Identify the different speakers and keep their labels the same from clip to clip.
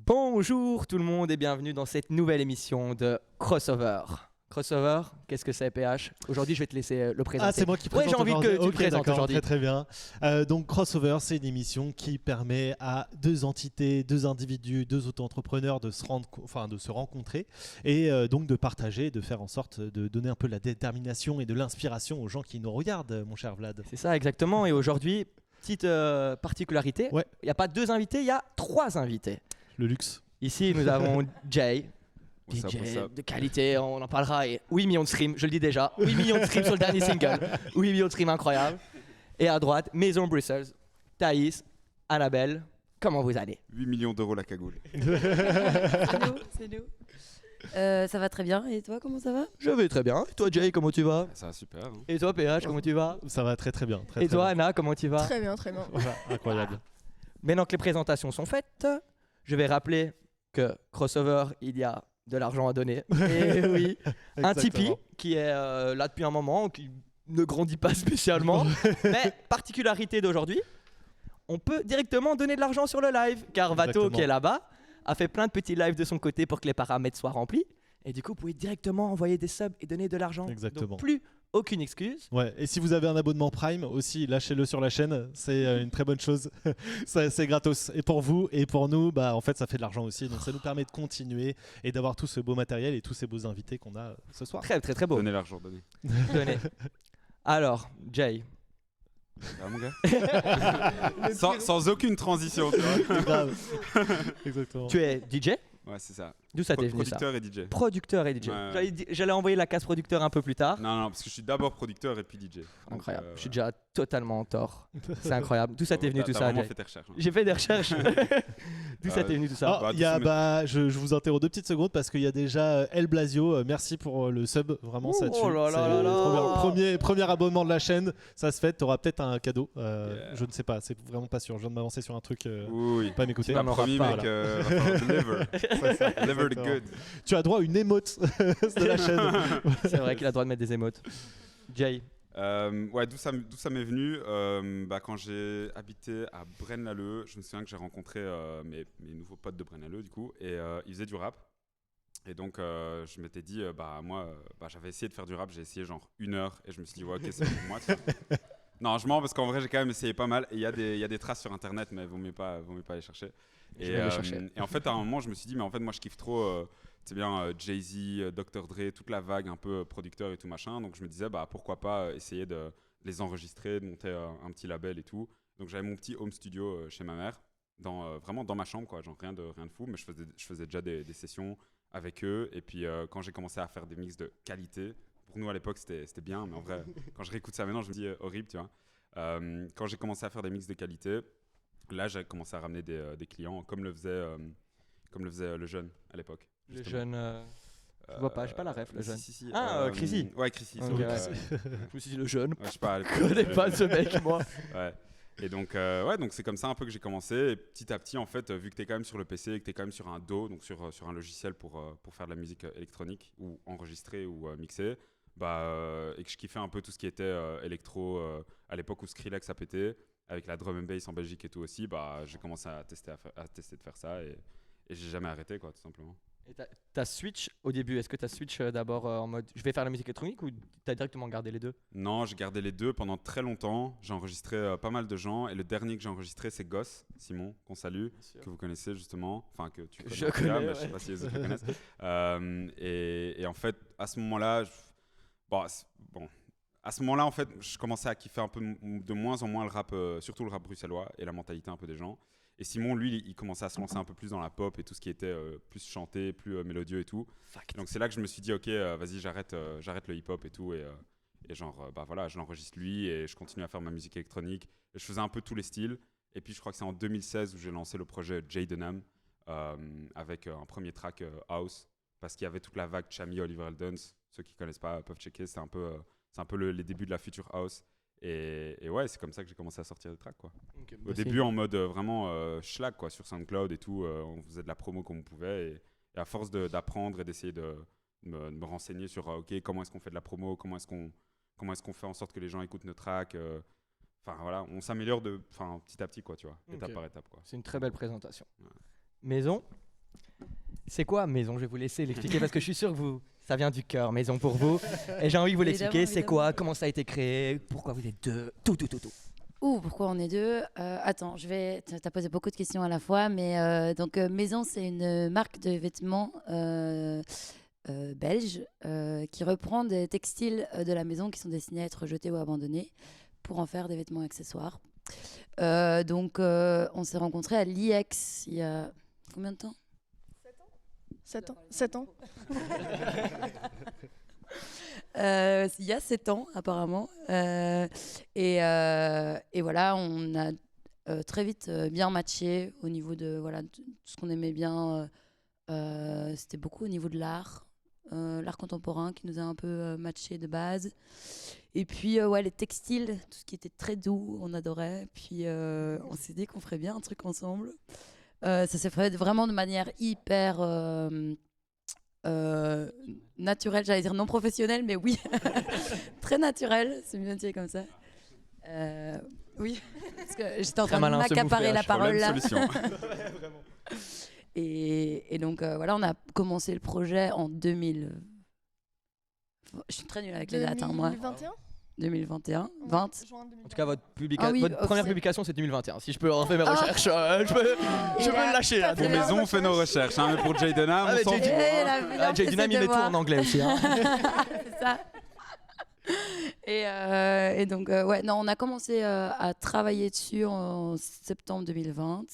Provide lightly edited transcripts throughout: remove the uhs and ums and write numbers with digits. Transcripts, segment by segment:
Speaker 1: Bonjour tout le monde et bienvenue dans cette nouvelle émission de Crossover. Crossover, qu'est-ce que c'est PH? Aujourd'hui je vais te laisser le présenter.
Speaker 2: Ah, c'est moi qui présente.
Speaker 1: Ouais, j'ai envie que tu le présentes
Speaker 2: d'accord,
Speaker 1: aujourd'hui.
Speaker 2: Très bien. Donc Crossover, c'est une émission qui permet à deux entités, deux individus, deux auto-entrepreneurs de se rencontrer et donc de partager, de faire en sorte de donner un peu la détermination et de l'inspiration aux gens qui nous regardent, mon cher Vlad.
Speaker 1: C'est ça exactement, et aujourd'hui, petite particularité,
Speaker 2: Ouais.
Speaker 1: il n'y a pas deux invités, il y a trois invités.
Speaker 2: Le luxe.
Speaker 1: Ici nous avons Jay.
Speaker 3: What's up,
Speaker 1: DJ
Speaker 3: what's up?
Speaker 1: de qualité, on en parlera, et 8 millions de streams, je le dis déjà, 8 millions de streams sur le dernier single, 8 millions de streams incroyables. Et à droite, Maison Brussels, Thaïs, Annabelle, comment vous allez?
Speaker 3: 8 millions d'euros la cagoule.
Speaker 4: C'est nous. Ça va très bien. Et toi, comment ça va?
Speaker 1: Je vais très bien. Et toi Jay, comment tu vas?
Speaker 3: Ça va super. Hein.
Speaker 1: Et toi PH, comment tu vas?
Speaker 2: Ça va très très bien. Très,
Speaker 1: Et
Speaker 2: très
Speaker 1: toi
Speaker 2: bien.
Speaker 1: Anna, comment tu vas?
Speaker 4: Très bien, très bien.
Speaker 2: Voilà, incroyable.
Speaker 1: Maintenant que les présentations sont faites, je vais rappeler que Crossover, il y a de l'argent à donner. Et oui, un Tipeee
Speaker 2: Exactement.
Speaker 1: qui est là depuis un moment, qui ne grandit pas spécialement. Mais particularité d'aujourd'hui, on peut directement donner de l'argent sur le live, car Vato
Speaker 2: Exactement.
Speaker 1: qui est là-bas a fait plein de petits lives de son côté pour que les paramètres soient remplis. Et du coup, vous pouvez directement envoyer des subs et donner de l'argent.
Speaker 2: Exactement.
Speaker 1: Donc plus aucune excuse.
Speaker 2: Ouais, et si vous avez un abonnement Prime aussi, lâchez-le sur la chaîne, c'est une très bonne chose. C'est gratos. Et pour vous et pour nous, bah, en fait, ça fait de l'argent aussi. Donc ça nous permet de continuer et d'avoir tout ce beau matériel et tous ces beaux invités qu'on a ce soir.
Speaker 1: Très très très beau.
Speaker 3: Donnez l'argent, donnez.
Speaker 1: Donnez. Alors, Jay.
Speaker 3: Ah, mon gars sans aucune transition, tu vois.
Speaker 2: Grave. Exactement.
Speaker 1: Tu es DJ?
Speaker 3: Ouais, c'est ça.
Speaker 1: D'où ça t'est venu ça?
Speaker 3: Producteur et DJ.
Speaker 1: Producteur et DJ.
Speaker 3: Ouais.
Speaker 1: J'allais envoyer la case producteur un peu plus tard.
Speaker 3: Non, parce que je suis d'abord producteur et puis DJ. Donc,
Speaker 1: Incroyable. Je suis
Speaker 3: ouais.
Speaker 1: déjà totalement en tort. C'est incroyable. D'où ça t'est venu
Speaker 3: T'as
Speaker 1: tout ça,
Speaker 3: vraiment
Speaker 1: Jay?
Speaker 3: fait tes recherches. Hein.
Speaker 1: J'ai fait des recherches. D'où ça t'est venu tout ça?
Speaker 2: Ah,
Speaker 3: Bah,
Speaker 2: il y a,
Speaker 3: tout ça,
Speaker 2: je vous interromps 2 petites secondes parce qu'il y a déjà El Blasio. Merci pour le sub. Vraiment, ça tue.
Speaker 1: Oh là là
Speaker 2: C'est
Speaker 1: là là.
Speaker 2: trop bien. Premier abonnement de la chaîne. Ça se fait. Tu auras peut-être un cadeau.
Speaker 3: Yeah.
Speaker 2: Je ne sais pas. C'est vraiment pas sûr. Je viens de m'avancer sur un truc.
Speaker 3: Oui.
Speaker 2: Pas m'écouter.
Speaker 1: Tu vas
Speaker 3: T'as
Speaker 1: m'en
Speaker 3: promis,
Speaker 1: reparler.
Speaker 3: mec, va falloir deliver. Deliver the good.
Speaker 2: Tu as droit à une émote de la chaîne.
Speaker 1: C'est vrai qu'il a le droit de mettre des émotes. Jay.
Speaker 3: Ouais, d'où ça m'est venu quand j'ai habité à Braine-l'Alleud. Je me souviens que j'ai rencontré mes nouveaux potes de Braine-l'Alleud du coup, et ils faisaient du rap. Et donc je m'étais dit, moi, j'avais essayé de faire du rap, j'ai essayé genre 1 heure, et je me suis dit, ouais, ok, c'est pour moi. Tu vois. Non, je mens parce qu'en vrai, j'ai quand même essayé pas mal, et il y a des traces sur internet, mais vaut mieux pas les chercher.
Speaker 1: Je vais les chercher.
Speaker 3: Et en fait, à un moment, je me suis dit, mais en fait, moi, je kiffe trop. C'est bien Jay-Z, Dr. Dre, toute la vague un peu producteur et tout machin. Donc je me disais, pourquoi pas essayer de les enregistrer, de monter un petit label et tout. Donc j'avais mon petit home studio chez ma mère, vraiment dans ma chambre, quoi. Genre rien de fou, mais je faisais déjà des sessions avec eux. Et puis quand j'ai commencé à faire des mix de qualité, pour nous à l'époque c'était bien, mais en vrai, quand je réécoute ça maintenant, je me dis horrible, tu vois. Quand j'ai commencé à faire des mix de qualité, là j'ai commencé à ramener des clients, comme le faisait le jeune à l'époque.
Speaker 1: Le
Speaker 3: Justement.
Speaker 1: jeune. Je vois pas, j'ai pas la ref, le jeune.
Speaker 3: Si.
Speaker 1: Chrissy.
Speaker 3: Ouais, Chrissy.
Speaker 1: Ok,
Speaker 3: c'est vrai.
Speaker 1: ouais. Je me suis dit le jeune.
Speaker 3: Ouais, je sais pas.
Speaker 1: Je connais pas ce mec, moi.
Speaker 3: Ouais. Et donc, donc c'est comme ça un peu que j'ai commencé. Et petit à petit, en fait, vu que tu es quand même sur le PC et que tu es quand même sur un DAW, donc sur un logiciel pour faire de la musique électronique ou enregistrer ou mixer, et que je kiffais un peu tout ce qui était électro à l'époque où Skrillex a pété, avec la drum and bass en Belgique et tout aussi, j'ai commencé à tester de faire ça et j'ai jamais arrêté, quoi, tout simplement.
Speaker 1: Et t'as switch au début, est-ce que t'as switch d'abord en mode je vais faire la musique électronique ou t'as directement gardé les deux?
Speaker 3: Non, j'ai gardé les deux pendant très longtemps. J'ai enregistré pas mal de gens et le dernier que j'ai enregistré, c'est Goss, Simon, qu'on salue, que vous connaissez justement, enfin que tu connais.
Speaker 1: Je
Speaker 3: en tout cas,
Speaker 1: connais,
Speaker 3: mais
Speaker 1: ouais.
Speaker 3: je sais pas si les autres le connaissent. Et en fait, à ce moment-là, à ce moment-là, en fait, je commençais à kiffer un peu de moins en moins le rap, surtout le rap bruxellois et la mentalité un peu des gens. Et Simon, lui, il commençait à se lancer un peu plus dans la pop et tout ce qui était plus chanté, plus mélodieux et tout. Donc c'est là que je me suis dit, ok, vas-y, j'arrête le hip-hop et tout. Et voilà, je l'enregistre lui et je continue à faire ma musique électronique. Et je faisais un peu tous les styles. Et puis je crois que c'est en 2016 où j'ai lancé le projet Jadenham avec un premier track House. Parce qu'il y avait toute la vague Chami, Oliver Eldens. Ceux qui ne connaissent pas peuvent checker. C'est un peu les débuts de la Future House. Et ouais, c'est comme ça que j'ai commencé à sortir des tracks, quoi.
Speaker 1: Okay,
Speaker 3: Au début, en mode vraiment schlag, quoi, sur SoundCloud et tout. On faisait de la promo comme on pouvait. Et à force d'apprendre et d'essayer de me renseigner sur comment est-ce qu'on fait de la promo, comment est-ce qu'on fait en sorte que les gens écoutent nos tracks. Enfin voilà, on s'améliore petit à petit, quoi, tu vois, étape par étape, quoi.
Speaker 1: C'est une très belle présentation.
Speaker 3: Ouais.
Speaker 1: Maison, C'est quoi maison? Je vais vous laisser l'expliquer parce que je suis sûr que ça vient du cœur, maison pour vous. Et j'ai envie que vous l'expliquiez. C'est quoi? Comment ça a été créé? Pourquoi vous êtes deux? Tout.
Speaker 4: Ouh, pourquoi on est deux? Attends, t'as posé beaucoup de questions à la fois, mais donc Maison, c'est une marque de vêtements belge qui reprend des textiles de la maison qui sont destinés à être jetés ou abandonnés pour en faire des vêtements accessoires. Donc, on s'est rencontrés à l'IEX il y a combien de temps?
Speaker 5: 7 ans.
Speaker 4: Il y a 7 ans apparemment et voilà, on a très vite bien matché au niveau de voilà tout ce qu'on aimait bien. C'était beaucoup au niveau de l'art contemporain qui nous a un peu matché de base, et puis ouais, les textiles, tout ce qui était très doux, on adorait. Puis on s'est dit qu'on ferait bien un truc ensemble. Ça s'est fait vraiment de manière hyper naturelle, j'allais dire non professionnelle, mais oui, très naturelle, c'est mieux dit comme ça. Oui, parce que j'étais en train de m'accaparer la parole là. Et donc voilà, on a commencé le projet en 2000. Je suis très nulle avec les dates, moi. 2021, 20.
Speaker 1: En tout cas, votre première publication, c'est 2021. Si je peux refaire mes recherches, je peux me lâcher là.
Speaker 3: Pour Maison, on fait nos recherches. Mais pour Jay Dunham, on s'en fout.
Speaker 1: Jay Dunham, il met tout en anglais aussi.
Speaker 4: C'est ça. Et donc, ouais, non, on a commencé à travailler dessus en septembre 2020.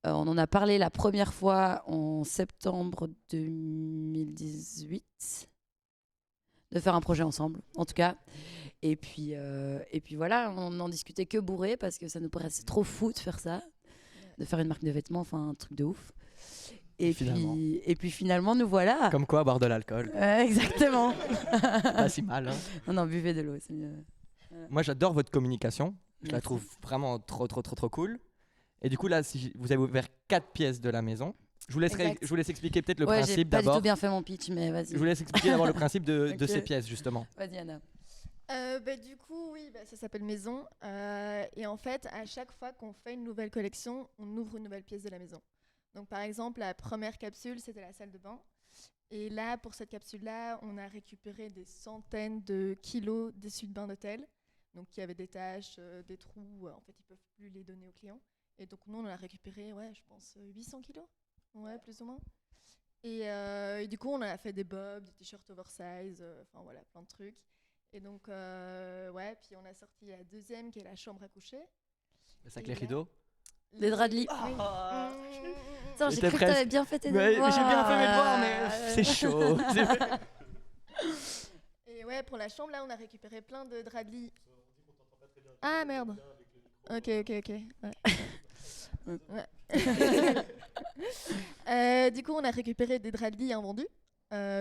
Speaker 4: On en a parlé la première fois en septembre 2018. De faire un projet ensemble, en tout cas. Et puis voilà, on n'en discutait que bourré parce que ça nous paraissait trop fou de faire ça, de faire une marque de vêtements, enfin un truc de ouf. Et puis finalement, nous voilà.
Speaker 1: Comme quoi, boire de l'alcool.
Speaker 4: Exactement.
Speaker 1: Pas si mal. Hein.
Speaker 4: Non, buvez de l'eau, c'est mieux.
Speaker 1: Moi, j'adore votre communication. Je
Speaker 4: Merci.
Speaker 1: la trouve vraiment trop cool. Et du coup, là, vous avez ouvert 4 pièces de la maison. Je vous laisse expliquer peut-être le principe d'abord.
Speaker 4: J'ai pas du tout bien fait mon pitch, mais vas-y.
Speaker 1: Je vous laisse expliquer d'abord le principe de ces pièces, justement.
Speaker 4: Vas-y, Anna.
Speaker 5: Du coup, oui, ça s'appelle Maison. Et en fait, à chaque fois qu'on fait une nouvelle collection, on ouvre une nouvelle pièce de la maison. Donc, par exemple, la première capsule, c'était la salle de bain. Et là, pour cette capsule-là, on a récupéré des centaines de kilos d'essuie de bain d'hôtel. Donc, il y avait des taches, des trous. En fait, ils ne peuvent plus les donner aux clients. Et donc, nous, on a récupéré, je pense, 800 kilos. Ouais, plus ou moins. Et du coup, on a fait des bobs, des t-shirts oversize, enfin voilà, plein de trucs. Et donc, puis on a sorti la deuxième qui est la chambre à coucher.
Speaker 1: C'est avec les rideaux.
Speaker 4: Les draps de lit. Attends, j'ai cru que t'avais bien fait tes
Speaker 1: devoirs. J'ai bien fait mes devoirs, mais c'est chaud.
Speaker 5: Et ouais, pour la chambre, là, on a récupéré plein de draps de lit. Ah merde. Ok. Ouais. Du coup, on a récupéré des draps de lit invendus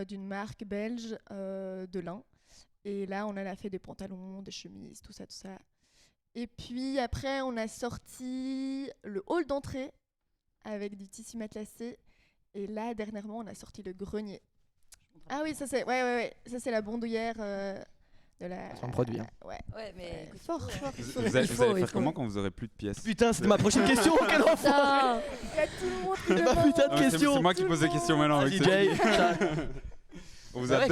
Speaker 5: d'une marque belge de lin. Et là, on en a fait des pantalons, des chemises, tout ça. Et puis après, on a sorti le hall d'entrée avec du tissu matelassé. Et là, dernièrement, on a sorti le grenier. Ah oui, ça c'est ça c'est la bondoulière de la.
Speaker 1: C'est un produit. Hein.
Speaker 5: Ouais,
Speaker 4: mais
Speaker 5: fort.
Speaker 3: Vous allez faire comment quand vous aurez plus de pièces?
Speaker 1: Putain, c'était ma prochaine question. Quel enfant!
Speaker 5: Il y a tout le monde qui
Speaker 1: Ma putain de question.
Speaker 3: C'est moi qui pose des questions maintenant.
Speaker 1: Vas-y, Jay.
Speaker 3: On vous a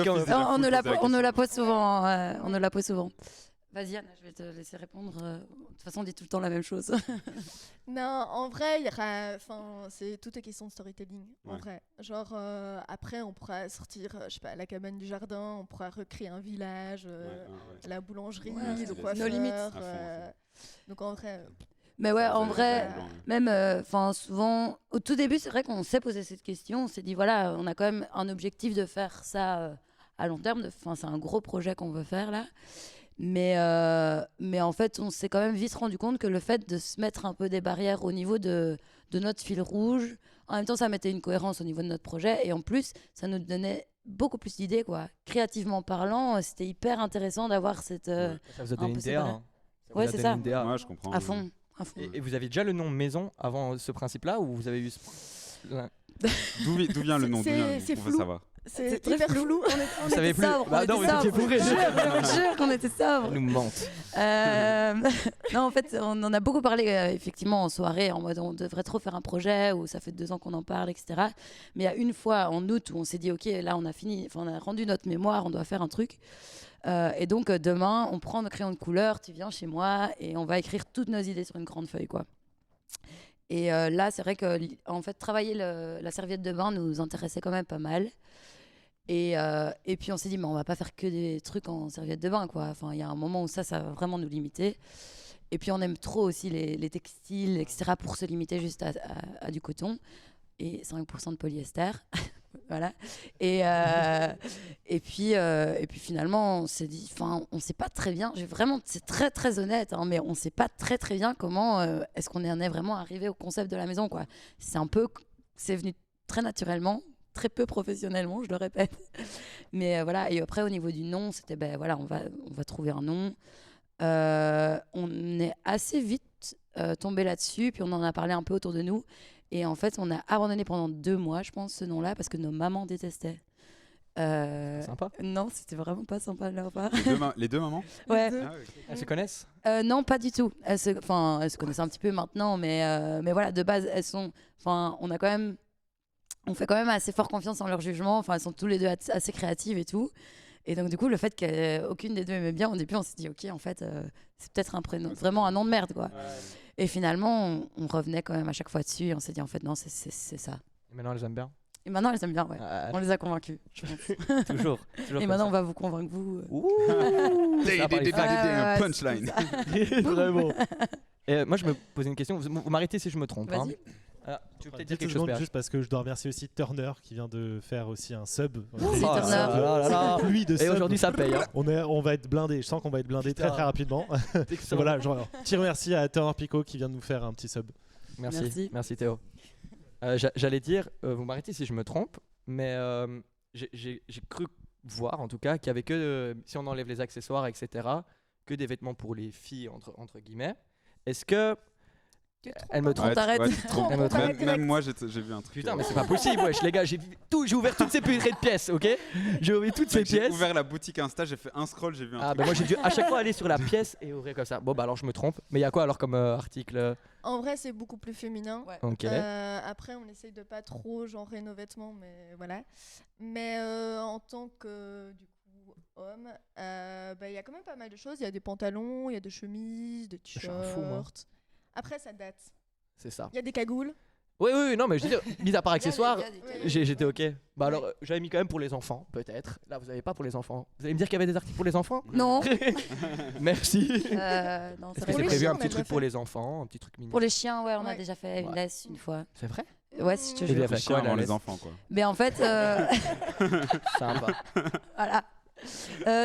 Speaker 4: on nous la pose souvent. On nous la pose souvent. Vas-y, Anna, je vais te laisser répondre. De toute façon, on dit tout le temps la même chose.
Speaker 5: Non, en vrai, c'est toute question de storytelling. En vrai, genre après, on pourra sortir, je sais pas, la cabane du jardin, on pourra recréer un village, la boulangerie, le coiffeur.
Speaker 4: Nos limites.
Speaker 5: Donc en vrai.
Speaker 4: Mais ouais, en vrai, même, souvent, au tout début, c'est vrai qu'on s'est posé cette question. On s'est dit, voilà, on a quand même un objectif de faire ça à long terme. C'est un gros projet qu'on veut faire là. Mais en fait, on s'est quand même vite rendu compte que le fait de se mettre un peu des barrières au niveau de notre fil rouge, en même temps, ça mettait une cohérence au niveau de notre projet. Et en plus, ça nous donnait beaucoup plus d'idées, quoi. Créativement parlant, c'était hyper intéressant d'avoir cette...
Speaker 1: Ça vous a donné une DA. Hein.
Speaker 4: Ouais, c'est ça.
Speaker 3: Ouais, je comprends.
Speaker 4: À fond.
Speaker 1: Et vous aviez déjà le nom Maison avant ce principe-là, ou vous avez eu
Speaker 3: D'où vient le nom?
Speaker 5: C'est
Speaker 3: On veut savoir.
Speaker 5: C'est
Speaker 4: très
Speaker 5: hyper flou.
Speaker 4: On
Speaker 1: savez
Speaker 4: était
Speaker 1: plus.
Speaker 4: sobres.
Speaker 1: Bah
Speaker 4: on
Speaker 1: non,
Speaker 4: était
Speaker 1: vous étiez
Speaker 4: sobres.
Speaker 1: bourrés.
Speaker 4: Je vous jure qu'on était sobres.
Speaker 1: Ils nous mentent.
Speaker 4: Non, en fait, on en a beaucoup parlé effectivement en soirée, en mode on devrait trop faire un projet, ou ça fait 2 ans qu'on en parle, etc. Mais il y a une fois en août où on s'est dit, ok, là on a fini, on a rendu notre mémoire, on doit faire un truc. Et donc demain, on prend nos crayons de couleur, tu viens chez moi et on va écrire toutes nos idées sur une grande feuille, quoi. Et là, c'est vrai que en fait, travailler la serviette de bain nous intéressait quand même pas mal. Et puis on s'est dit, mais on va pas faire que des trucs en serviette de bain, quoi. Enfin, il y a un moment où ça va vraiment nous limiter. Et puis on aime trop aussi les textiles, etc., pour se limiter juste à du coton et 5% de polyester. Voilà. Et puis finalement, on s'est dit, on sait pas très bien, c'est très très honnête, hein, mais on sait pas très très bien comment est-ce qu'on en est vraiment arrivé au concept de la maison, quoi. C'est venu très naturellement, très peu professionnellement, je le répète. Mais voilà. Et après, au niveau du nom, c'était voilà, on va trouver un nom. On est assez vite tombé là-dessus, puis on en a parlé un peu autour de nous. Et en fait, on a abandonné pendant 2 mois, je pense, ce nom-là, parce que nos mamans détestaient.
Speaker 1: Sympa.
Speaker 4: Non, c'était vraiment pas sympa de leur part.
Speaker 3: Les deux mamans?
Speaker 4: Ouais.
Speaker 3: Ah, ok.
Speaker 1: Elles se connaissent?
Speaker 4: Non, pas du tout. Elles se connaissent un petit peu maintenant, mais voilà, de base, on fait quand même assez fort confiance en leur jugement. Enfin, elles sont tous les deux assez créatives et tout. Et donc, du coup, le fait qu'aucune des deux aimait bien, au début, on s'est dit, ok, en fait, c'est peut-être un prénom, vraiment un nom de merde, quoi. Et finalement, on revenait quand même à chaque fois dessus. Et on s'est dit, en fait, non, c'est ça.
Speaker 1: Et maintenant, elles aiment bien.
Speaker 4: Et maintenant, elles aiment bien, ouais. On les a convaincus, je pense.
Speaker 1: Toujours.
Speaker 4: Et maintenant, on va vous convaincre, vous.
Speaker 1: Ouh.
Speaker 3: Punchline.
Speaker 2: Vraiment.
Speaker 1: Et moi, je me posais une question. Vous m'arrêtez si je me trompe. Hein.
Speaker 4: Vas-y.
Speaker 1: Alors, tu veux peut-être dire
Speaker 2: Quelques
Speaker 1: quelque chose,
Speaker 2: secondes,
Speaker 1: PH.
Speaker 2: juste parce que je dois remercier aussi Turner qui vient de faire aussi un sub.
Speaker 4: Merci, Turner.
Speaker 1: là là.
Speaker 2: Pluie de
Speaker 1: Et
Speaker 2: subs.
Speaker 1: aujourd'hui, ça paye. Hein.
Speaker 2: On va être blindé. Je sens qu'on va être blindé
Speaker 1: Putain.
Speaker 2: très rapidement.
Speaker 1: Excellent.
Speaker 2: Voilà, petit merci à Turner Pico qui vient de nous faire un petit sub.
Speaker 1: Merci Théo. J'allais dire, vous m'arrêtez si je me trompe, mais j'ai cru voir en tout cas qu'il y avait que, si on enlève les accessoires, etc., que des vêtements pour les filles, entre guillemets. Est-ce que... Elle me trompe.
Speaker 4: t'arrête.
Speaker 3: tu te trompes.
Speaker 1: Elle me trompe.
Speaker 3: Même moi, j'ai vu un truc.
Speaker 1: Putain, mais c'est pas possible, wesh, les gars. J'ai ouvert toutes ces purées de pièces, ok? J'ai ouvert toutes ces
Speaker 3: J'ai
Speaker 1: pièces.
Speaker 3: ouvert la boutique Insta, j'ai fait un scroll, j'ai vu un
Speaker 1: Ah,
Speaker 3: truc.
Speaker 1: bah moi j'ai dû à chaque fois aller sur la pièce et ouvrir comme ça. Bon, bah alors je me trompe. Mais il y a quoi alors comme article?
Speaker 5: En vrai, c'est beaucoup plus féminin.
Speaker 4: Ouais.
Speaker 1: Ok.
Speaker 5: Après, on essaye de pas trop genrer nos vêtements, mais voilà. Mais en tant que du coup homme, il y a quand même pas mal de choses. Il y a des pantalons, il y a des chemises, des
Speaker 1: Je suis un fou, moi.
Speaker 5: t-shirts. Après, ça date.
Speaker 1: C'est ça.
Speaker 5: Il y a des cagoules.
Speaker 1: Oui, non, mais je veux dire, mis à part accessoires,
Speaker 4: Il y a des-
Speaker 1: j'étais ok. Bah alors, j'avais mis quand même pour les enfants, peut-être. Là, vous avez pas pour les enfants. Vous allez me dire qu'il y avait des articles pour les enfants?
Speaker 4: Non.
Speaker 1: Merci.
Speaker 4: Non,
Speaker 1: Est-ce
Speaker 4: c'est
Speaker 1: que
Speaker 4: pas
Speaker 1: c'est
Speaker 5: les
Speaker 1: prévu
Speaker 5: chiens,
Speaker 1: un
Speaker 5: on a
Speaker 1: petit
Speaker 5: déjà
Speaker 1: truc pour
Speaker 5: fait.
Speaker 1: les enfants, un petit truc mignon?
Speaker 4: Pour les chiens, ouais, on a
Speaker 5: Ouais.
Speaker 4: déjà fait une
Speaker 1: Ouais.
Speaker 4: laisse une fois.
Speaker 1: C'est vrai?
Speaker 4: Ouais, si je te
Speaker 1: Et
Speaker 4: jure.
Speaker 1: bien
Speaker 3: Les
Speaker 1: fait
Speaker 3: chiens
Speaker 1: quoi, la
Speaker 3: avant les
Speaker 1: laisse
Speaker 3: enfants, quoi.
Speaker 4: Mais en fait,
Speaker 1: Sympa.
Speaker 4: voilà.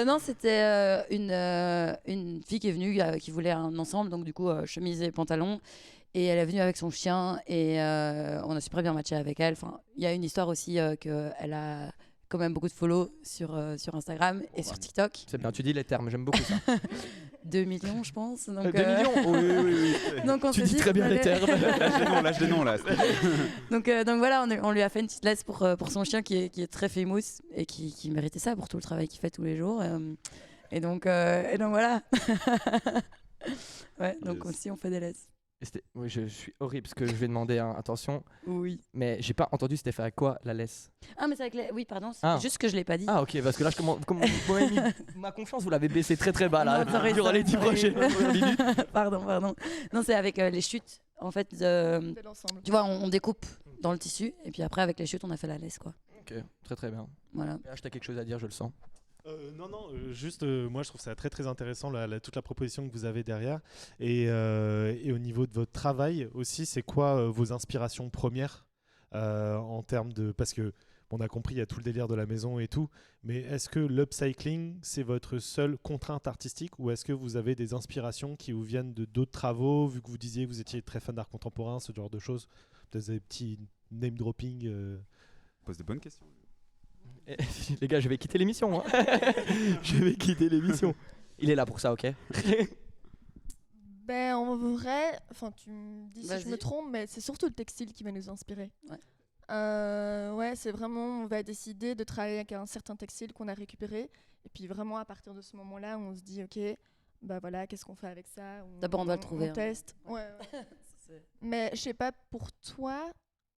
Speaker 4: Non, c'était une fille qui est venue, qui voulait un ensemble, donc du coup, chemise et pantalon. Et elle est venue avec son chien et on a super bien matché avec elle. Enfin, il y a une histoire aussi qu'elle a quand même beaucoup de follow sur Instagram et sur TikTok.
Speaker 1: C'est bien, tu dis les termes, j'aime beaucoup ça.
Speaker 4: 2 millions, je pense. Donc,
Speaker 1: 2 millions? Oui.
Speaker 4: donc on
Speaker 1: Tu
Speaker 4: s'est
Speaker 1: dis
Speaker 4: dit
Speaker 1: très bien
Speaker 4: qu'il
Speaker 1: les
Speaker 4: fallait-
Speaker 1: termes.
Speaker 3: Lâche des noms, là.
Speaker 4: Donc voilà, on lui a fait une petite laisse pour son chien qui est très famous et qui méritait ça pour tout le travail qu'il fait tous les jours. Et donc voilà. Ouais, donc
Speaker 3: Yes.
Speaker 4: aussi on fait des laisses.
Speaker 1: Oui, je suis horrible parce que je vais demander attention,
Speaker 4: Oui.
Speaker 1: mais j'ai pas entendu c'était fait avec quoi la laisse.
Speaker 4: Ah, mais c'est avec les... Oui, pardon, c'est
Speaker 1: Ah.
Speaker 4: juste que je l'ai pas dit.
Speaker 1: Ah ok, parce que là, comme vous m'avez mis ma confiance, vous l'avez baissé très bas là,
Speaker 4: Non, sorry,
Speaker 1: durant les 10
Speaker 4: sorry.
Speaker 1: prochaines premières minutes.
Speaker 4: Pardon. Non, c'est avec les chutes. En fait,
Speaker 5: de l'ensemble.
Speaker 4: tu vois, on découpe dans le tissu et puis après, avec les chutes, on a fait la laisse, quoi.
Speaker 1: Ok, très bien.
Speaker 4: Voilà.
Speaker 1: PH, t'as quelque chose à dire, je le sens.
Speaker 2: Non, juste moi je trouve ça très intéressant toute la proposition que vous avez derrière et au niveau de votre travail aussi, c'est quoi vos inspirations premières en termes de, parce que on a compris il y a tout le délire de la maison et tout, mais est-ce que l'upcycling c'est votre seule contrainte artistique ou est-ce que vous avez des inspirations qui vous viennent de d'autres travaux, vu que vous disiez que vous étiez très fan d'art contemporain, ce genre de choses, peut-être des petits name dropping
Speaker 3: Pose des bonnes questions.
Speaker 1: Eh, les gars, je vais quitter l'émission. Hein. Je vais quitter l'émission. Il est là pour ça, ok?
Speaker 5: Ben, en vrai, enfin, tu me dis si je
Speaker 4: Vas-y.
Speaker 5: me trompe, mais c'est surtout le textile qui va nous inspirer.
Speaker 4: Ouais.
Speaker 5: Ouais, c'est vraiment, on va décider de travailler avec un certain textile qu'on a récupéré. Et puis vraiment, à partir de ce moment-là, on se dit, OK, bah voilà, qu'est-ce qu'on fait avec ça?
Speaker 4: D'abord, on doit le trouver.
Speaker 5: On teste. Ouais. Mais je sais pas pour toi,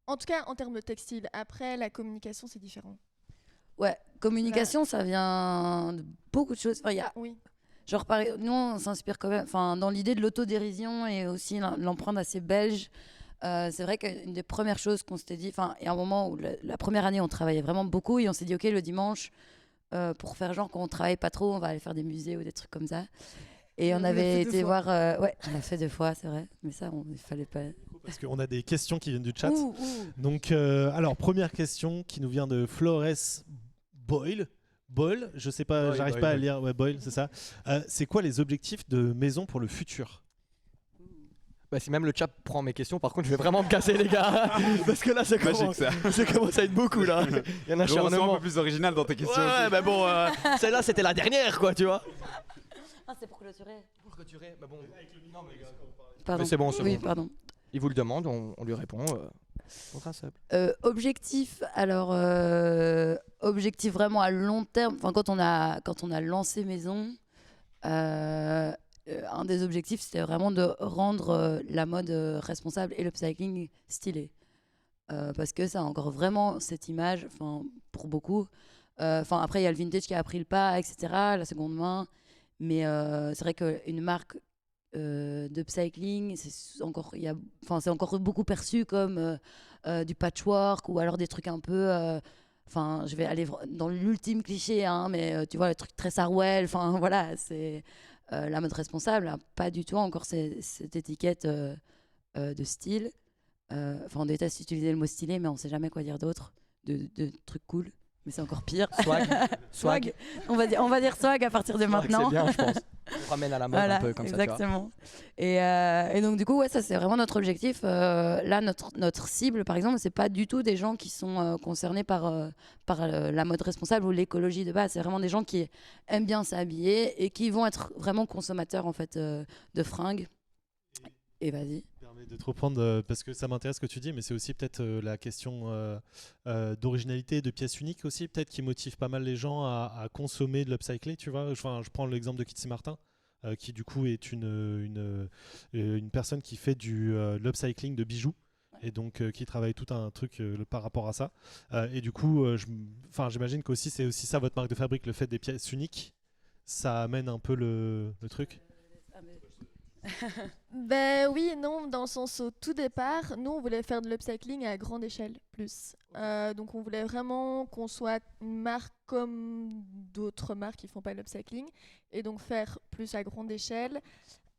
Speaker 5: en tout cas en termes de textile. Après, la communication, c'est différent.
Speaker 4: Ouais, communication, ça vient de beaucoup de choses. Enfin,
Speaker 5: Oui.
Speaker 4: genre, nous, on s'inspire quand même dans l'idée de l'autodérision et aussi l'empreinte assez belge. C'est vrai qu'une des premières choses qu'on s'était dit, il y a un moment où la première année, on travaillait vraiment beaucoup et on s'est dit, OK, le dimanche, pour faire genre qu'on travaille pas trop, on va aller faire des musées ou des trucs comme ça. Et on avait été voir. Ouais, on l'a fait 2 fois, c'est vrai. Mais ça, il fallait pas.
Speaker 2: Parce qu'on a des questions qui viennent du chat.
Speaker 4: Ouh.
Speaker 2: Donc, alors, première question qui nous vient de Flores Boyle. Boyle, je sais pas,
Speaker 1: Boyle,
Speaker 2: j'arrive
Speaker 1: Boyle,
Speaker 2: pas à
Speaker 1: Boyle.
Speaker 2: lire. Ouais, Boyle, c'est ça. C'est quoi les objectifs de Maison pour le futur?
Speaker 1: Bah, si même le chat prend mes questions, par contre, je vais vraiment me casser, les gars. Parce que là, ça
Speaker 3: Magique, ça.
Speaker 1: commence à être beaucoup, là. Il y a un
Speaker 3: Sois un
Speaker 1: acharnement.
Speaker 3: peu plus original dans tes questions.
Speaker 1: Ouais,
Speaker 3: aussi.
Speaker 1: bah bon, celle-là, c'était la dernière, quoi, tu vois.
Speaker 4: Ah, c'est pour clôturer.
Speaker 1: Pour clôturer, bah bon. Non,
Speaker 4: Pardon.
Speaker 1: Mais c'est bon, c'est
Speaker 4: Oui,
Speaker 1: bon.
Speaker 4: pardon.
Speaker 1: Il vous le demande, on lui répond. Contracept.
Speaker 4: Objectif, alors objectif vraiment à long terme. Enfin, quand on a lancé Maison, un des objectifs c'était vraiment de rendre la mode responsable et l'upcycling stylé, parce que ça a encore vraiment cette image. Enfin, pour beaucoup. Après, il y a le vintage qui a pris le pas, etc. La seconde main, mais c'est vrai qu'une marque d'upcycling, c'est encore beaucoup perçu comme du patchwork ou alors des trucs un peu je vais aller dans l'ultime cliché, hein, mais tu vois, le truc très Sarwell, voilà, c'est la mode responsable n'a pas du tout encore cette étiquette de style. On déteste utiliser le mot stylé, mais on sait jamais quoi dire d'autre, de trucs cool, mais c'est encore pire.
Speaker 1: Swag.
Speaker 4: On va dire swag à partir de maintenant.
Speaker 1: C'est bien, je pense. On ramène à la mode
Speaker 4: Voilà,
Speaker 1: un peu comme
Speaker 4: exactement. Et donc du coup, ouais, ça c'est vraiment notre objectif. Là, notre cible, par exemple, c'est pas du tout des gens qui sont concernés par la mode responsable ou l'écologie de base. C'est vraiment des gens qui aiment bien s'habiller et qui vont être vraiment consommateurs en fait de fringues. Et vas-y.
Speaker 2: De te reprendre parce que ça m'intéresse ce que tu dis, mais c'est aussi peut-être la question d'originalité, de pièces uniques aussi, peut-être qui motive pas mal les gens à consommer de l'upcyclé, tu vois. Je prends l'exemple de Kitsi Martin, qui du coup est une personne qui fait de l'upcycling de bijoux. Et donc qui travaille tout un truc par rapport à ça. Et du coup, j'imagine qu'aussi c'est aussi ça votre marque de fabrique, le fait des pièces uniques, ça amène un peu le truc.
Speaker 5: Ben oui et non, dans le sens au tout départ, nous on voulait faire de l'upcycling à grande échelle plus. Donc on voulait vraiment qu'on soit une marque comme d'autres marques qui font pas l'upcycling et donc faire plus à grande échelle.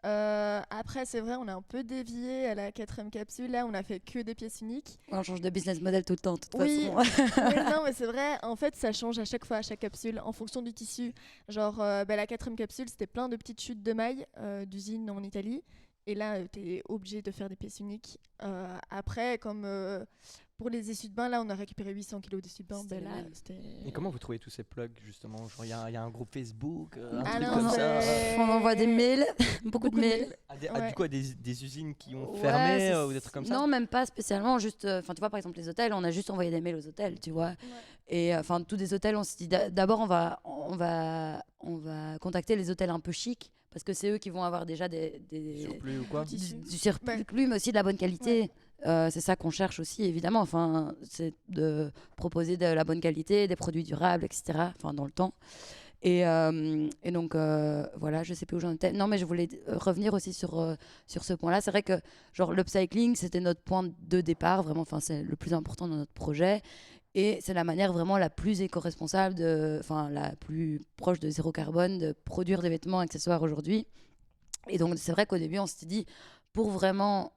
Speaker 5: Après c'est vrai, on a un peu dévié à la 4e capsule, là on a fait que des pièces uniques.
Speaker 4: On change de business model tout le temps, de toute
Speaker 5: Oui,
Speaker 4: façon.
Speaker 5: oui, non, mais c'est vrai. En fait, ça change à chaque fois, à chaque capsule, en fonction du tissu. Genre, la 4e capsule, c'était plein de petites chutes de mailles d'usine en Italie. Et là, tu es obligé de faire des pièces uniques. Après, comme pour les essuie de bain, là, on a récupéré 800 kilos d'essuie de bain.
Speaker 4: C'était
Speaker 5: Ben là,
Speaker 4: génial.
Speaker 5: c'était...
Speaker 1: Et comment vous trouvez tous ces plugs, justement? Genre, il y a un groupe Facebook, un
Speaker 5: Ah
Speaker 1: truc
Speaker 5: non,
Speaker 1: comme ça.
Speaker 4: On envoie des mails, beaucoup de mails.
Speaker 5: Ouais.
Speaker 1: Du coup, à des usines qui ont
Speaker 4: Ouais,
Speaker 1: fermé ou des trucs comme ça?
Speaker 4: Non, même pas spécialement. Juste, tu vois, par exemple, les hôtels, on a juste envoyé des mails aux hôtels, tu vois. Et tous des hôtels, on s'est dit d'abord, on va contacter les hôtels un peu chics parce que c'est eux qui vont avoir déjà des
Speaker 1: Surplus ou quoi?
Speaker 5: Du tissu.
Speaker 4: du surplus,
Speaker 5: Ouais.
Speaker 4: mais aussi de la bonne qualité. C'est ça qu'on cherche aussi, évidemment. C'est de proposer de la bonne qualité, des produits durables, etc. Dans le temps. Et donc, voilà, je sais plus où j'en étais. Non, mais je voulais revenir aussi sur ce point-là. C'est vrai que l'upcycling, c'était notre point de départ, vraiment. C'est le plus important dans notre projet. Et c'est la manière vraiment la plus éco-responsable, la plus proche de zéro carbone, de produire des vêtements accessoires aujourd'hui. Et donc, c'est vrai qu'au début, on s'était dit, pour vraiment,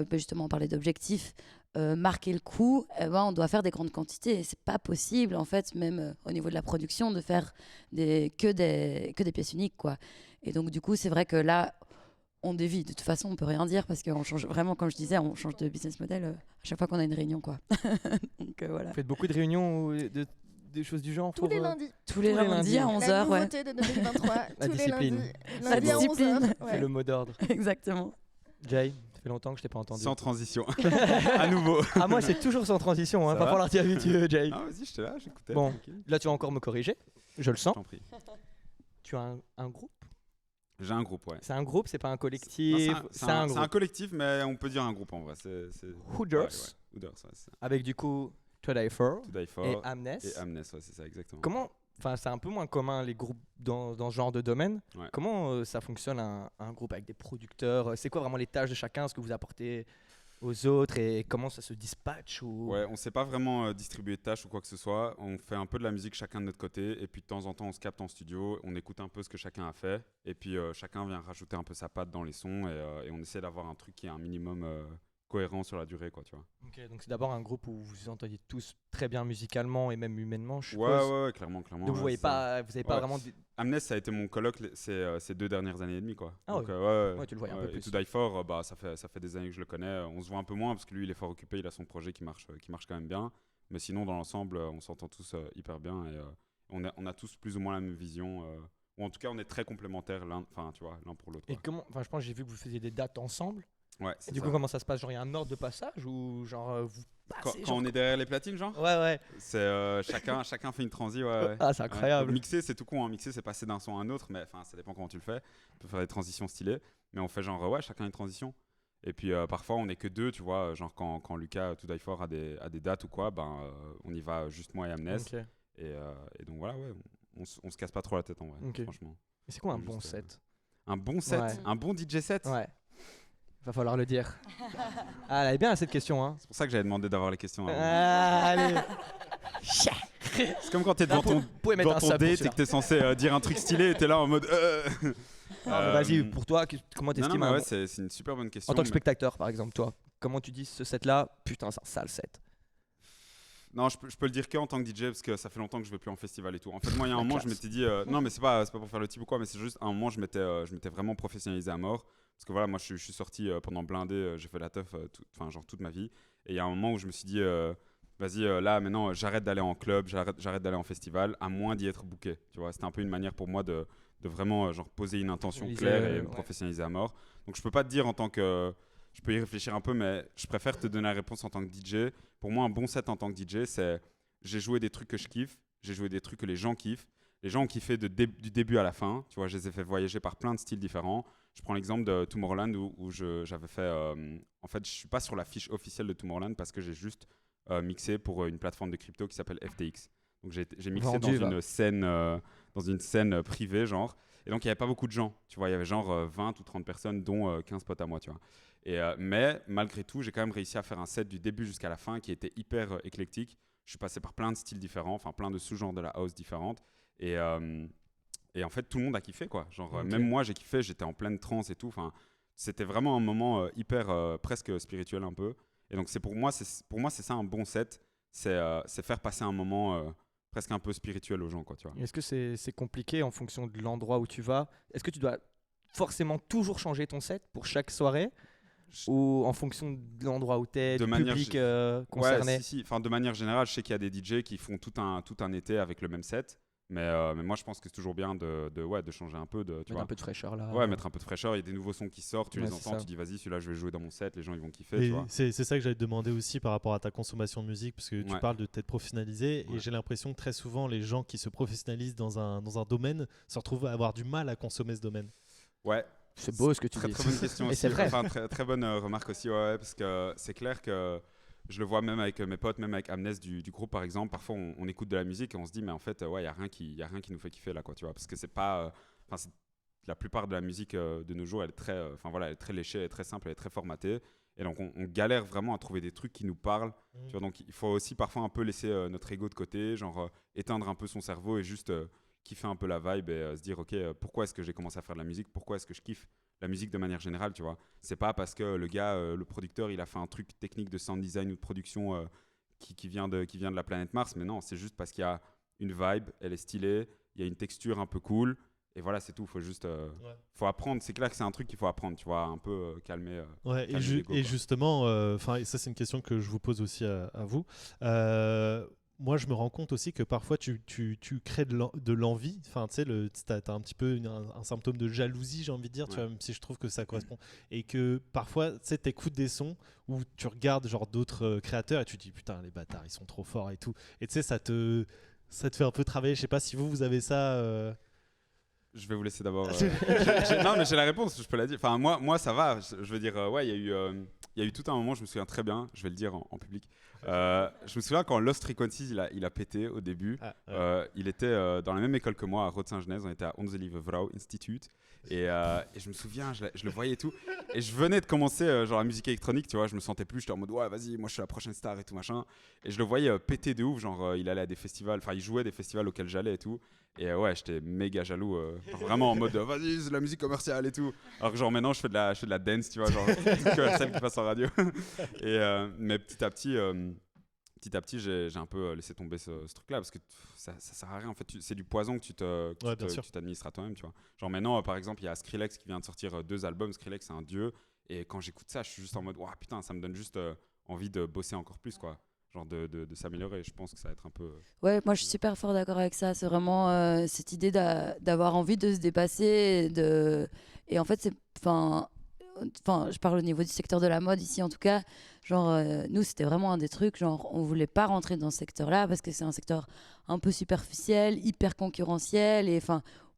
Speaker 4: justement, parler d'objectifs, marquer le coup, on doit faire des grandes quantités. Et c'est pas possible, en fait, même au niveau de la production, de faire que des pièces uniques, quoi. Et donc, du coup, c'est vrai que là, on dévie. De toute façon, on peut rien dire parce qu'on change vraiment, comme je disais, on change de business model à chaque fois qu'on a une réunion, quoi. Donc, voilà.
Speaker 1: Vous faites beaucoup de réunions ou des choses du genre
Speaker 5: Tous les lundis.
Speaker 4: Tous les lundis à 11h,
Speaker 5: La
Speaker 4: ouais.
Speaker 5: nouveauté de 2023.
Speaker 1: La
Speaker 5: tous
Speaker 1: discipline.
Speaker 5: les lundis.
Speaker 4: La
Speaker 5: Lundi à
Speaker 4: discipline.
Speaker 5: 11h.
Speaker 1: C'est le mot d'ordre.
Speaker 4: Exactement.
Speaker 1: Jay, Ça fait longtemps que je t'ai pas entendu.
Speaker 3: Sans transition. À nouveau.
Speaker 1: Ah, moi, c'est toujours sans transition. Hein.
Speaker 3: Ça
Speaker 1: Va
Speaker 3: va
Speaker 1: falloir t'y habituer, Jay.
Speaker 3: Ah, vas-y, j'étais là, j'écoutais.
Speaker 1: Bon.
Speaker 3: tranquille.
Speaker 1: Là, tu vas encore me corriger. Je le
Speaker 3: Je
Speaker 1: sens.
Speaker 3: t'en prie.
Speaker 1: Tu as un groupe.
Speaker 3: J'ai un groupe, ouais.
Speaker 1: C'est un groupe, c'est pas un
Speaker 3: Non,
Speaker 1: collectif.
Speaker 3: c'est
Speaker 1: un
Speaker 3: un
Speaker 1: groupe.
Speaker 3: collectif, mais on peut dire un groupe en vrai.
Speaker 1: Hooders.
Speaker 3: Ouais. Hooders, ouais, c'est ça.
Speaker 1: Avec du coup To Die For
Speaker 3: To Die For
Speaker 1: et Amnes.
Speaker 3: et Amnes, ouais, c'est ça, exactement.
Speaker 1: Comment, enfin, c'est un peu moins commun les groupes dans ce genre de domaine.
Speaker 3: Ouais.
Speaker 1: Comment ça fonctionne un groupe avec des producteurs? C'est quoi vraiment les tâches de chacun, ce que vous apportez aux autres et comment ça se dispatche ou...
Speaker 3: Ouais, on sait pas vraiment distribuer de tâches ou quoi que ce soit. On fait un peu de la musique chacun de notre côté et puis de temps en temps on se capte en studio, on écoute un peu ce que chacun a fait et puis chacun vient rajouter un peu sa patte dans les sons et on essaie d'avoir un truc qui est un minimum cohérent sur la durée, quoi, tu vois.
Speaker 1: Ok, donc c'est d'abord un groupe où vous vous entendez tous très bien musicalement et même humainement, je
Speaker 3: Ouais,
Speaker 1: suppose.
Speaker 3: ouais, clairement.
Speaker 1: Donc vous
Speaker 3: ouais,
Speaker 1: voyez
Speaker 3: c'est ça.
Speaker 1: pas, vous avez pas
Speaker 3: Ouais.
Speaker 1: vraiment...
Speaker 3: Amnes, ça a été mon coloc ces 2 dernières années et demie, quoi.
Speaker 1: Ah
Speaker 3: Donc,
Speaker 1: ouais. Ouais, tu le voyais un peu
Speaker 3: Et
Speaker 1: plus.
Speaker 3: To Die For, bah, ça fait des années que je le connais. On se voit un peu moins parce que lui, il est fort occupé, il a son projet qui marche quand même bien. Mais sinon, dans l'ensemble, on s'entend tous hyper bien et on a tous plus ou moins la même vision. Ou en tout cas, on est très complémentaires l'un pour l'autre.
Speaker 1: Et
Speaker 3: quoi.
Speaker 1: comment, enfin je pense que j'ai vu que vous faisiez des dates ensemble.
Speaker 3: Ouais,
Speaker 1: Et
Speaker 3: c'est
Speaker 1: du
Speaker 3: ça.
Speaker 1: coup comment ça se passe? Genre il y a un ordre de passage ou genre vous passez
Speaker 3: Quand on est derrière les platines, genre
Speaker 1: Ouais.
Speaker 3: c'est chacun fait une transi, ouais.
Speaker 1: Ah c'est incroyable.
Speaker 3: Ouais. Mixer, c'est tout con, hein. Mixer, c'est passer d'un son à un autre, mais enfin, ça dépend comment tu le fais. Tu peux faire des transitions stylées, mais on fait genre, ouais, chacun une transition. Et puis parfois, on est que 2, tu vois, genre quand Lucas To Die For a des dates ou quoi, on y va juste moi et Amnes.
Speaker 1: Ok.
Speaker 3: Et donc voilà, ouais, on se casse pas trop la tête en vrai,
Speaker 1: Ok.
Speaker 3: franchement.
Speaker 1: Et c'est quoi un
Speaker 3: Juste,
Speaker 1: bon set?
Speaker 3: Un bon set,
Speaker 1: Ouais.
Speaker 3: un bon DJ set.
Speaker 1: Ouais. Va falloir le dire. Ah, elle est bien cette question, hein.
Speaker 3: C'est pour ça que j'avais demandé d'avoir les questions avant.
Speaker 1: Ah, allez.
Speaker 3: C'est comme quand t'es devant
Speaker 1: Vous pouvez mettre
Speaker 3: dans
Speaker 1: un
Speaker 3: ton
Speaker 1: sub pour
Speaker 3: date et
Speaker 1: celui-là.
Speaker 3: que t'es censé dire un truc stylé et t'es là en mode.
Speaker 1: Non, mais vas-y, pour toi, comment
Speaker 3: Non,
Speaker 1: t'estimes
Speaker 3: mais
Speaker 1: un
Speaker 3: ouais,
Speaker 1: bon-
Speaker 3: c'est une super bonne question.
Speaker 1: en tant que
Speaker 3: mais-
Speaker 1: spectateur, par exemple, toi, comment tu dis ce set-là? Putain, c'est un sale set.
Speaker 3: Non, je peux le dire que en tant que DJ parce que ça fait longtemps que je vais plus en festival et tout. En fait, moi, il y a un
Speaker 1: La
Speaker 3: moment, je
Speaker 1: classe.
Speaker 3: m'étais dit, non, mais c'est pas pour faire le type ou quoi, mais c'est juste un moment, je m'étais vraiment professionnalisé à mort. Parce que voilà, moi, je suis sorti pendant blindé, j'ai fait la teuf, genre toute ma vie. Et il y a un moment où je me suis dit, vas-y, là, maintenant, j'arrête d'aller en club, j'arrête d'aller en festival, à moins d'y être booké. Tu vois, c'était un peu une manière pour moi de vraiment genre poser une intention
Speaker 1: Professionnaliser,
Speaker 3: claire et me
Speaker 1: ouais.
Speaker 3: professionnaliser à mort. Donc, je peux pas te dire en tant que je peux y réfléchir un peu, mais je préfère te donner la réponse en tant que DJ. Pour moi, un bon set en tant que DJ, c'est j'ai joué des trucs que je kiffe, j'ai joué des trucs que les gens kiffent. Les gens ont kiffé du début à la fin. Tu vois, je les ai fait voyager par plein de styles différents. Je prends l'exemple de Tomorrowland où j'avais fait. En fait, je suis pas sur la fiche officielle de Tomorrowland parce que j'ai juste mixé pour une plateforme de crypto qui s'appelle FTX. Donc j'ai mixé
Speaker 1: Vendu, va.
Speaker 3: dans une scène privée, genre. Et donc il y avait pas beaucoup de gens. Tu vois, il y avait genre 20 ou 30 personnes, dont 15 potes à moi, tu vois. Mais malgré tout, j'ai quand même réussi à faire un set du début jusqu'à la fin qui était hyper éclectique. Je suis passé par plein de styles différents, enfin plein de sous-genres de la house différentes. Et en fait, tout le monde a kiffé, quoi. Genre,
Speaker 1: Ok.
Speaker 3: même moi, j'ai kiffé, j'étais en pleine transe et tout. Enfin, c'était vraiment un moment hyper, presque spirituel un peu. Et donc, pour moi, c'est ça un bon set. C'est faire passer un moment presque un peu spirituel aux gens, quoi, tu vois.
Speaker 1: Est-ce que c'est compliqué en fonction de l'endroit où tu vas? Est-ce que tu dois forcément toujours changer ton set pour chaque soirée? Ou en fonction de l'endroit où tu es,
Speaker 3: De
Speaker 1: du
Speaker 3: manière
Speaker 1: public
Speaker 3: Ouais,
Speaker 1: concerné?
Speaker 3: si. Enfin, de manière générale, je sais qu'il y a des DJ qui font tout un été avec le même set. Mais moi, je pense que c'est toujours bien de changer un peu. Tu
Speaker 1: Mettre
Speaker 3: vois.
Speaker 1: un peu de fraîcheur là.
Speaker 3: Ouais, mettre un peu de fraîcheur. Il y a des nouveaux sons qui sortent, tu
Speaker 1: Ouais,
Speaker 3: les
Speaker 1: c'est
Speaker 3: entends,
Speaker 1: ça.
Speaker 3: tu dis vas-y, celui-là, je vais le jouer dans mon set, les gens ils vont kiffer,
Speaker 2: Et
Speaker 3: tu vois.
Speaker 2: c'est ça que j'allais te demander aussi par rapport à ta consommation de musique, parce que tu
Speaker 3: Ouais.
Speaker 2: parles de t'être professionnalisé,
Speaker 3: Ouais.
Speaker 2: et j'ai l'impression que très souvent les gens qui se professionnalisent dans un domaine se retrouvent à avoir du mal à consommer ce domaine.
Speaker 3: Ouais,
Speaker 1: C'est beau ce que tu
Speaker 3: très
Speaker 1: dis.
Speaker 3: très bonne question
Speaker 1: Et
Speaker 3: aussi.
Speaker 1: c'est vrai.
Speaker 3: Enfin, très bonne remarque aussi, ouais, parce que c'est clair que je le vois même avec mes potes, même avec Amnes du groupe par exemple. Parfois, on écoute de la musique et on se dit, mais en fait, ouais, il y a rien qui nous fait kiffer là, quoi, tu vois, parce que c'est pas, la plupart de la musique de nos jours, elle est très, elle est très léchée, elle est très simple, elle est très formatée. Et donc, on galère vraiment à trouver des trucs qui nous parlent. Tu vois, donc, il faut aussi parfois un peu laisser notre ego de côté, genre éteindre un peu son cerveau et juste kiffer un peu la vibe et se dire, ok, pourquoi est-ce que j'ai commencé à faire de la musique? Pourquoi est-ce que je kiffe la musique de manière générale, tu vois? C'est pas parce que le gars, le producteur, il a fait un truc technique de sound design ou de production qui vient de la planète Mars, mais non, c'est juste parce qu'il y a une vibe, elle est stylée, il y a une texture un peu cool. Et voilà, c'est tout. Faut juste, faut apprendre. C'est clair que c'est un truc qu'il faut apprendre, tu vois, un peu calmer.
Speaker 2: Ouais,
Speaker 3: calmer l'ego,
Speaker 2: et
Speaker 3: quoi.
Speaker 2: justement, ça c'est une question que je vous pose aussi à vous. moi, je me rends compte aussi que parfois, tu crées de l'envie. Enfin, tu sais, t'as un petit peu un symptôme de jalousie, j'ai envie de dire, tu vois, même si je trouve que ça correspond. Et que parfois, tu sais, t'écoutes des sons où tu regardes genre d'autres créateurs et tu te dis, putain, les bâtards, ils sont trop forts et tout. Et tu sais, ça te fait un peu travailler. Je sais pas si vous avez ça.
Speaker 3: Je vais vous laisser d'abord. Non, mais j'ai la réponse, je peux la dire. Enfin, moi ça va. Je veux dire, ouais, il y a eu tout un moment, je me souviens très bien, je vais le dire en public. Je me souviens quand Lost Frequencies il a pété au début. Il était dans la même école que moi à Rode-Saint-Genèse, on était à Onze Lieve Vrouw Institute. Et je me souviens, je le voyais et tout. Et je venais de commencer genre la musique électronique, tu vois. Je me sentais plus, j'étais en mode ouais, vas-y, moi je suis la prochaine star et tout machin. Et je le voyais péter de ouf, genre il allait à des festivals, enfin il jouait des festivals auxquels j'allais et tout. Et ouais, j'étais méga jaloux, genre, vraiment en mode vas-y, c'est de la musique commerciale et tout. Alors que genre maintenant je fais de la dance, tu vois, genre que celle qui passe en radio. Mais petit à petit, j'ai un peu laissé tomber ce truc-là parce que ça sert à rien. En fait, c'est du poison que tu t'administres à toi-même, tu vois. Genre maintenant, par exemple, il y a Skrillex qui vient de sortir 2 albums. Skrillex, c'est un dieu. Et quand j'écoute ça, je suis juste en mode, waouh, putain, ça me donne juste envie de bosser encore plus, quoi. Genre de s'améliorer. Je pense que ça va être un peu.
Speaker 4: Ouais, moi je suis super fort d'accord avec ça. C'est vraiment cette idée d'avoir envie de se dépasser. Et en fait, je parle au niveau du secteur de la mode ici en tout cas. Genre, nous, c'était vraiment un des trucs. Genre, on voulait pas rentrer dans ce secteur-là parce que c'est un secteur un peu superficiel, hyper concurrentiel et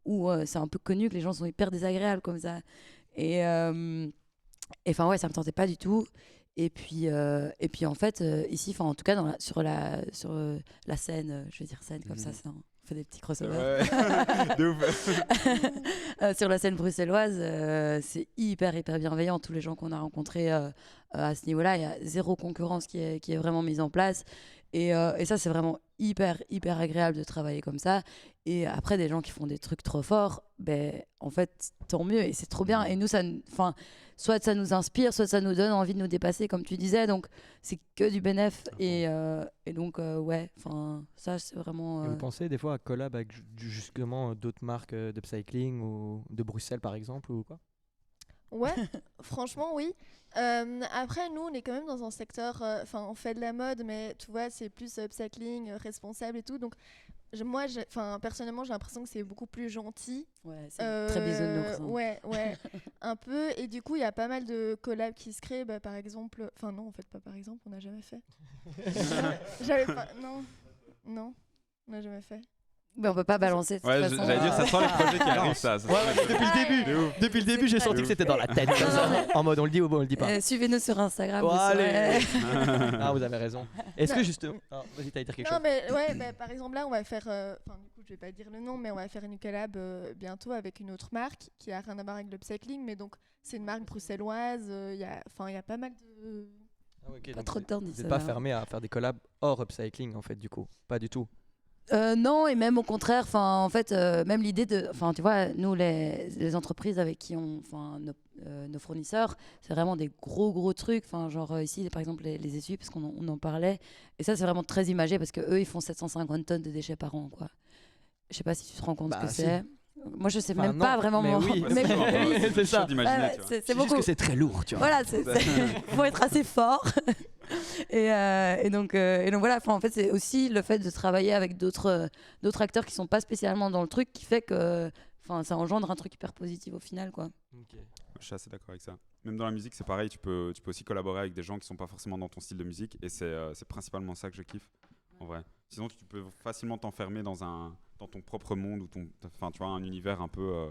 Speaker 4: où c'est un peu connu que les gens sont hyper désagréables comme ça. Et enfin, ouais, ça me tentait pas du tout. Et puis en fait, ici, en tout cas, sur la scène, je vais dire scène comme ça, on fait des petits crossovers.
Speaker 3: Ouais. De ouf.
Speaker 4: Sur la scène bruxelloise, c'est hyper bienveillant. Tous les gens qu'on a rencontrés à ce niveau-là, il y a zéro concurrence qui est vraiment mise en place. Et ça, c'est vraiment hyper agréable de travailler comme ça. Et après, des gens qui font des trucs trop forts, ben, en fait, tant mieux. Et c'est trop bien. Et nous, soit ça nous inspire, soit ça nous donne envie de nous dépasser, comme tu disais. Donc, c'est que du bénéf. Et donc, ouais, ça, c'est vraiment...
Speaker 1: Et vous pensez des fois à collab avec justement d'autres marques d'upcycling ou de Bruxelles, par exemple, ou quoi?
Speaker 5: Ouais, franchement, oui. Après, nous, on est quand même dans un secteur... on fait de la mode, mais tu vois, c'est plus upcycling, responsable et tout. Donc, personnellement, j'ai l'impression que c'est beaucoup plus gentil.
Speaker 4: Ouais, c'est très bisounours. Hein.
Speaker 5: Ouais, un peu. Et du coup, il y a pas mal de collabs qui se créent. Bah, par exemple... Enfin, non, en fait, pas par exemple, on n'a jamais fait. Non, on n'a jamais fait.
Speaker 4: Mais on peut pas balancer de toute façon.
Speaker 3: J'allais dire, ça sent les projets qui arrivent, ça.
Speaker 2: Depuis le début, j'ai senti que c'était dans la tête.
Speaker 1: En mode on le dit ou on le dit pas.
Speaker 4: Suivez-nous sur Instagram.
Speaker 1: Allez. Ah, vous avez raison. Est-ce que justement... vas-y, t'allais dire quelque chose.
Speaker 5: Non, mais ouais, par exemple, là, on va faire... du coup, je vais pas dire le nom, mais on va faire une collab bientôt avec une autre marque qui a rien à voir avec l'upcycling, mais donc, c'est une marque bruxelloise. Il y a pas mal de...
Speaker 1: Ah, okay,
Speaker 4: pas trop de temps
Speaker 1: vous n'êtes pas fermé à faire des collabs hors upcycling, en fait, du coup. Pas du tout.
Speaker 4: Non, et même au contraire, en fait, même l'idée de, tu vois, nous les entreprises avec qui nos fournisseurs, c'est vraiment des gros trucs, genre ici par exemple les essuies, parce qu'on en parlait, et ça c'est vraiment très imagé parce que eux ils font 750 tonnes de déchets par an, quoi. Je sais pas si tu te rends compte ce que c'est. Moi je sais même pas vraiment.
Speaker 1: Mais oui,
Speaker 3: c'est ça.
Speaker 4: C'est beaucoup.
Speaker 1: Juste que c'est très lourd, tu vois.
Speaker 4: Voilà, faut être assez fort. Et donc voilà, en fait c'est aussi le fait de travailler avec d'autres acteurs qui sont pas spécialement dans le truc qui fait que ça engendre un truc hyper positif au final, quoi.
Speaker 3: Okay. Je suis assez d'accord avec ça. Même dans la musique c'est pareil, tu peux aussi collaborer avec des gens qui sont pas forcément dans ton style de musique, et c'est principalement ça que je kiffe en vrai. Sinon tu peux facilement t'enfermer dans ton propre monde ou tu vois, un univers un peu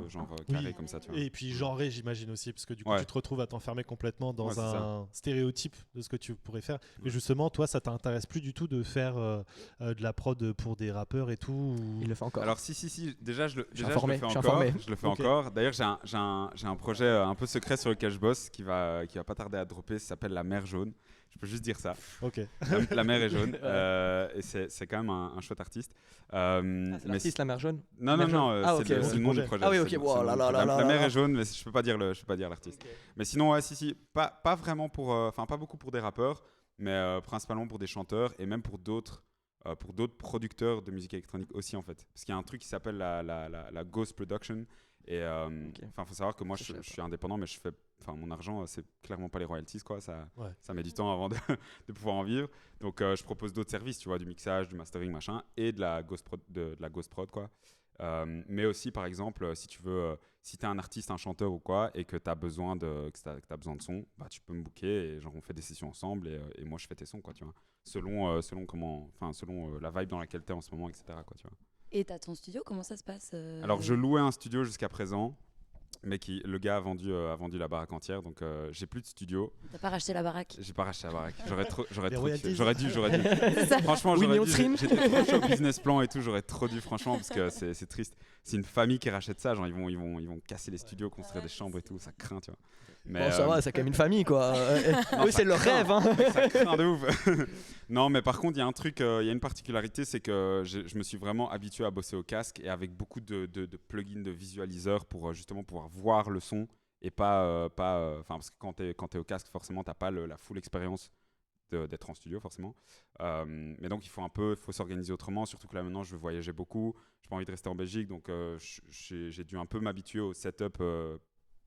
Speaker 3: genre carré, comme ça, tu vois.
Speaker 2: Et puis genré, j'imagine aussi, parce que du coup tu te retrouves à t'enfermer complètement dans un stéréotype de ce que tu pourrais faire. Mais justement, toi, ça t'intéresse plus du tout de faire de la prod pour des rappeurs et tout ou...
Speaker 1: Il le fait encore.
Speaker 3: Alors si, déjà je le fais
Speaker 1: Okay.
Speaker 3: encore. D'ailleurs, j'ai un projet un peu secret sur lequel je bosse qui va pas tarder à dropper. Ça s'appelle La Mer Jaune. Je peux juste dire ça.
Speaker 2: Ok.
Speaker 3: La mer est jaune. Et c'est quand même un chouette artiste.
Speaker 1: C'est l'artiste La Mer Jaune?
Speaker 3: Non, c'est le nom du projet.
Speaker 1: Ah oui, ok.
Speaker 3: La mer est jaune, mais je peux pas dire l'artiste. Okay. Mais sinon, ouais, si, pas vraiment pas beaucoup pour des rappeurs, mais principalement pour des chanteurs et même pour d'autres producteurs de musique électronique aussi, en fait. Parce qu'il y a un truc qui s'appelle la Ghost Production. Et faut savoir que moi,
Speaker 1: Ça,
Speaker 3: je
Speaker 1: je savais
Speaker 3: suis indépendant, mais mon argent, c'est clairement pas les royalties, quoi. Ça met du
Speaker 1: Mhm.
Speaker 3: temps avant de pouvoir en vivre. Donc, je propose d'autres services, tu vois, du mixage, du mastering, machin, et de la ghost prod, quoi. Mais aussi, par exemple, si tu veux, si t'es un artiste, un chanteur ou quoi, et que t'as besoin de son, bah, tu peux me booker et genre on fait des sessions ensemble et moi je fais tes sons, quoi, tu vois. Selon la vibe dans laquelle t'es en ce moment, etc., quoi, tu vois.
Speaker 4: Et t'as ton studio, comment ça se passe
Speaker 3: Alors, je louais un studio jusqu'à présent, mais le gars a vendu la baraque entière, donc j'ai plus de studio.
Speaker 4: T'as pas racheté la baraque?
Speaker 3: J'ai pas racheté la baraque. J'aurais
Speaker 2: Les
Speaker 3: trop
Speaker 2: royalties.
Speaker 3: j'aurais dû.
Speaker 4: C'est ça.
Speaker 3: Franchement,
Speaker 1: Oui,
Speaker 3: j'aurais
Speaker 1: mais on
Speaker 3: dû.
Speaker 1: trim.
Speaker 3: J'étais trop chaud au business plan et tout. J'aurais trop dû, franchement, parce que c'est triste. C'est une famille qui rachète ça. Genre, ils vont casser les studios, construire des chambres et tout. Ça craint, tu vois. Mais
Speaker 1: Bon, ça va, c'est quand même une famille, quoi.
Speaker 3: Non,
Speaker 1: Eux,
Speaker 3: ça
Speaker 1: c'est leur
Speaker 3: craint.
Speaker 1: rêve, hein.
Speaker 3: Ça craint de ouf. Non, mais par contre, il y a un truc, il y a une particularité, c'est que je me suis vraiment habitué à bosser au casque et avec beaucoup de plugins, de visualiseurs pour justement pouvoir voir le son et parce que quand t'es au casque, forcément, t'as pas la full expérience d'être en studio, forcément. Mais donc, il faut s'organiser autrement, surtout que là, maintenant, je veux voyager beaucoup. J'ai pas envie de rester en Belgique, donc j'ai dû un peu m'habituer au setup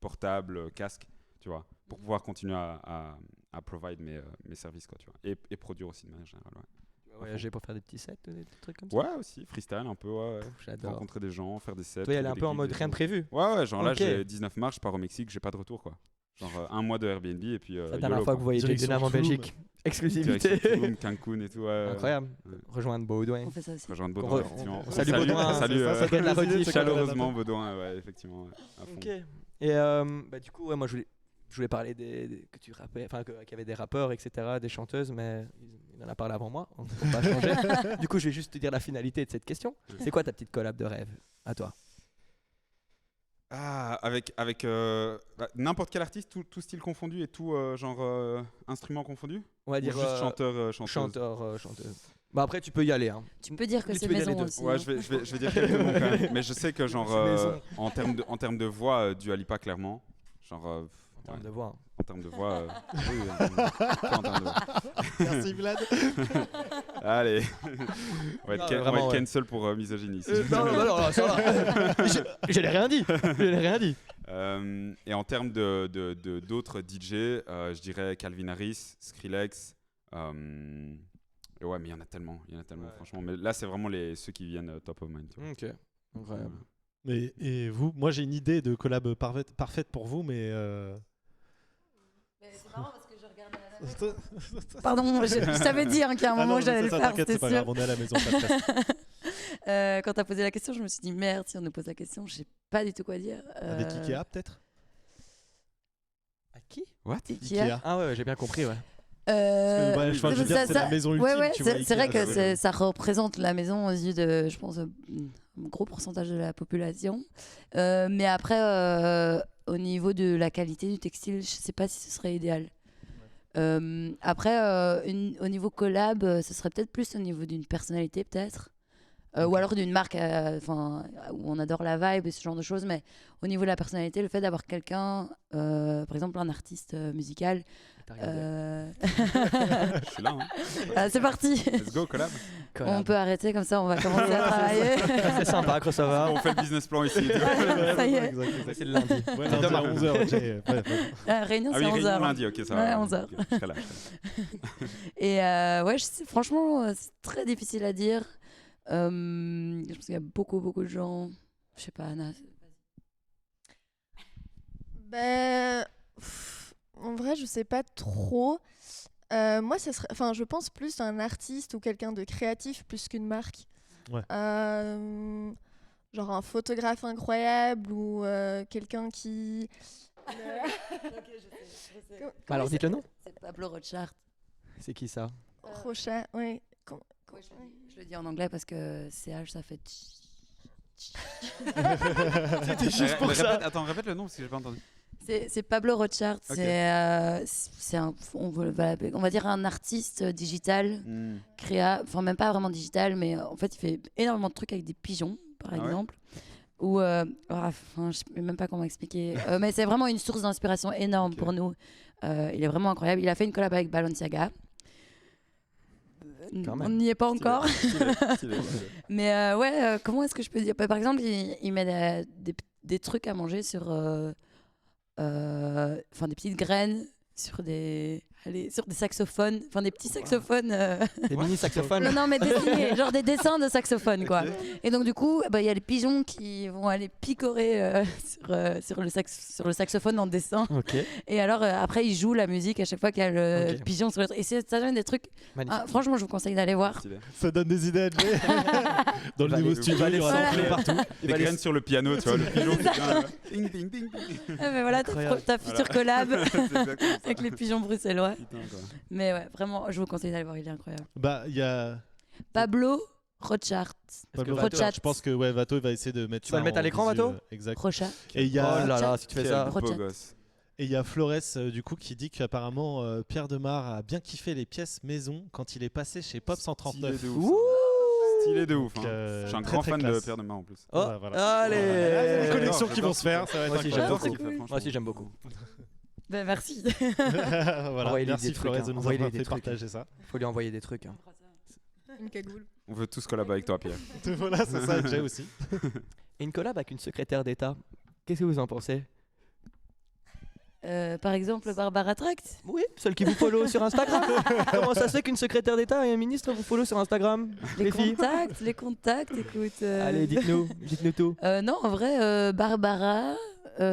Speaker 3: portable, casque, tu vois, pour pouvoir continuer à provide mes services, quoi, tu vois, et produire aussi de manière générale, ouais.
Speaker 1: Tu vas voyager pour faire des petits sets, des trucs comme ça.
Speaker 3: Ouais, aussi, freestyle un peu, ouais.
Speaker 1: J'adore.
Speaker 3: Rencontrer des gens, faire des sets.
Speaker 1: Toi, elle est un
Speaker 3: trouver
Speaker 1: peu en
Speaker 3: des
Speaker 1: mode
Speaker 3: gigs,
Speaker 1: rien de
Speaker 3: des
Speaker 1: prévu.
Speaker 3: gens. Ouais, genre là,
Speaker 1: Ok.
Speaker 3: j'ai 19 mars, je pars au Mexique, j'ai pas de retour, quoi. Genre un mois de Airbnb et puis.
Speaker 1: La dernière
Speaker 3: YOLO,
Speaker 1: fois
Speaker 3: quoi.
Speaker 1: que vous voyez Jake
Speaker 2: Direction
Speaker 1: Dunham en
Speaker 2: Tulum.
Speaker 1: Belgique. Exclusivité.
Speaker 3: Direction Tulum, Cancun et tout, ouais.
Speaker 1: Incroyable.
Speaker 3: Ouais.
Speaker 1: Rejoindre Baudouin.
Speaker 4: On fait ça aussi.
Speaker 3: Rejoindre
Speaker 1: On
Speaker 3: Baudouin,
Speaker 1: re-
Speaker 3: effectivement.
Speaker 1: on salue Baudouin,
Speaker 3: Salut,
Speaker 2: c'est ça, ça
Speaker 1: fait de la
Speaker 2: coïncide,
Speaker 1: rediff.
Speaker 2: c'est
Speaker 3: chaleureusement Baudouin, ouais, effectivement. Ouais, à fond.
Speaker 1: Ok. Et bah, du coup, ouais, moi, je voulais parler que tu rappais, enfin, qu'il y avait des rappeurs, etc., des chanteuses, mais il en a parlé avant moi, on ne peut pas changer. Du coup, je vais juste te dire la finalité de cette question. C'est quoi ta petite collab de rêve à toi?
Speaker 3: Ah, avec n'importe quel artiste, tout style confondu et tout genre instrument confondu?
Speaker 1: On va
Speaker 3: Ou
Speaker 1: dire
Speaker 3: juste chanteur, chanteuse?
Speaker 1: chanteur, chanteuse. Bah après, tu peux y aller. Hein.
Speaker 4: Tu peux dire que
Speaker 1: Oui,
Speaker 4: c'est
Speaker 1: tu veux dire les
Speaker 4: maison
Speaker 1: deux.
Speaker 4: aussi.
Speaker 3: Ouais,
Speaker 4: hein.
Speaker 3: je vais dire quelques noms quand même. Mais je sais que genre
Speaker 1: C'est maison.
Speaker 3: en termes de voix, Dua Lipa clairement. Genre
Speaker 1: En termes
Speaker 3: ouais,
Speaker 1: de voix.
Speaker 3: en termes de voix. Oui, en termes de voix.
Speaker 2: Merci Vlad.
Speaker 3: Allez, on va
Speaker 1: Non,
Speaker 3: être,
Speaker 1: mais vraiment, ouais.
Speaker 3: cancel pour misogynie ici.
Speaker 1: Non, ça va. Je n'ai rien dit. Je n'ai rien dit.
Speaker 3: Et en termes d'autres DJ, je dirais Calvin Harris, Skrillex. Et ouais, mais il y en a tellement,
Speaker 1: Ouais.
Speaker 3: franchement. Mais là, c'est vraiment ceux qui viennent top of mind. Tu vois.
Speaker 1: Ok. Incroyable.
Speaker 2: Et vous, moi j'ai une idée de collab parfaite pour vous, mais.
Speaker 4: C'est marrant parce que je regardais Pardon, je t'avais dit hein, qu'à un
Speaker 2: Ah
Speaker 4: moment
Speaker 2: non,
Speaker 4: j'allais le
Speaker 2: ça,
Speaker 4: faire,
Speaker 2: t'inquiète,
Speaker 4: c'était
Speaker 2: c'est pas
Speaker 4: sûr.
Speaker 2: grave, on est à la maison. pas de stress.
Speaker 4: Quand t'as posé la question, je me suis dit merde, si on nous pose la question, je sais pas du tout quoi dire.
Speaker 2: Avec Ikea peut-être.
Speaker 1: À qui?
Speaker 3: What?
Speaker 4: Ikea.
Speaker 1: Ah ouais, j'ai bien compris, ouais.
Speaker 2: Ouais, je veux dire, c'est la maison ultime.
Speaker 4: Ouais, ouais,
Speaker 2: tu vois,
Speaker 4: c'est vrai
Speaker 2: Ikea,
Speaker 4: que ça représente la maison aux yeux de, je pense, un gros pourcentage de la population. Mais après, au niveau de la qualité du textile, je sais pas si ce serait idéal. Après, au niveau collab, ce serait peut-être plus au niveau d'une personnalité, peut-être. Ou alors d'une marque où on adore la vibe et ce genre de choses. Mais au niveau de la personnalité, le fait d'avoir quelqu'un, par exemple un artiste musical.
Speaker 1: T'as regardé.
Speaker 3: Je suis là. Hein.
Speaker 4: Ah, c'est parti.
Speaker 3: Let's go, collab.
Speaker 4: On peut arrêter comme ça, on va commencer à travailler.
Speaker 1: C'est sympa, crossover.
Speaker 3: On fait le business plan ici. et tout.
Speaker 4: Ça y est.
Speaker 1: C'est le lundi.
Speaker 2: Ouais, lundi à 11h.
Speaker 4: Réunion,
Speaker 3: Ah
Speaker 4: c'est
Speaker 3: oui,
Speaker 4: 11h.
Speaker 3: réunion lundi, ok, ça va.
Speaker 4: Ouais, 11h.
Speaker 3: Ok, je serai là.
Speaker 4: Et ouais, franchement, c'est très difficile à dire. Je pense qu'il y a beaucoup de gens. Je sais pas, Anna.
Speaker 5: Ben, en vrai, je sais pas trop. Moi, je pense plus à un artiste ou quelqu'un de créatif plus qu'une marque.
Speaker 2: Ouais.
Speaker 5: Genre un photographe incroyable ou quelqu'un qui.
Speaker 1: Bah alors dites le nom.
Speaker 4: C'est Pablo Rothschild.
Speaker 1: C'est qui ça?
Speaker 5: Rochet, oui.
Speaker 4: Je le dis en anglais parce que CH ça fait.
Speaker 2: C'était juste pour ça.
Speaker 3: Attends, répète le nom parce que j'ai pas entendu.
Speaker 4: C'est Pablo Rothschild.
Speaker 3: Ok.
Speaker 4: C'est on va dire un artiste digital, enfin même pas vraiment digital, mais en fait il fait énormément de trucs avec des pigeons, par
Speaker 3: Ah ouais.
Speaker 4: exemple. Ou je sais même pas comment expliquer. Mais c'est vraiment une source d'inspiration énorme
Speaker 3: Ok.
Speaker 4: pour nous. Il est vraiment incroyable. Il a fait une collab avec Balenciaga.
Speaker 1: Quand
Speaker 4: On
Speaker 1: même.
Speaker 4: n'y est pas encore.
Speaker 3: Stylé.
Speaker 4: Mais comment est-ce que je peux dire? Par exemple, il met des trucs à manger sur enfin des petites graines sur des saxophones, enfin des petits saxophones.
Speaker 1: Des mini saxophones.
Speaker 4: Non, mais dessinés, genre des dessins de saxophones, quoi. Et donc, du coup, il y a les pigeons qui vont aller picorer sur le saxophone en dessin.
Speaker 1: Ok.
Speaker 4: Et alors, après, ils jouent la musique à chaque fois qu'il y a le
Speaker 1: Ok.
Speaker 4: pigeon sur le truc. Et ça donne des trucs.
Speaker 1: Magnifique.
Speaker 4: Franchement, je vous conseille d'aller voir.
Speaker 3: Stylé.
Speaker 2: Ça donne des idées à Jay. Dans le
Speaker 1: va
Speaker 2: nouveau
Speaker 1: aller-
Speaker 2: studio,
Speaker 1: va aller
Speaker 2: il y aura
Speaker 4: sampler
Speaker 2: des partout.
Speaker 3: Des graines sur le piano, tu vois, le pigeon qui vient. Ding, ding, ding, ding.
Speaker 4: Ah, mais voilà,
Speaker 1: Incroyable.
Speaker 4: ta future collab
Speaker 3: C'est exactement ça.
Speaker 4: avec les pigeons bruxellois.
Speaker 3: Putain, quoi.
Speaker 4: Mais ouais, vraiment, je vous conseille d'aller voir, il est incroyable.
Speaker 2: Bah, il y a
Speaker 4: Pablo Rochart.
Speaker 2: Pablo
Speaker 1: Vato-
Speaker 2: Vato. Je pense que Vato il va essayer de mettre
Speaker 1: Tu
Speaker 2: ça
Speaker 1: vas le mettre à
Speaker 2: en
Speaker 1: l'écran,
Speaker 2: visu,
Speaker 1: Vato
Speaker 2: exact.
Speaker 4: Rochart.
Speaker 2: Et il y a
Speaker 1: Oh là là, si tu fais
Speaker 3: Quel
Speaker 1: ça.
Speaker 3: beau
Speaker 4: Rochette.
Speaker 3: gosse.
Speaker 2: Et il y a Flores du coup qui dit qu'apparemment Pierre Demar a bien kiffé les pièces maison quand il est passé chez Pop 139.
Speaker 3: Stylé de ouf.
Speaker 1: Ouh.
Speaker 3: Stylé de ouf.
Speaker 2: Donc,
Speaker 3: hein. Je suis un
Speaker 2: très,
Speaker 3: grand
Speaker 2: très
Speaker 3: fan de
Speaker 2: classe.
Speaker 3: Pierre Demar en plus.
Speaker 1: Oh,
Speaker 2: Ouais, voilà.
Speaker 1: allez.
Speaker 2: Il y a des
Speaker 3: J'adore,
Speaker 2: connexions qui
Speaker 3: j'adore
Speaker 2: vont se faire, ça va
Speaker 1: Moi
Speaker 2: être
Speaker 1: aussi,
Speaker 2: incroyable.
Speaker 1: j'aime beaucoup.
Speaker 3: Franchement.
Speaker 1: Moi aussi, j'aime beaucoup.
Speaker 4: Ben merci.
Speaker 2: Voilà.
Speaker 1: Envoyez-lui
Speaker 2: Merci
Speaker 1: des trucs,
Speaker 2: Flores
Speaker 1: hein.
Speaker 2: de nous
Speaker 1: Envoyez-lui
Speaker 2: avoir
Speaker 1: des
Speaker 2: fait
Speaker 1: trucs.
Speaker 2: partager ça.
Speaker 1: Faut lui envoyer des trucs. Hein.
Speaker 5: Une cagoule.
Speaker 3: On veut tous collaborer avec toi, Pierre.
Speaker 2: Voilà, c'est ça, Jay aussi.
Speaker 1: Et une collab avec une secrétaire d'État. Qu'est-ce que vous en pensez?
Speaker 4: Par exemple, Barbara Tract.
Speaker 1: Oui, celle qui vous follow sur Instagram. Comment ça se fait qu'une secrétaire d'État et un ministre vous follow sur Instagram?
Speaker 4: Les
Speaker 1: filles.
Speaker 4: contacts, écoute.
Speaker 1: Allez, dites-nous tout.
Speaker 4: Non, en vrai, Barbara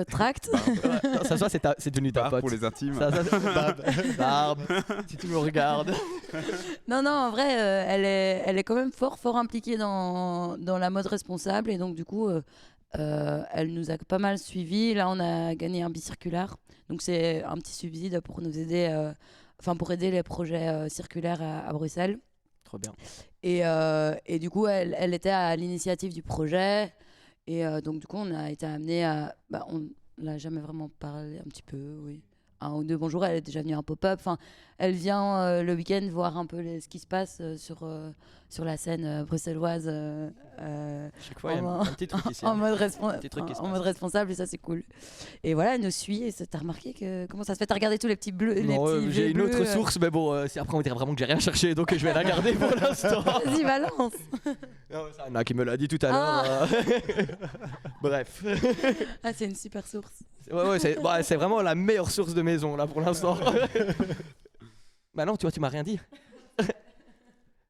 Speaker 4: Tract.
Speaker 1: Non, ça se voit, c'est devenu ta
Speaker 3: Barre
Speaker 1: pote.
Speaker 3: pour les intimes.
Speaker 1: Barbe, si tu me regardes.
Speaker 4: Non, en vrai, elle est quand même fort impliquée dans la mode responsable. Et donc, du coup, elle nous a pas mal suivis. Là, on a gagné un bicirculaire. Donc, c'est un petit subside pour nous aider, pour aider les projets circulaires à Bruxelles.
Speaker 1: Trop bien.
Speaker 4: Et du coup, elle était à l'initiative du projet. Et donc, du coup, on a été amené à. On l'a jamais vraiment parlé un petit peu, oui. Un ou deux bonjours, elle est déjà venue à un pop-up. Enfin, elle vient le week-end voir un peu ce qui se passe sur la scène bruxelloise
Speaker 1: Chaque fois, il y a un petit truc ici.
Speaker 4: en mode
Speaker 1: petit truc qui se passe.
Speaker 4: responsable, et ça, c'est cool. Et voilà, elle nous suit. Et t'as remarqué comment ça se fait? T'as regardé tous les petits bleus?
Speaker 1: Non,
Speaker 4: les petits
Speaker 1: j'ai
Speaker 4: vieux
Speaker 1: une autre
Speaker 4: bleus,
Speaker 1: source, mais bon, si après on dirait vraiment que j'ai rien cherché, donc je vais la garder pour l'instant.
Speaker 4: Vas-y, balance.
Speaker 1: Non, c'est Anna qui me l'a dit tout à
Speaker 4: Ah.
Speaker 1: l'heure. Bref.
Speaker 4: Ah, c'est une super source.
Speaker 1: Ouais, c'est vraiment la meilleure source de maison là pour l'instant. Bah non, tu vois, tu m'as rien dit.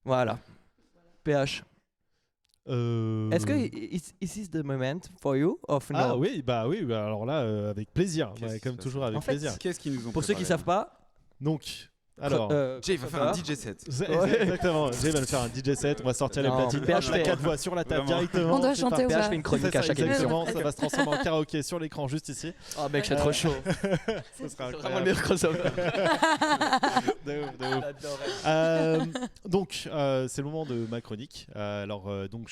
Speaker 1: Voilà. PH. Est-ce que is this the moment for you of no?
Speaker 2: Ah oui, alors là, avec plaisir,
Speaker 3: Qu'est-ce qui
Speaker 2: comme
Speaker 3: se
Speaker 2: toujours
Speaker 3: passe
Speaker 2: avec
Speaker 1: En fait,
Speaker 2: plaisir.
Speaker 3: Qu'est-ce qu'ils nous ont
Speaker 1: Pour ceux qui
Speaker 3: préparé
Speaker 1: savent pas,
Speaker 2: Donc, alors,
Speaker 3: Jay, il va faire un DJ set.
Speaker 2: exactement, Jay va nous faire un DJ set, on va sortir les
Speaker 1: Non,
Speaker 2: platines,
Speaker 1: PH
Speaker 2: la
Speaker 1: fait-
Speaker 2: 4 voix sur la table
Speaker 3: Vraiment.
Speaker 2: directement.
Speaker 4: On doit
Speaker 2: c'est
Speaker 4: chanter ou
Speaker 1: PH
Speaker 4: pas?
Speaker 1: fait une chronique
Speaker 2: C'est ça,
Speaker 1: à chaque émission.
Speaker 2: exactement, ça va se transformer en karaoké sur l'écran juste ici.
Speaker 1: Oh mec, c'est trop chaud.
Speaker 2: Ça
Speaker 1: C'est
Speaker 2: sera
Speaker 1: vraiment le
Speaker 2: incroyable.
Speaker 1: meilleur crossover.
Speaker 2: De ouf, de ouf.
Speaker 1: J'adorais.
Speaker 2: Donc, c'est le moment de ma chronique. Donc,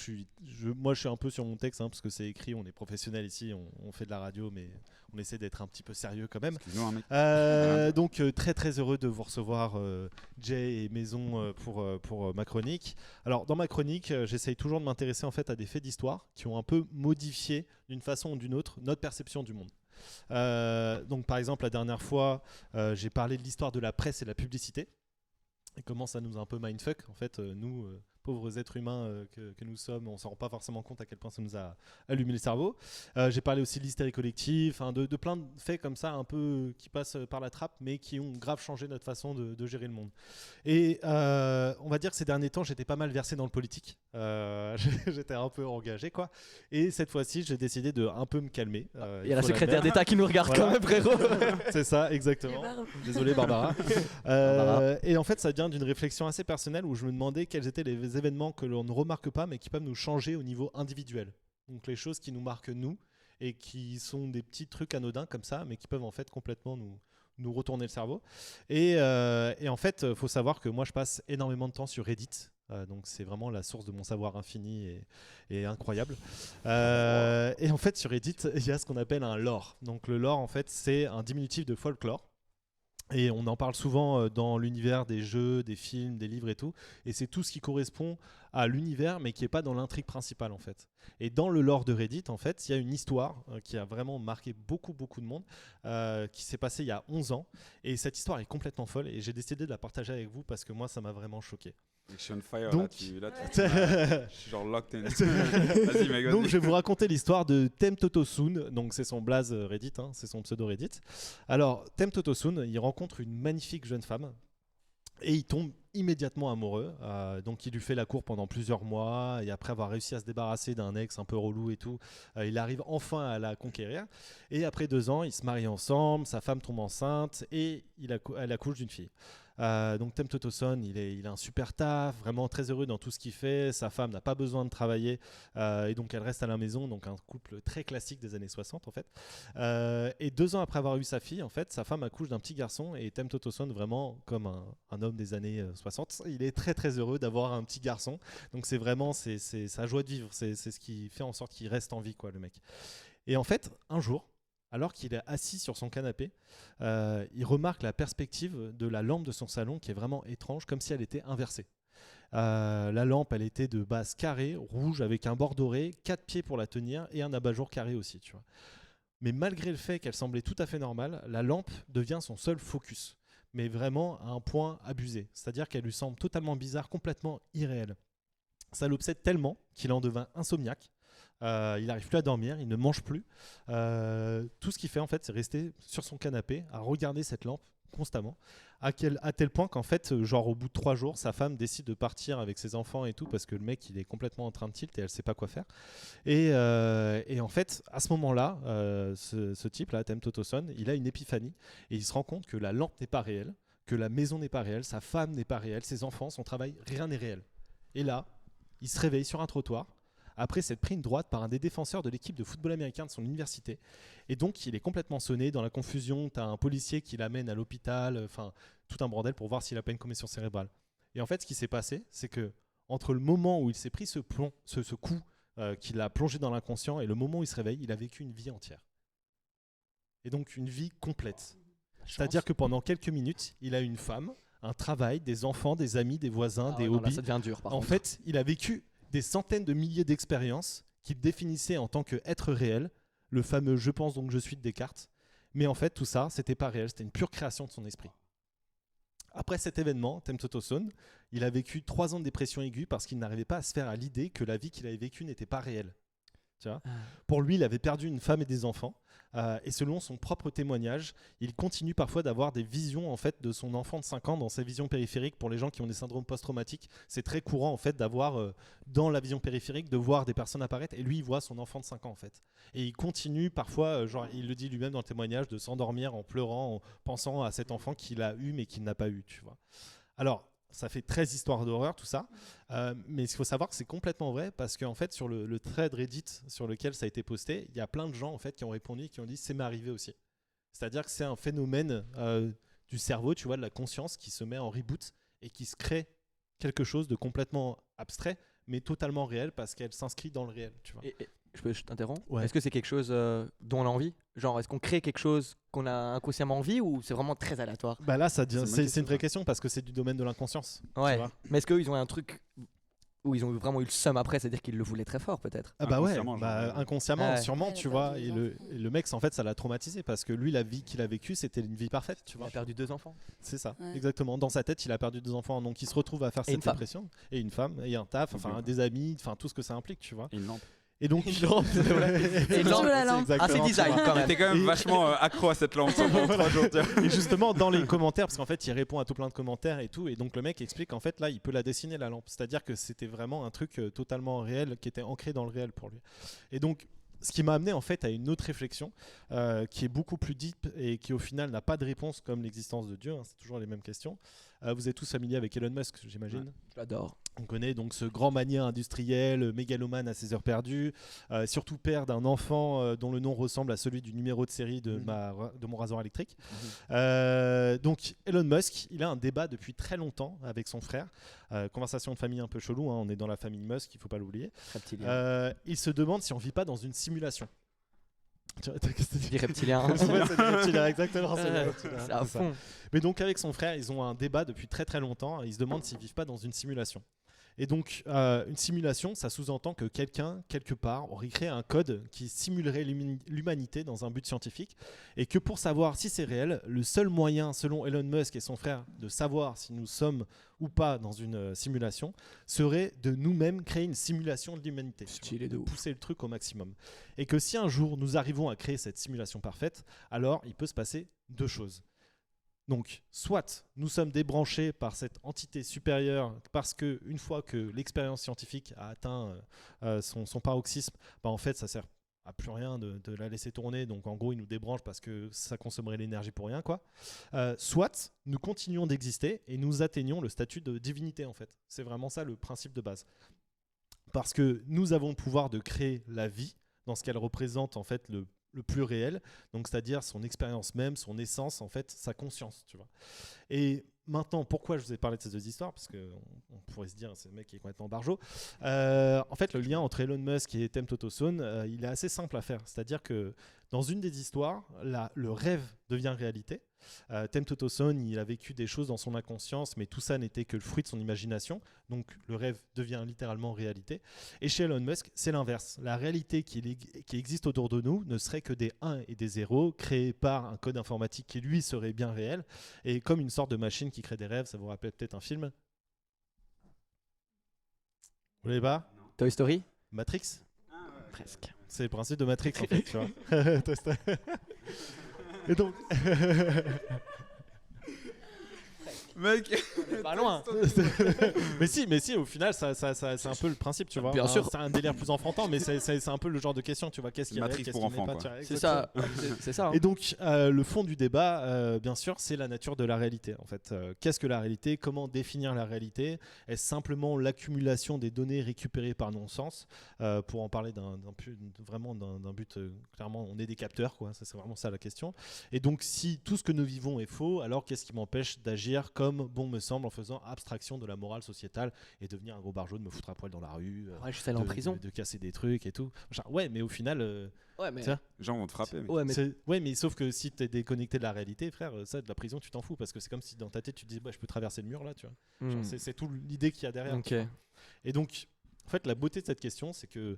Speaker 2: moi, je suis un peu sur mon texte, parce que c'est écrit, on est professionnel ici, on fait de la radio, mais on essaie d'être un petit peu sérieux quand même.
Speaker 3: Excuse-nous, hein, mec.
Speaker 2: Donc, très heureux de vous recevoir, Jay et Maison, pour ma chronique. Alors, dans ma chronique, j'essaye toujours de m'intéresser en fait à des faits d'histoire qui ont un peu modifié d'une façon ou d'une autre notre perception du monde. Donc, par exemple, la dernière fois, j'ai parlé de l'histoire de la presse et de la publicité. Et comment ça nous a un peu mindfuck. En fait, nous, pauvres êtres humains que nous sommes, on ne s'en rend pas forcément compte à quel point ça nous a allumé le cerveau. J'ai parlé aussi de l'hystérie collective, de plein de faits comme ça, un peu qui passent par la trappe, mais qui ont grave changé notre façon de gérer le monde. Et on va dire que ces derniers temps, j'étais pas mal versé dans le politique. J'étais un peu engagé, quoi. Et cette fois-ci, j'ai décidé de un peu me calmer.
Speaker 1: Il y a la
Speaker 2: faut
Speaker 1: secrétaire
Speaker 2: l'admettre.
Speaker 1: d'État qui nous regarde quand
Speaker 2: Voilà.
Speaker 1: même, frérot.
Speaker 2: C'est ça, exactement. Désolé Barbara. Et en fait, ça vient d'une réflexion assez personnelle où je me demandais quels étaient les événements que l'on ne remarque pas mais qui peuvent nous changer au niveau individuel. Donc les choses qui nous marquent nous et qui sont des petits trucs anodins comme ça mais qui peuvent en fait complètement nous retourner le cerveau. Et en fait, il faut savoir que moi je passe énormément de temps sur Reddit. Donc c'est vraiment la source de mon savoir infini et incroyable. Et en fait sur Reddit, il y a ce qu'on appelle un lore. Donc le lore en fait c'est un diminutif de folklore. Et on en parle souvent dans l'univers des jeux, des films, des livres et tout. Et c'est tout ce qui correspond à l'univers, mais qui n'est pas dans l'intrigue principale, en fait. Et dans le lore de Reddit, en fait, il y a une histoire qui a vraiment marqué beaucoup de monde, qui s'est passée il y a 11 ans. Et cette histoire est complètement folle. Et j'ai décidé de la partager avec vous parce que moi, ça m'a vraiment choqué.
Speaker 3: Je suis on fire
Speaker 2: Donc-
Speaker 3: je suis genre locked in. Vas-y mec, vas-y.
Speaker 2: Donc je vais vous raconter l'histoire de Temtotosun, donc c'est son blaze Reddit, hein, c'est son pseudo Reddit. Alors Temtotosun, il rencontre une magnifique jeune femme et il tombe immédiatement amoureux. Donc il lui fait la cour pendant plusieurs mois et après avoir réussi à se débarrasser d'un ex un peu relou et tout, il arrive enfin à la conquérir. Et après 2 ans, ils se marient ensemble, sa femme tombe enceinte et elle accouche d'une fille. Donc Temtotosun, il a un super taf, vraiment très heureux dans tout ce qu'il fait. Sa femme n'a pas besoin de travailler et donc elle reste à la maison. Donc un couple très classique des années 60 en fait. Et 2 ans après avoir eu sa fille, en fait, sa femme accouche d'un petit garçon et Temtotosun, vraiment comme un homme des années 60, il est très très heureux d'avoir un petit garçon. Donc c'est vraiment c'est sa joie de vivre, c'est ce qui fait en sorte qu'il reste en vie quoi le mec. Et en fait, un jour, alors qu'il est assis sur son canapé, il remarque la perspective de la lampe de son salon qui est vraiment étrange, comme si elle était inversée. La lampe, elle était de base carrée, rouge, avec un bord doré, 4 pieds pour la tenir et un abat-jour carré aussi, tu vois. Mais malgré le fait qu'elle semblait tout à fait normale, la lampe devient son seul focus, mais vraiment à un point abusé. C'est-à-dire qu'elle lui semble totalement bizarre, complètement irréelle. Ça l'obsède tellement qu'il en devint insomniaque. Il n'arrive plus à dormir, il ne mange plus. Tout ce qu'il fait en fait, c'est rester sur son canapé à regarder cette lampe constamment, à tel point qu'en fait, genre au bout de 3 jours, sa femme décide de partir avec ses enfants et tout parce que le mec il est complètement en train de tilt et elle sait pas quoi faire. Et en fait, à ce moment-là, ce type-là, Temtotosun, il a une épiphanie et il se rend compte que la lampe n'est pas réelle, que la maison n'est pas réelle, sa femme n'est pas réelle, ses enfants, son travail, rien n'est réel. Et là, il se réveille sur un trottoir après s'être pris une droite par un des défenseurs de l'équipe de football américain de son université. Et donc, il est complètement sonné. Dans la confusion, tu as un policier qui l'amène à l'hôpital, enfin, tout un bordel pour voir s'il a pas une commotion cérébrale. Et en fait, ce qui s'est passé, c'est que entre le moment où il s'est pris ce coup qui l'a plongé dans l'inconscient et le moment où il se réveille, il a vécu une vie entière. Et donc, une vie complète. C'est-à-dire que pendant quelques minutes, il a une femme, un travail, des enfants, des amis, des voisins, des
Speaker 1: non, là,
Speaker 2: hobbies.
Speaker 1: ça devient dur par
Speaker 2: En
Speaker 1: contre.
Speaker 2: fait, il a vécu des centaines de milliers d'expériences qu'il définissait en tant qu'être réel, le fameux « je pense donc je suis » de Descartes. Mais en fait, tout ça, c'était pas réel, c'était une pure création de son esprit. Après cet événement, Temtotosun, il a vécu 3 ans de dépression aiguë parce qu'il n'arrivait pas à se faire à l'idée que la vie qu'il avait vécue n'était pas réelle. Tu vois ? Pour lui, il avait perdu une femme et des enfants. Et selon son propre témoignage, il continue parfois d'avoir des visions en fait, de son enfant de 5 ans dans sa vision périphérique. Pour les gens qui ont des syndromes post-traumatiques, c'est très courant en fait, d'avoir dans la vision périphérique, de voir des personnes apparaître. Et lui, il voit son enfant de 5 ans en fait. Et il continue parfois, genre, il le dit lui-même dans le témoignage, de s'endormir en pleurant, en pensant à cet enfant qu'il a eu mais qu'il n'a pas eu. Tu vois. Alors, ça fait 13 histoires d'horreur, tout ça. Mais il faut savoir que c'est complètement vrai parce qu'en fait, sur le thread Reddit sur lequel ça a été posté, il y a plein de gens en fait, qui ont répondu et qui ont dit « c'est m'est arrivé aussi ». C'est-à-dire que c'est un phénomène du cerveau, tu vois, de la conscience qui se met en reboot et qui se crée quelque chose de complètement abstrait mais totalement réel parce qu'elle s'inscrit dans le réel. Tu vois.
Speaker 1: Et je t'interromps.
Speaker 2: Ouais.
Speaker 1: Est-ce que c'est quelque chose dont on a envie ? Genre, est-ce qu'on crée quelque chose qu'on a inconsciemment envie ou c'est vraiment très aléatoire ?
Speaker 2: Bah là, c'est
Speaker 3: question,
Speaker 2: une vraie question parce que c'est du domaine de l'inconscience.
Speaker 1: Ouais.
Speaker 2: Tu vois.
Speaker 1: Mais est-ce qu'ils ont un truc où ils ont vraiment eu le seum après, c'est-à-dire qu'ils le voulaient très fort peut-être ?
Speaker 2: Ah bah ouais,
Speaker 3: Inconsciemment, genre,
Speaker 2: inconsciemment,
Speaker 1: ouais.
Speaker 2: sûrement,
Speaker 4: Ouais,
Speaker 2: tu
Speaker 4: il a
Speaker 2: vois.
Speaker 4: perdu
Speaker 2: Et
Speaker 4: des
Speaker 2: le mec, en fait, ça l'a traumatisé parce que lui, la vie qu'il a vécue, c'était une vie parfaite, tu
Speaker 1: Il
Speaker 2: vois.
Speaker 1: a perdu 2 enfants.
Speaker 2: C'est ça,
Speaker 4: Ouais.
Speaker 2: exactement. Dans sa tête, il a perdu 2 enfants, donc il se retrouve à faire
Speaker 1: Et une
Speaker 2: cette
Speaker 1: femme.
Speaker 2: dépression. Et une femme, et un taf, enfin des amis, enfin tout ce que ça implique, tu vois.
Speaker 3: Et une lampe.
Speaker 2: Et donc,
Speaker 1: Une lampe, c'est vrai.
Speaker 4: C'est
Speaker 1: une lampe,
Speaker 4: surtout la lampe.
Speaker 1: Assez design quand
Speaker 3: Il
Speaker 1: même.
Speaker 3: était quand même
Speaker 2: Et-
Speaker 3: vachement accro à cette lampe pendant 3 jours. tu vois.
Speaker 2: Et justement, dans les commentaires, parce qu'en fait, il répond à tout plein de commentaires et tout, et donc le mec explique qu'en fait, là, il peut la dessiner, la lampe. C'est-à-dire que c'était vraiment un truc totalement réel, qui était ancré dans le réel pour lui. Et donc, ce qui m'a amené en fait à une autre réflexion qui est beaucoup plus deep et qui au final n'a pas de réponse comme l'existence de Dieu, hein, c'est toujours les mêmes questions. Vous êtes tous familiers avec Elon Musk, j'imagine.
Speaker 1: Je l'adore.
Speaker 2: On connaît donc ce grand mania industriel, mégalomane à ses heures perdues, surtout père d'un enfant dont le nom ressemble à celui du numéro de série de mon rasoir électrique. Donc Elon Musk, il a un débat depuis très longtemps avec son frère. Conversation de famille un peu chelou, hein, on est dans la famille Musk, il ne faut pas l'oublier.
Speaker 1: Reptilien.
Speaker 2: Il se demande si on ne vit pas dans une simulation. Qu'est-ce que tu
Speaker 1: Des reptiliens.
Speaker 2: Ouais, c'est des reptiliens, exactement. C'est des reptiliens,
Speaker 1: C'est à
Speaker 2: c'est ça.
Speaker 1: fond.
Speaker 2: Mais donc avec son frère, ils ont un débat depuis très très longtemps. Ils se demandent s'ils vivent pas dans une simulation. Et donc, une simulation, ça sous-entend que quelqu'un, quelque part, aurait créé un code qui simulerait l'humanité dans un but scientifique, et que pour savoir si c'est réel, le seul moyen, selon Elon Musk et son frère, de savoir si nous sommes ou pas dans une simulation, serait de nous-mêmes créer une simulation de l'humanité.
Speaker 1: Stylé de ouf.
Speaker 2: Pousser le truc au maximum. Et que si un jour nous arrivons à créer cette simulation parfaite, alors il peut se passer deux choses. Donc, soit nous sommes débranchés par cette entité supérieure parce qu'une fois que l'expérience scientifique a atteint son paroxysme, bah en fait, ça sert à plus rien de la laisser tourner. Donc, en gros, il nous débranche parce que ça consommerait l'énergie pour rien, quoi. Soit nous continuons d'exister et nous atteignons le statut de divinité, en fait. C'est vraiment ça le principe de base. Parce que nous avons le pouvoir de créer la vie dans ce qu'elle représente, en fait, le plus réel, donc c'est-à-dire son expérience même, son essence, en fait, sa conscience, tu vois. Et maintenant, pourquoi je vous ai parlé de ces deux histoires? Parce qu'on pourrait se dire, c'est le mec qui est complètement barjot. En fait, le lien entre Elon Musk et Thème Totosone, il est assez simple à faire. C'est-à-dire que dans une des histoires, le rêve devient réalité. Thème Totosone, il a vécu des choses dans son inconscience, mais tout ça n'était que le fruit de son imagination. Donc le rêve devient littéralement réalité. Et chez Elon Musk, c'est l'inverse. La réalité qui existe autour de nous ne serait que des 1 et des 0 créés par un code informatique qui lui serait bien réel. Et comme une sorte de machine qui crée des rêves, ça vous rappelle peut-être un film? Vous l'avez pas?
Speaker 1: Toy Story?
Speaker 2: Matrix?
Speaker 1: Presque.
Speaker 2: C'est le principe de Matrix en fait, tu vois. Et donc...
Speaker 3: Mec,
Speaker 1: Pas loin.
Speaker 2: mais si, au final, c'est un peu le principe, tu vois.
Speaker 1: Bien sûr.
Speaker 2: C'est un délire plus enfantin, mais c'est un peu le genre de question, tu vois. Qu'est-ce qui est
Speaker 3: Matrix
Speaker 2: réel, qu'est-ce
Speaker 3: pour
Speaker 2: qui n'est
Speaker 3: enfants,
Speaker 2: pas,
Speaker 3: quoi.
Speaker 2: tu vois.
Speaker 1: C'est ça. C'est ça. Hein.
Speaker 2: Et donc, le fond du débat, bien sûr, c'est la nature de la réalité. En fait, qu'est-ce que la réalité? Comment définir la réalité? Est-ce simplement l'accumulation des données récupérées par non-sens? Pour en parler vraiment d'un but, clairement, on est des capteurs, quoi. Ça, c'est vraiment ça la question. Et donc, si tout ce que nous vivons est faux, alors qu'est-ce qui m'empêche d'agir comme bon me semble en faisant abstraction de la morale sociétale et devenir un gros barjot, de me foutre à poil dans la rue,
Speaker 1: Ouais, je suis allé en prison.
Speaker 2: de casser des trucs et tout. Genre, ouais, mais au final...
Speaker 1: Ouais, mais.
Speaker 2: tiens,
Speaker 3: les gens vont te frapper. mec.
Speaker 1: Ouais, mais.
Speaker 2: Ouais, mais sauf que si t'es déconnecté de la réalité, frère, ça, de la prison, tu t'en fous parce que c'est comme si dans ta tête, tu te dis, bah, je peux traverser le mur là, tu vois. Genre, c'est tout l'idée qu'il y a derrière.
Speaker 1: Ok.
Speaker 2: Et donc, en fait, la beauté de cette question, c'est que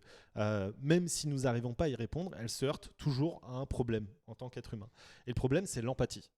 Speaker 2: même si nous n'arrivons pas à y répondre, elle se heurte toujours à un problème en tant qu'être humain. Et le problème, c'est l'empathie.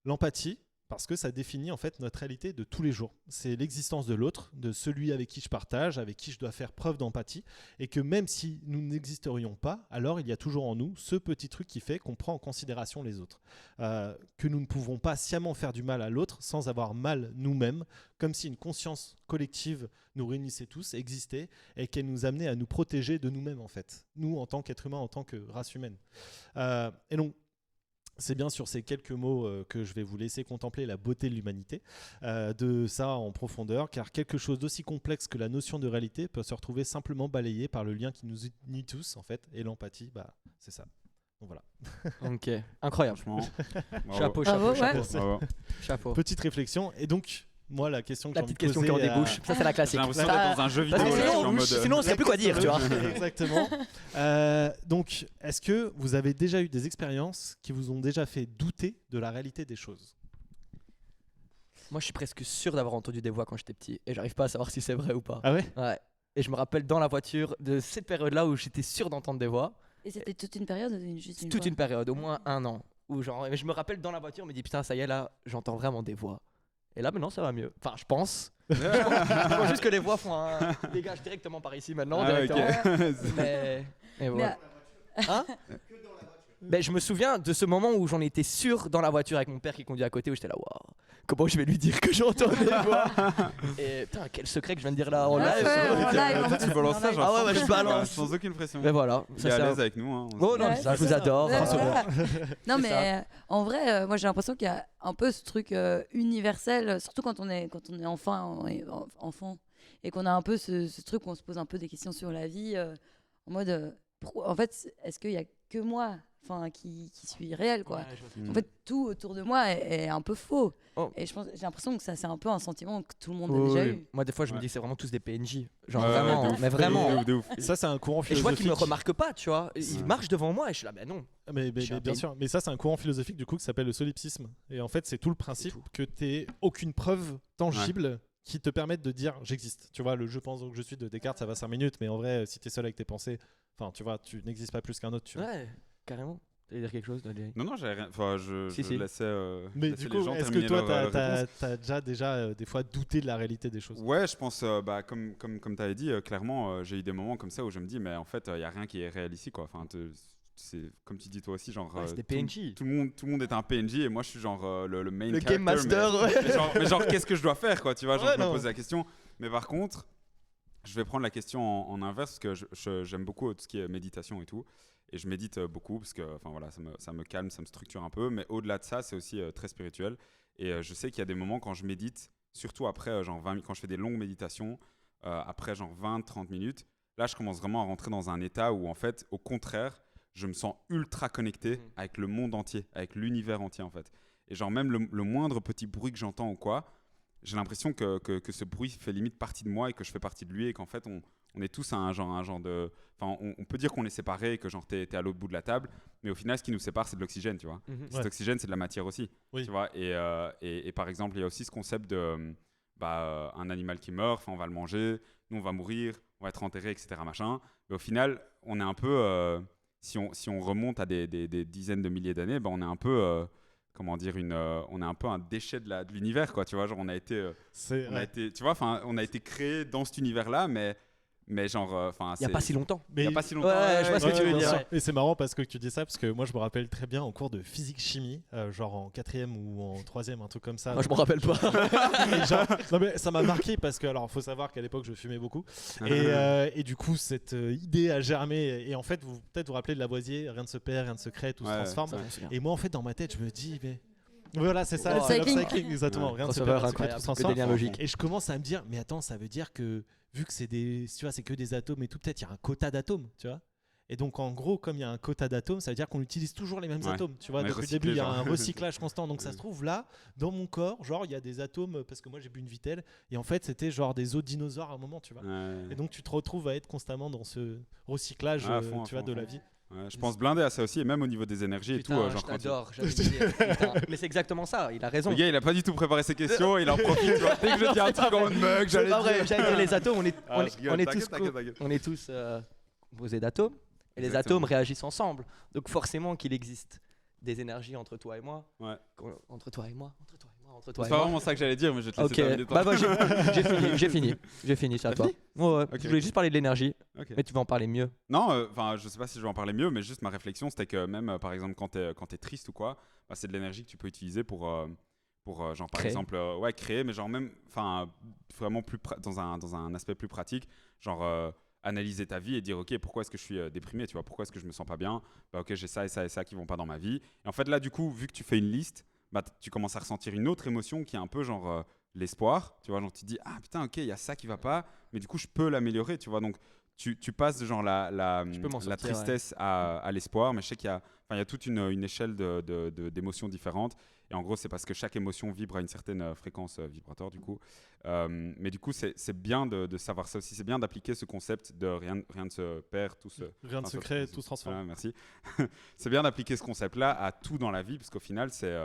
Speaker 2: L'empathie, parce que ça définit en fait notre réalité de tous les jours. C'est l'existence de l'autre, de celui avec qui je partage, avec qui je dois faire preuve d'empathie, et que même si nous n'existerions pas, alors il y a toujours en nous ce petit truc qui fait qu'on prend en considération les autres. Que nous ne pouvons pas sciemment faire du mal à l'autre sans avoir mal nous-mêmes, comme si une conscience collective nous réunissait tous, existait, et qu'elle nous amenait à nous protéger de nous-mêmes en fait. Nous, en tant qu'être humain, en tant que race humaine. Et donc, c'est bien sur ces quelques mots que je vais vous laisser contempler la beauté de l'humanité, de ça en profondeur, car quelque chose d'aussi complexe que la notion de réalité peut se retrouver simplement balayé par le lien qui nous unit tous, en fait, et l'empathie, bah, c'est ça. Donc voilà.
Speaker 1: Ok. Incroyable.
Speaker 3: Franchement. bravo.
Speaker 1: Chapeau,
Speaker 4: Bravo,
Speaker 1: chapeau,
Speaker 4: ouais.
Speaker 1: chapeau.
Speaker 3: Bravo.
Speaker 1: Chapeau.
Speaker 2: Petite réfléxion, et donc, moi, la question que
Speaker 1: La
Speaker 2: j'ai envie
Speaker 1: petite
Speaker 2: de
Speaker 1: question qui en
Speaker 2: poser
Speaker 1: débouche. Ça, c'est la
Speaker 3: J'ai
Speaker 1: classique.
Speaker 3: l'impression
Speaker 1: Ça-
Speaker 3: d'être dans un jeu vidéo.
Speaker 1: Parce que
Speaker 3: là, je suis en
Speaker 1: sinon,
Speaker 3: mode,
Speaker 1: sinon, on sait plus quoi dire, tu vois.
Speaker 2: Exactement. Donc, est-ce que vous avez déjà eu des expériences qui vous ont déjà fait douter de la réalité des choses?
Speaker 1: Moi, je suis presque sûr d'avoir entendu des voix quand j'étais petit et j'arrive pas à savoir si c'est vrai ou pas.
Speaker 2: Ah ouais?
Speaker 1: Ouais. Et je me rappelle dans la voiture de cette période-là où j'étais sûr d'entendre des voix.
Speaker 4: Et c'était toute une période ou juste une
Speaker 1: Toute
Speaker 4: fois
Speaker 1: une période, au moins un an. Où genre, je me rappelle dans la voiture, je me dis putain, ça y est, là, j'entends vraiment des voix. Et là, maintenant, ça va mieux. Enfin, je pense. Je pense juste que les voix font un dégage directement par ici maintenant.
Speaker 3: Ah,
Speaker 1: directement.
Speaker 3: ok.
Speaker 1: Mais voilà. Hein? Ben, je me souviens de ce moment où j'en étais sûr dans la voiture avec mon père qui conduit à côté, où j'étais là, waouh, comment je vais lui dire que j'entends des voix? Et putain, quel secret que je viens de dire là en
Speaker 4: Ouais,
Speaker 1: live.
Speaker 4: ouais, en live, en
Speaker 3: Toi, tu
Speaker 4: plus,
Speaker 3: balances
Speaker 4: en
Speaker 3: ça,
Speaker 4: live.
Speaker 3: genre,
Speaker 1: Ah ouais, ouais,
Speaker 3: sans
Speaker 1: je balance.
Speaker 3: sans aucune pression.
Speaker 1: Mais voilà.
Speaker 3: Il
Speaker 1: ça,
Speaker 3: est à
Speaker 1: c'est
Speaker 3: l'aise avec nous. Hein.
Speaker 1: Oh non,
Speaker 4: Ouais,
Speaker 1: ça, je
Speaker 4: c'est
Speaker 1: vous
Speaker 4: ça.
Speaker 1: adore.
Speaker 4: Ouais,
Speaker 1: François.
Speaker 4: voilà. Non,
Speaker 1: C'est
Speaker 4: mais en vrai, moi j'ai l'impression qu'il y a un peu ce truc universel, surtout quand on est enfant et qu'on a un peu ce truc où on se pose un peu des questions sur la vie, en mode, en fait, est-ce qu'il y a que moi, qui suis réel, quoi.
Speaker 1: Ouais, je vois ce que-
Speaker 4: En fait, tout autour de moi est un peu faux.
Speaker 1: Oh.
Speaker 4: Et j'ai l'impression que ça, c'est un peu un sentiment que tout le monde
Speaker 1: Oui,
Speaker 4: a déjà
Speaker 1: oui.
Speaker 4: eu.
Speaker 1: Moi, des fois, je me
Speaker 3: Ouais.
Speaker 1: dis que c'est vraiment tous des PNJ. Genre
Speaker 3: Ouais,
Speaker 1: vraiment,
Speaker 3: de ouf.
Speaker 1: mais vraiment.
Speaker 3: De ouf, de ouf.
Speaker 2: Ça, c'est un courant
Speaker 1: Et je vois
Speaker 2: philosophique.
Speaker 1: qu'ils me remarquent pas, tu vois. Ils
Speaker 3: Ouais.
Speaker 1: marchent devant moi et je suis là, ben non.
Speaker 2: Mais
Speaker 1: Je suis un
Speaker 2: bien
Speaker 1: PNJ.
Speaker 2: sûr. Mais ça, c'est un courant philosophique du coup qui s'appelle le solipsisme. Et en fait, c'est tout le principe
Speaker 1: tout.
Speaker 2: que tu n'aies aucune preuve tangible qui te permettent de dire j'existe. Tu vois, le je pense donc je suis de Descartes, ça va 5 minutes, mais en vrai, si tu es seul avec tes pensées, enfin, tu vois, tu n'existes pas plus qu'un autre. Tu vois.
Speaker 1: Ouais, carrément. Tu veux dire quelque chose, Daniel?
Speaker 3: Non, j'avais rien. Enfin, je
Speaker 1: Si.
Speaker 3: laissais.
Speaker 2: Mais
Speaker 3: laissais
Speaker 2: du
Speaker 3: les
Speaker 2: coup,
Speaker 3: gens
Speaker 2: est-ce que
Speaker 3: terminer
Speaker 2: toi,
Speaker 3: leur réponse.
Speaker 2: t'as déjà des fois douté de la réalité des choses?
Speaker 3: Ouais, je pense, comme tu avais dit, clairement, j'ai eu des moments comme ça où je me dis, mais en fait, il n'y a rien qui est réel ici, quoi. Enfin, c'est comme tu dis toi aussi, genre.
Speaker 1: Ouais, c'était PNJ.
Speaker 3: Tout le monde est un PNJ et moi, je suis genre le main
Speaker 1: Le
Speaker 3: character.
Speaker 1: Game Master, ouais.
Speaker 3: Mais genre, qu'est-ce que je dois faire, quoi, tu vois, genre,
Speaker 2: Ouais,
Speaker 3: je me
Speaker 2: non.
Speaker 3: pose la question. Mais par contre, je vais prendre la question en inverse parce que j'aime beaucoup tout ce qui est méditation et tout. Et je médite beaucoup parce que enfin, voilà, ça me calme, ça me structure un peu. Mais au-delà de ça, c'est aussi très spirituel. Et je sais qu'il y a des moments quand je médite, surtout après genre quand je fais des longues méditations, après genre 20-30 minutes, là je commence vraiment à rentrer dans un état où en fait, au contraire, je me sens ultra connecté avec le monde entier, avec l'univers entier en fait. Et genre même le moindre petit bruit que j'entends ou quoi, j'ai l'impression que ce bruit fait limite partie de moi et que je fais partie de lui et qu'en fait on est tous un genre de... Enfin, on peut dire qu'on est séparés et que genre t'es à l'autre bout de la table, mais au final, ce qui nous sépare, c'est de l'oxygène, tu vois.
Speaker 1: Mhm.
Speaker 3: Cet
Speaker 2: Ouais.
Speaker 3: oxygène, c'est de la matière aussi,
Speaker 2: Oui.
Speaker 3: tu vois. Et par exemple, il y a aussi ce concept de... un animal qui meurt, on va le manger, nous, on va mourir, on va être enterré, etc. Machin. Mais au final, on est un peu... si on remonte à des dizaines de milliers d'années, on est un peu... comment dire, on est un peu un déchet de l'univers, quoi, tu vois. Genre, on a été... tu vois, on a été créé dans cet univers-là, mais genre,
Speaker 1: Il n'y a pas si longtemps.
Speaker 3: Il n'y a pas si longtemps.
Speaker 1: Ouais, je vois ce que tu veux
Speaker 2: bien
Speaker 1: dire.
Speaker 2: sûr.
Speaker 1: Ouais.
Speaker 2: Et c'est marrant parce que tu dis ça, parce que moi je me rappelle très bien en cours de physique-chimie, genre en 4e ou en 3e, un truc comme ça.
Speaker 1: Moi, je me rappelle pas.
Speaker 2: Et genre, non, mais ça m'a marqué parce que, alors, faut savoir qu'à l'époque je fumais beaucoup. Et du coup, cette idée a germé. Et en fait, vous peut-être vous rappelez de Lavoisier, rien ne se perd, rien ne se crée, tout se transforme.
Speaker 1: Ça, je me souviens.
Speaker 2: Et moi, en fait, dans ma tête, je me dis, mais. Voilà, c'est ça,
Speaker 1: Oh,
Speaker 2: c'est
Speaker 4: l'upcycling.
Speaker 2: l'upcycling, exactement.
Speaker 3: Ouais.
Speaker 2: Rien ne se
Speaker 1: Crossover
Speaker 2: perd, rien ne se crée, tout
Speaker 1: incroyable,
Speaker 2: se
Speaker 1: que des
Speaker 2: transforme.
Speaker 1: liens logiques.
Speaker 2: Et je commence à me dire, mais attends, ça veut dire que vu que c'est tu vois, c'est que des atomes et tout, peut-être il y a un quota d'atomes, tu vois. Et donc en gros, comme il y a un quota d'atomes, ça veut dire qu'on utilise toujours les mêmes
Speaker 3: Ouais.
Speaker 2: atomes, tu vois.
Speaker 3: On est
Speaker 2: Depuis le
Speaker 3: recyclé,
Speaker 2: début, il y a
Speaker 3: genre.
Speaker 2: un recyclage constant. Donc ça se trouve là, dans mon corps, genre il y a des atomes, parce que moi j'ai bu une Vittel, et en fait c'était genre des os de dinosaures à un moment, tu vois. Et donc tu te retrouves à être constamment dans ce recyclage,
Speaker 3: Ah, à fond, à
Speaker 2: tu vois,
Speaker 3: fond,
Speaker 2: de
Speaker 3: à
Speaker 2: la
Speaker 3: fond.
Speaker 2: vie.
Speaker 3: Ouais, je pense blinder à ça aussi, et même au niveau des énergies
Speaker 1: Putain,
Speaker 3: et tout.
Speaker 1: je
Speaker 3: Genre quand
Speaker 1: t'adore. j'allais dire, putain. Mais c'est exactement ça. Il a raison.
Speaker 3: le gars, il a pas du tout préparé ses questions, il en profite. Tu vois. Dès que je dis un truc en mode mug,
Speaker 1: C'est
Speaker 3: j'allais
Speaker 1: pas vrai.
Speaker 3: dire.
Speaker 1: J'allais dire les atomes.
Speaker 3: Ah, je rigole,
Speaker 1: On est
Speaker 3: t'inquiète,
Speaker 1: tous
Speaker 3: t'inquiète.
Speaker 1: on est tous composés d'atomes. Et les
Speaker 3: Exactement.
Speaker 1: atomes réagissent ensemble. Donc forcément qu'il existe des énergies entre toi et moi.
Speaker 3: Ouais.
Speaker 1: Entre toi et moi. Entre toi et moi. Entre toi
Speaker 3: C'est
Speaker 1: et
Speaker 3: pas
Speaker 1: moi.
Speaker 3: vraiment ça que j'allais dire, mais je vais te laisser
Speaker 1: Ok,
Speaker 3: terminer ton
Speaker 1: bah, j'ai fini, c'est à
Speaker 3: T'as
Speaker 1: toi.
Speaker 3: fini
Speaker 1: Ouais.
Speaker 3: Ok.
Speaker 1: Je voulais juste parler de l'énergie,
Speaker 3: Ok.
Speaker 1: mais tu vas en parler mieux.
Speaker 3: Non, enfin, je sais pas si je vais en parler mieux, mais juste ma réflexion, c'était que même, par exemple, quand t'es triste ou quoi, c'est de l'énergie que tu peux utiliser pour genre, par
Speaker 1: Créer.
Speaker 3: exemple, créer, mais genre même, enfin, vraiment dans un aspect plus pratique, genre analyser ta vie et dire, ok, pourquoi est-ce que je suis déprimé, tu vois, pourquoi est-ce que je me sens pas bien, bah ok, j'ai ça et ça et ça qui vont pas dans ma vie. Et en fait, là, du coup, vu que tu fais une liste, bah, tu commences à ressentir une autre émotion qui est un peu genre l'espoir, tu vois, genre tu te dis, ah putain, ok, il y a ça qui va pas, mais du coup, je peux l'améliorer, tu vois, donc tu passes de genre la
Speaker 1: peux m'en sortir,
Speaker 3: tristesse à l'espoir, mais je sais qu'il y a toute une échelle d'émotions différentes. Et en gros, c'est parce que chaque émotion vibre à une certaine fréquence vibratoire, du coup. Mais du coup, c'est bien de savoir ça aussi. C'est bien d'appliquer ce concept de rien ne se perd, tout se...
Speaker 2: Rien de
Speaker 3: enfin,
Speaker 2: secret, tout se transforme.
Speaker 3: Voilà, merci. C'est bien d'appliquer ce concept-là à tout dans la vie, parce qu'au final, c'est...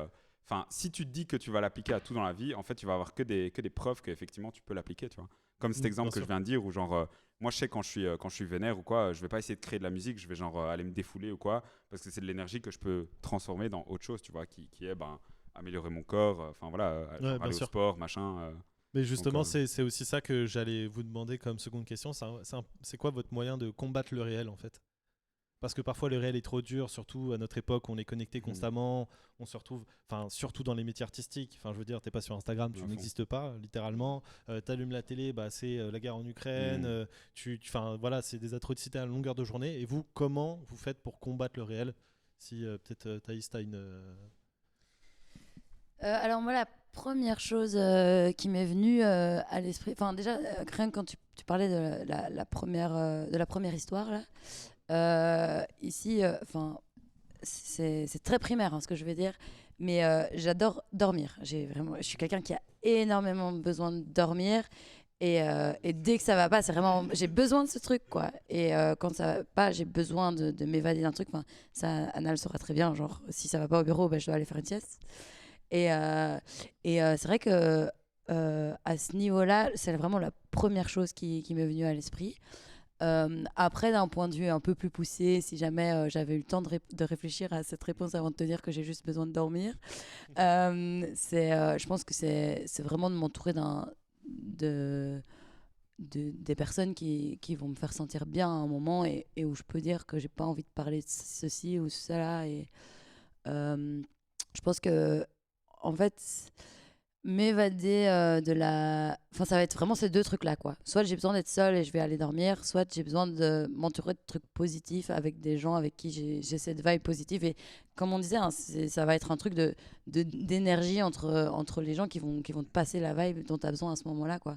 Speaker 3: Enfin, si tu te dis que tu vas l'appliquer à tout dans la vie, en fait, tu vas avoir que des preuves qu'effectivement, tu peux l'appliquer, tu vois. Comme cet exemple
Speaker 2: bien
Speaker 3: que je
Speaker 2: sûr.
Speaker 3: viens de dire, où genre... moi, je sais quand je suis vénère ou quoi, je vais pas essayer de créer de la musique, je vais genre aller me défouler ou quoi, parce que c'est de l'énergie que je peux transformer dans autre chose, tu vois, qui est améliorer mon corps, enfin voilà, genre
Speaker 2: bien
Speaker 3: aller au
Speaker 2: sûr.
Speaker 3: sport, machin.
Speaker 2: Mais justement,
Speaker 3: Donc,
Speaker 2: c'est aussi ça que j'allais vous demander comme seconde question. C'est quoi votre moyen de combattre le réel en fait? Parce que parfois le réel est trop dur, surtout à notre époque, on est connecté constamment, on se retrouve, enfin surtout dans les métiers artistiques. Enfin, je veux dire, t'es pas sur Instagram, tu
Speaker 3: À fond.
Speaker 2: n'existes pas littéralement. T'allumes la télé, bah c'est la guerre en Ukraine. Enfin voilà, c'est des atrocités à longueur de journée. Et vous, comment vous faites pour combattre le réel? Si peut-être Thaïs, t'as une
Speaker 4: Alors moi, la première chose qui m'est venue à l'esprit, enfin déjà, rien que quand tu parlais de la première histoire, là, ici, enfin, c'est très primaire hein, ce que je vais dire, mais j'adore dormir. Je suis quelqu'un qui a énormément besoin de dormir. Et dès que ça va pas, c'est vraiment, j'ai besoin de ce truc quoi. Et quand ça va pas, j'ai besoin de m'évader d'un truc. Enfin, ça, Anna le saura très bien. Genre, si ça va pas au bureau, ben, je dois aller faire une sieste. Et c'est vrai que à ce niveau-là, c'est vraiment la première chose qui m'est venue à l'esprit. Après, d'un point de vue un peu plus poussé, si jamais j'avais eu le temps de réfléchir à cette réponse avant de te dire que j'ai juste besoin de dormir, je pense que c'est vraiment de m'entourer des personnes qui vont me faire sentir bien à un moment et où je peux dire que j'ai pas envie de parler de ceci ou cela. Et je pense que, en fait, m'évader Enfin, ça va être vraiment ces deux trucs-là, quoi. Soit j'ai besoin d'être seule et je vais aller dormir, soit j'ai besoin de m'entourer de trucs positifs avec des gens avec qui j'ai cette vibe positive. Et comme on disait, hein, ça va être un truc d'énergie entre les gens qui vont te passer la vibe dont tu as besoin à ce moment-là, quoi.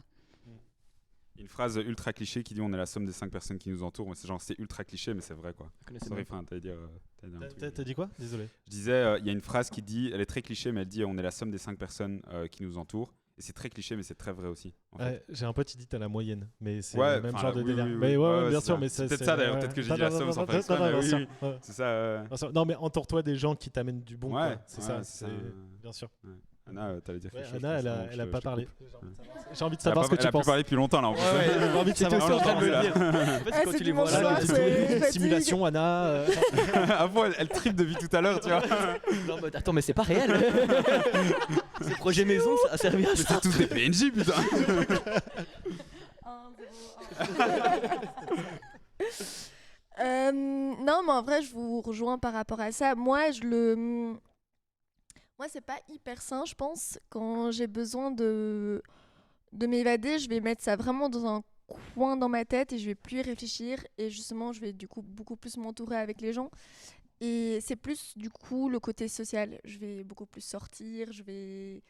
Speaker 3: Une phrase ultra cliché qui dit on est la somme des 5 personnes qui nous entourent. C'est ultra cliché, mais c'est vrai, quoi. Sorry, t'allais dire un truc.
Speaker 2: T'as dit quoi? Désolé.
Speaker 3: Je disais, il y a une phrase qui dit, elle est très cliché, mais elle dit on est la somme des 5 personnes qui nous entourent. Et c'est très cliché, mais c'est très vrai aussi. En fait.
Speaker 2: J'ai un pote qui dit t'as la moyenne, mais c'est
Speaker 3: ouais,
Speaker 2: le même genre de délire.
Speaker 3: Oui,
Speaker 2: mais ouais, bien sûr,
Speaker 3: ça.
Speaker 2: mais
Speaker 3: c'est peut-être ça d'ailleurs. Peut-être que j'ai dit la somme sans faire exprès. C'est ça.
Speaker 2: Non, mais entoure-toi des gens qui t'amènent du bon.
Speaker 3: Ouais,
Speaker 2: c'est ça. Bien sûr.
Speaker 3: Ouais. Anna, t'allais dire quelque chose.
Speaker 2: Anna, elle a pas parlé. J'ai envie de savoir ce que tu penses.
Speaker 3: Elle a pu parler depuis longtemps là. En plus.
Speaker 2: J'ai envie de savoir ce que tu penses.
Speaker 1: En fait, quand tu les vois là,
Speaker 2: simulation, Anna.
Speaker 3: Avant, elle tripe depuis tout à l'heure, tu vois.
Speaker 1: Non, mais attends, mais c'est pas réel. Ces projets maison, ça a servi à ça.
Speaker 3: C'est tous des PNJ, putain.
Speaker 5: Non, mais en vrai, je vous rejoins par rapport à ça. Moi, c'est pas hyper sain, je pense. Quand j'ai besoin de m'évader, je vais mettre ça vraiment dans un coin dans ma tête et je vais plus y réfléchir. Et justement, je vais du coup beaucoup plus m'entourer avec les gens. Et c'est plus du coup le côté social. Je vais beaucoup plus sortir, je vais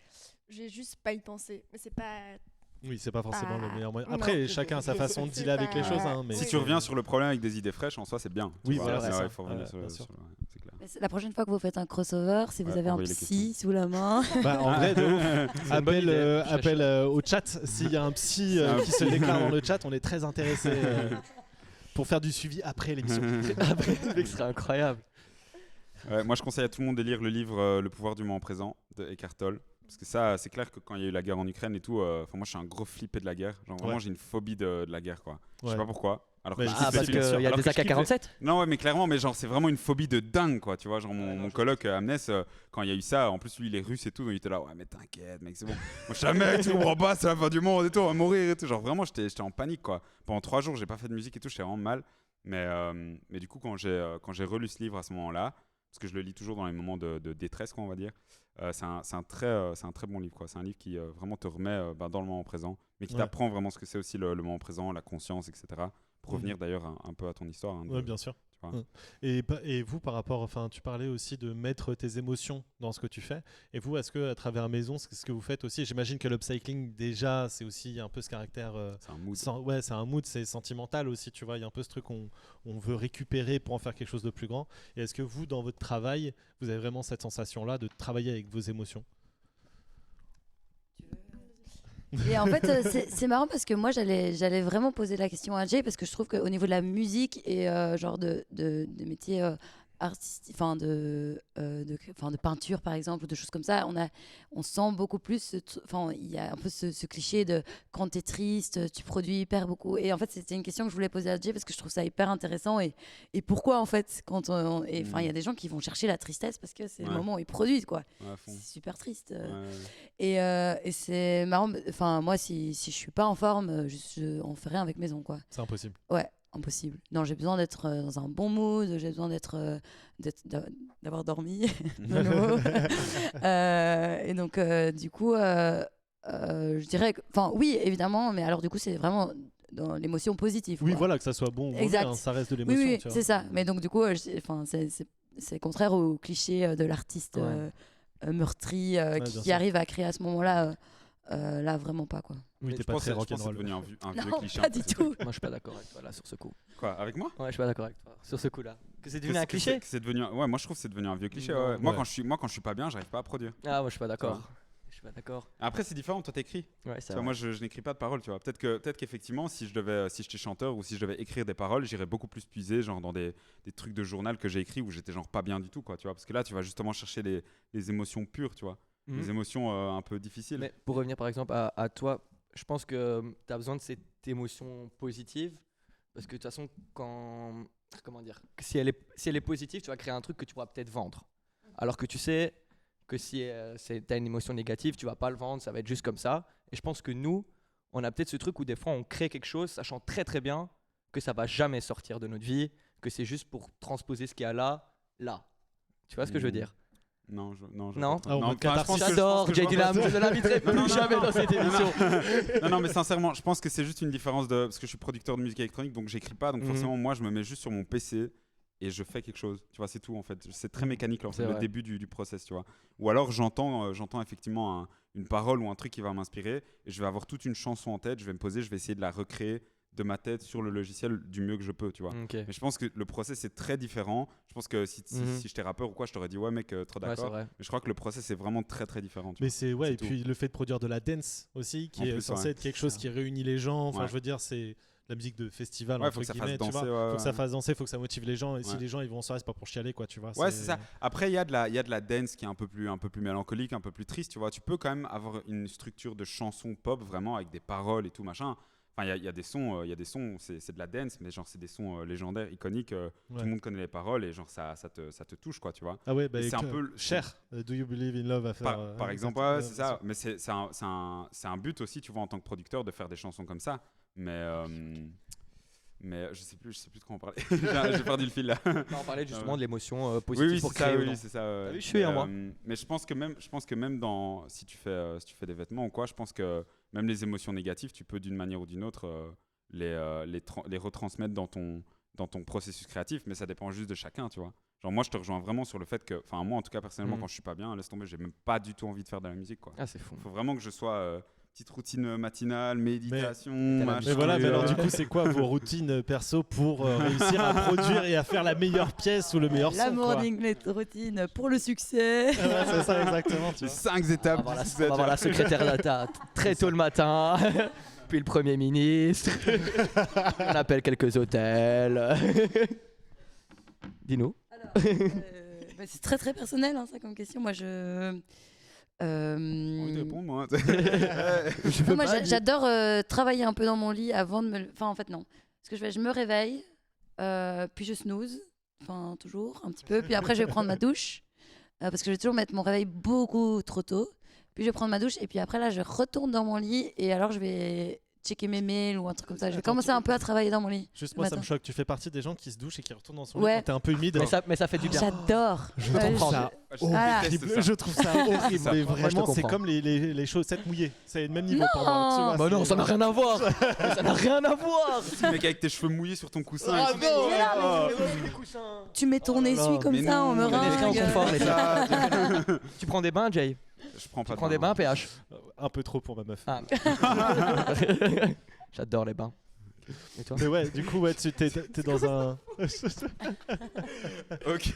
Speaker 5: juste pas y penser. Mais c'est pas...
Speaker 2: Oui, c'est pas forcément le meilleur moyen. Après, chacun a sa façon de dealer avec les choses. Hein, mais
Speaker 3: si tu reviens sur le problème avec des idées fraîches, en soi, c'est bien.
Speaker 2: Oui, voilà, c'est ça.
Speaker 3: Il faut revenir sur c'est clair.
Speaker 4: La prochaine fois que vous faites un crossover, si vous avez un psy sous la main...
Speaker 2: en vrai, appel au chat. S'il y a un psy qui se déclare dans le chat, on est très intéressé pour faire du suivi après l'émission.
Speaker 1: Ce serait incroyable.
Speaker 3: Moi, je conseille à tout le monde de lire le livre Le pouvoir du moment présent de Eckhart Tolle. Parce que ça, c'est clair que quand il y a eu la guerre en Ukraine et tout, moi je suis un gros flippé de la guerre. Genre vraiment, j'ai une phobie de la guerre, quoi. Je sais pas pourquoi. Alors
Speaker 1: parce qu'il y a des AK-47 ?
Speaker 3: Non, ouais, mais clairement, mais genre, c'est vraiment une phobie de dingue, quoi. Tu vois, genre mon coloc Amnes, quand il y a eu ça, en plus lui il est russe et tout, donc il était là, ouais, mais t'inquiète, mec, c'est bon. Moi je suis un mec, tu comprends pas, c'est la fin du monde et tout, on va mourir et tout. Genre vraiment, j'étais en panique, quoi. Pendant 3 jours, j'ai pas fait de musique et tout, j'étais vraiment mal. Mais du coup, quand j'ai relu ce livre à ce moment-là, parce que je le lis toujours dans les moments de détresse, quoi, on va dire. C'est un très bon livre, quoi. C'est un livre qui vraiment te remet dans le moment présent, mais qui t'apprend vraiment ce que c'est aussi le moment présent, la conscience, etc. Pour revenir d'ailleurs un peu à ton histoire. Hein,
Speaker 2: oui, bien sûr. Et vous, par rapport, tu parlais aussi de mettre tes émotions dans ce que tu fais. Et vous, est-ce que à travers Maison, c'est ce que vous faites aussi? J'imagine que l'upcycling, déjà, c'est aussi un peu ce caractère.
Speaker 3: C'est un mood.
Speaker 2: C'est un mood, c'est sentimental aussi, tu vois. Il y a un peu ce truc qu'on veut récupérer pour en faire quelque chose de plus grand. Et est-ce que vous, dans votre travail, vous avez vraiment cette sensation-là de travailler avec vos émotions?
Speaker 4: Et en fait, c'est marrant parce que moi, j'allais vraiment poser la question à Jay parce que je trouve qu'au niveau de la musique et genre de métiers artistiques, de peinture par exemple, ou de choses comme ça, on sent beaucoup plus, il y a un peu ce cliché de quand t'es triste, tu produis hyper beaucoup. Et en fait, c'était une question que je voulais poser à Jay parce que je trouve ça hyper intéressant. Et pourquoi en fait, il y a des gens qui vont chercher la tristesse parce que c'est le moment où ils produisent, quoi. C'est super triste. Et c'est marrant. Enfin, moi, si je suis pas en forme, on fait rien avec Maison, quoi.
Speaker 2: C'est impossible.
Speaker 4: Ouais. Impossible. Non, j'ai besoin d'être dans un bon mood, j'ai besoin d'avoir dormi de nouveau. Et donc, du coup, je dirais que, oui, évidemment, mais alors du coup, c'est vraiment dans l'émotion positive.
Speaker 2: Oui,
Speaker 4: quoi.
Speaker 2: voilà, que ça soit bon ou mauvais, hein, ça reste de l'émotion.
Speaker 4: Oui, c'est ça. Mais donc, du coup, c'est contraire au cliché de l'artiste meurtri qui arrive à créer à ce moment-là. Là, vraiment pas, quoi.
Speaker 2: Oui, t'es pas très rock'n'roll.
Speaker 3: C'est devenu un vieux cliché.
Speaker 4: Pas du tout.
Speaker 1: Moi, je suis pas d'accord avec toi là sur ce coup.
Speaker 3: Quoi, avec moi?
Speaker 1: Ouais, je suis pas d'accord avec toi sur ce coup-là. Que c'est devenu un cliché?
Speaker 3: Ouais, moi je trouve que c'est devenu un vieux cliché. Ouais. Moi, quand je suis pas bien, j'arrive pas à produire.
Speaker 1: Ah, moi, je suis pas d'accord. Je suis pas d'accord.
Speaker 3: Après, c'est différent. Toi, t'écris.
Speaker 1: Ouais, c'est
Speaker 3: moi, je n'écris pas de paroles. Tu vois. Peut-être qu'effectivement, si j'étais chanteur ou si je devais écrire des paroles, j'irais beaucoup plus puiser, genre dans des trucs de journal que j'ai écrit où j'étais genre pas bien du tout, quoi. Tu vois. Parce que là, tu vas justement chercher les émotions pures, tu vois. des émotions un peu difficiles.
Speaker 1: Mais pour revenir par exemple à toi, je pense que tu as besoin de cette émotion positive parce que de toute façon, comment dire, si elle est positive, tu vas créer un truc que tu pourras peut-être vendre. Alors que tu sais que si tu as une émotion négative, tu vas pas le vendre, ça va être juste comme ça. Et je pense que nous, on a peut-être ce truc où des fois on crée quelque chose sachant très très bien que ça va jamais sortir de notre vie, que c'est juste pour transposer ce qu'il y a là. Tu vois ce que je veux dire?
Speaker 3: Non.
Speaker 1: Non.
Speaker 2: Ah,
Speaker 1: J'adore, Jay Dillam, je ne l'inviterai plus jamais dans cette émission.
Speaker 3: Non, mais sincèrement, je pense que c'est juste une différence parce que je suis producteur de musique électronique, donc j'écris pas, donc forcément, moi, je me mets juste sur mon PC et je fais quelque chose. Tu vois, c'est tout en fait. C'est très mécanique, là, c'est le début du process, tu vois. Ou alors, j'entends effectivement une parole ou un truc qui va m'inspirer et je vais avoir toute une chanson en tête, je vais me poser, je vais essayer de la recréer de ma tête sur le logiciel du mieux que je peux, tu vois.
Speaker 1: Okay.
Speaker 3: Mais je pense que le process est très différent. Je pense que si j'étais rappeur ou quoi, je t'aurais dit ouais mec, trop d'accord. Mais je crois que le process est vraiment très très différent.
Speaker 2: Mais c'est et puis le fait de produire de la dance aussi, qui est censé être quelque chose qui réunit les gens. Enfin, je veux dire, c'est la musique de festival entre guillemets. Faut que ça fasse danser, faut que ça motive les gens. Et si les gens ils vont en soirée, c'est pas pour chialer, quoi, tu vois.
Speaker 3: Ouais, c'est ça. Après, il y a de la dance qui est un peu plus mélancolique, un peu plus triste, tu vois. Tu peux quand même avoir une structure de chanson pop vraiment avec des paroles et tout machin. Enfin, il y a des sons, c'est de la dance, mais genre c'est des sons légendaires, iconiques. Tout le monde connaît les paroles et genre ça te touche, quoi, tu vois.
Speaker 2: Ah ouais,
Speaker 3: c'est un peu
Speaker 2: Cher. Do you believe in love à faire.
Speaker 3: Par exemple, c'est ça. Mais c'est un but aussi, tu vois, en tant que producteur, de faire des chansons comme ça. Mais je sais plus de quoi on parlait. J'ai perdu le fil là.
Speaker 1: On parlait justement de l'émotion positive
Speaker 3: oui,
Speaker 1: pour créer.
Speaker 3: Oui, c'est ça.
Speaker 1: Je suis moi.
Speaker 3: Mais je pense que même si tu fais des vêtements ou quoi, je pense que même les émotions négatives, tu peux d'une manière ou d'une autre les retransmettre dans ton processus créatif, mais ça dépend juste de chacun, tu vois. Genre moi je te rejoins vraiment sur le fait que, enfin moi en tout cas personnellement quand je suis pas bien, laisse tomber, j'ai même pas du tout envie de faire de la musique, quoi.
Speaker 1: Ah c'est fou.
Speaker 3: Faut vraiment que je sois petite routine matinale, méditation, machin.
Speaker 2: Mais voilà, mais alors du coup, c'est quoi vos routines perso pour réussir à produire et à faire la meilleure pièce ou le meilleur son,
Speaker 4: La morning routine pour le succès.
Speaker 2: C'est ça exactement.
Speaker 3: 5 étapes.
Speaker 1: On va voir la secrétaire d'État très tôt le matin, puis le Premier ministre. On appelle quelques hôtels. Dis-nous.
Speaker 4: C'est très très personnel ça comme question. Moi
Speaker 3: moi.
Speaker 4: J'adore travailler un peu dans mon lit avant de me... Enfin, en fait, non. Ce que je fais, je me réveille, puis je snooze, enfin, toujours, un petit peu. Puis après, je vais prendre ma douche, parce que je vais toujours mettre mon réveil beaucoup trop tôt. Puis je vais prendre ma douche, et puis après, là, je retourne dans mon lit, et alors, je vais checker mes mails ou un truc comme ça. Je vais commencer un peu à travailler dans mon lit.
Speaker 2: Juste moi, ça me choque. Tu fais partie des gens qui se douchent et qui retournent dans son lit quand t'es un peu humide.
Speaker 1: Mais ça fait du bien.
Speaker 4: J'adore.
Speaker 2: Je trouve ça horrible. Je trouve ça horrible. Mais vraiment, c'est comme les chaussettes mouillées. C'est le même niveau pour moi.
Speaker 1: Bah non, ça n'a rien à voir. Ça n'a rien à voir.
Speaker 3: Mec, avec tes cheveux mouillés sur ton coussin.
Speaker 2: Ah non.
Speaker 4: Tu mets ton essuie comme ça, on me
Speaker 1: ringue. Tu prends des bains, Jay?
Speaker 3: Je prends pas.
Speaker 1: Tu prends des bains, PH?
Speaker 2: Un peu trop pour ma meuf.
Speaker 1: Ah. J'adore les bains. Et toi?
Speaker 2: Mais ouais, du coup, t'es dans un.
Speaker 3: Ok.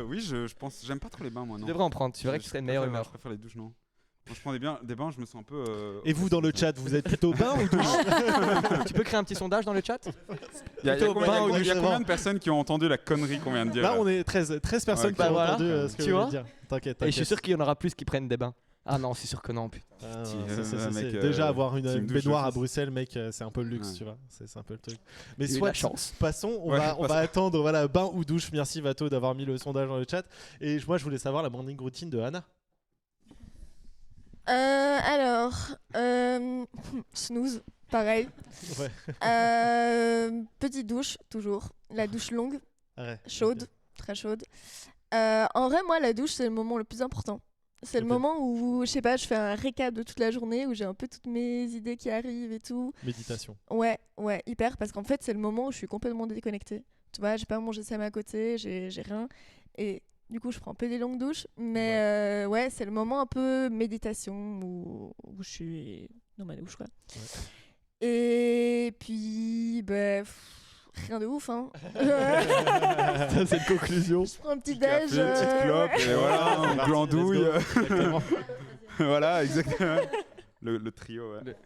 Speaker 3: Oui, je pense. J'aime pas trop les bains, moi. Non.
Speaker 1: Tu devrais en prendre. Tu verrais que tu serais une meilleure humeur.
Speaker 3: Je préfère les douches, non. Quand je prends des bains, je me sens un peu.
Speaker 2: Et vous, dans le chat, vous êtes plutôt bain ou douche?
Speaker 1: Tu peux créer un petit sondage dans le chat?
Speaker 3: Il y a combien de personnes qui ont entendu la connerie qu'on vient de dire?
Speaker 2: Là, on est 13 personnes qui ont entendu ce que je viens de dire. T'inquiète.
Speaker 1: Et je suis sûr qu'il y en aura plus qui prennent des bains. Ah non, c'est sûr que non.
Speaker 2: Déjà, avoir une baignoire à Bruxelles, mec, c'est un peu le luxe, tu vois. C'est un peu le truc. Mais soit, passons, on va attendre, voilà, bain ou douche. Merci Vato d'avoir mis le sondage dans le chat. Et moi, je voulais savoir la morning routine de Anna.
Speaker 5: Snooze, pareil.
Speaker 2: Ouais.
Speaker 5: Petite douche, toujours. La douche longue, chaude,
Speaker 2: okay.
Speaker 5: Très chaude. En vrai, moi, la douche, c'est le moment le plus important. C'est le moment où, je sais pas, je fais un récap de toute la journée, où j'ai un peu toutes mes idées qui arrivent et tout.
Speaker 2: Méditation.
Speaker 5: Ouais, hyper, parce qu'en fait, c'est le moment où je suis complètement déconnectée. Tu vois, j'ai pas mon GSM à côté, j'ai rien. Et du coup, je prends un peu des longues douches, mais ouais, c'est le moment un peu méditation où je suis dans ma douche, quoi. Ouais. Et puis, rien de ouf, hein.
Speaker 2: C'est une conclusion.
Speaker 5: Je prends un petit déj.
Speaker 3: Une petite clope, et voilà, un glandouille. Voilà, exactement. Le trio, ouais.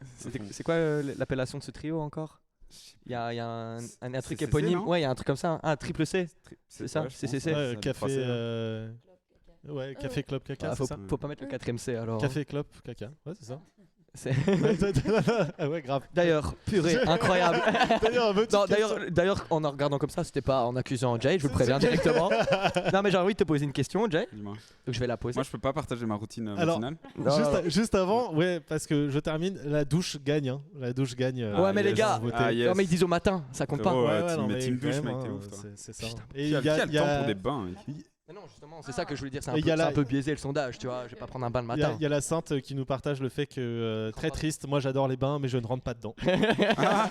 Speaker 1: C'est quoi l'appellation de ce trio encore? Il y a un truc éponyme. Ouais, il y a un truc comme ça. Un triple C. C'est ça? CCC.
Speaker 2: Café. Ouais, café, clope, caca,
Speaker 1: Ah,
Speaker 2: c'est ça.
Speaker 1: faut pas mettre le 4ème C alors.
Speaker 2: Café, clope, caca. Ouais, c'est ça.
Speaker 1: C'est-
Speaker 2: Ah ouais, grave.
Speaker 1: D'ailleurs, purée, incroyable.
Speaker 2: D'ailleurs, petite
Speaker 1: Non,
Speaker 2: question.
Speaker 1: d'ailleurs, en en regardant comme ça, c'était pas en accusant Jay, je vous préviens directement. Non, mais j'ai envie de te poser une question, Jay.
Speaker 3: Dis-moi.
Speaker 1: Donc je vais la poser.
Speaker 3: Moi, je peux pas partager ma routine
Speaker 2: Alors,
Speaker 3: matinale.
Speaker 1: Non,
Speaker 2: Juste avant, ouais, parce que je termine, la douche gagne. Hein. La douche gagne.
Speaker 1: Ouais, mais les
Speaker 3: yes.
Speaker 1: gars,
Speaker 2: voter.
Speaker 3: Ah, yes.
Speaker 1: non, mais ils disent au matin, ça compte pas.
Speaker 3: Frérot,
Speaker 2: Ouais,
Speaker 3: team-
Speaker 2: non,
Speaker 3: mais
Speaker 2: mais
Speaker 3: team
Speaker 2: quand
Speaker 3: douche,
Speaker 2: même,
Speaker 3: mec, t'es
Speaker 2: hein,
Speaker 3: ouf, toi.
Speaker 2: c'est ça.
Speaker 1: Putain.
Speaker 2: Et
Speaker 3: Qui a le temps pour des bains mec
Speaker 1: Mais non, justement, c'est ça que je voulais dire, c'est un,
Speaker 2: Et
Speaker 1: peu,
Speaker 2: y a
Speaker 1: c'est
Speaker 2: la-
Speaker 1: un peu biaisé le sondage, tu vois. Je vais pas prendre un bain le matin.
Speaker 2: Il y a la Sainte qui nous partage le fait que, très triste, moi j'adore les bains, mais je ne rentre pas dedans.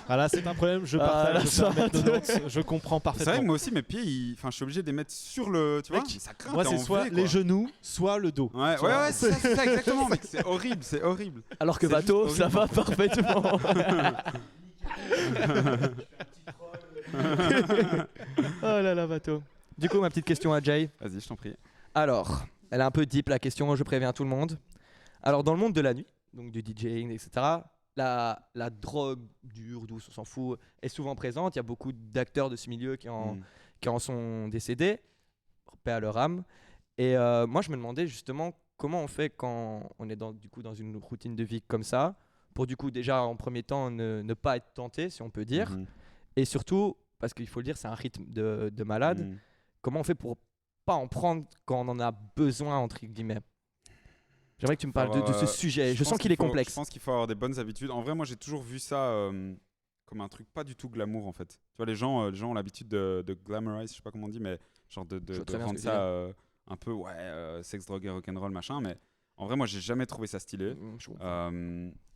Speaker 2: Voilà, c'est un problème, je
Speaker 1: Ah,
Speaker 2: partage,
Speaker 1: la
Speaker 2: je fais un mètre
Speaker 1: Sainte.
Speaker 2: 90, je comprends
Speaker 3: C'est vrai que
Speaker 2: parfaitement.
Speaker 3: moi aussi, mes pieds, enfin, je suis obligé de les mettre sur le. Tu vois,
Speaker 2: Mec,
Speaker 3: ça craint.
Speaker 2: Moi,
Speaker 3: t'es
Speaker 2: c'est
Speaker 3: en
Speaker 2: soit
Speaker 3: V,
Speaker 2: les
Speaker 3: quoi.
Speaker 2: genoux, soit le dos.
Speaker 3: Ouais,
Speaker 2: Tu
Speaker 3: ouais,
Speaker 2: vois.
Speaker 3: ouais, c'est ça, exactement, mec. C'est horrible, c'est horrible.
Speaker 1: Alors que
Speaker 3: C'est
Speaker 1: Vato,
Speaker 3: juste
Speaker 1: ça
Speaker 3: horrible.
Speaker 1: va parfaitement. Oh là là, Vato. Du coup, ma petite question à Jay.
Speaker 3: Vas-y, je t'en prie.
Speaker 1: Alors, elle est un peu deep la question, je préviens tout le monde. Alors, dans le monde de la nuit, donc du DJing, etc., la drogue dure, douce, on s'en fout, est souvent présente. Il y a beaucoup d'acteurs de ce milieu qui en sont décédés, paix à leur âme. Et moi, je me demandais justement comment on fait quand on est du coup, dans une routine de vie comme ça, pour du coup déjà en premier temps ne pas être tenté, si on peut dire.
Speaker 3: Mhm.
Speaker 1: Et surtout, parce qu'il faut le dire, c'est un rythme de malade.
Speaker 3: Mhm.
Speaker 1: Comment on fait pour pas en prendre quand on en a besoin, entre guillemets? J'aimerais que tu me parles de ce sujet. Je sens qu'il est complexe.
Speaker 3: Je pense qu'il faut avoir des bonnes habitudes. En vrai, moi, j'ai toujours vu ça comme un truc pas du tout glamour, en fait. Tu vois, les gens ont l'habitude de glamorize, je sais pas comment on dit, mais genre
Speaker 1: Je vois très bien
Speaker 3: rendre
Speaker 1: ce que tu
Speaker 3: ça un peu, sexe, drogue et rock'n'roll, machin. Mais en vrai, moi, j'ai jamais trouvé ça stylé.
Speaker 1: Je comprends.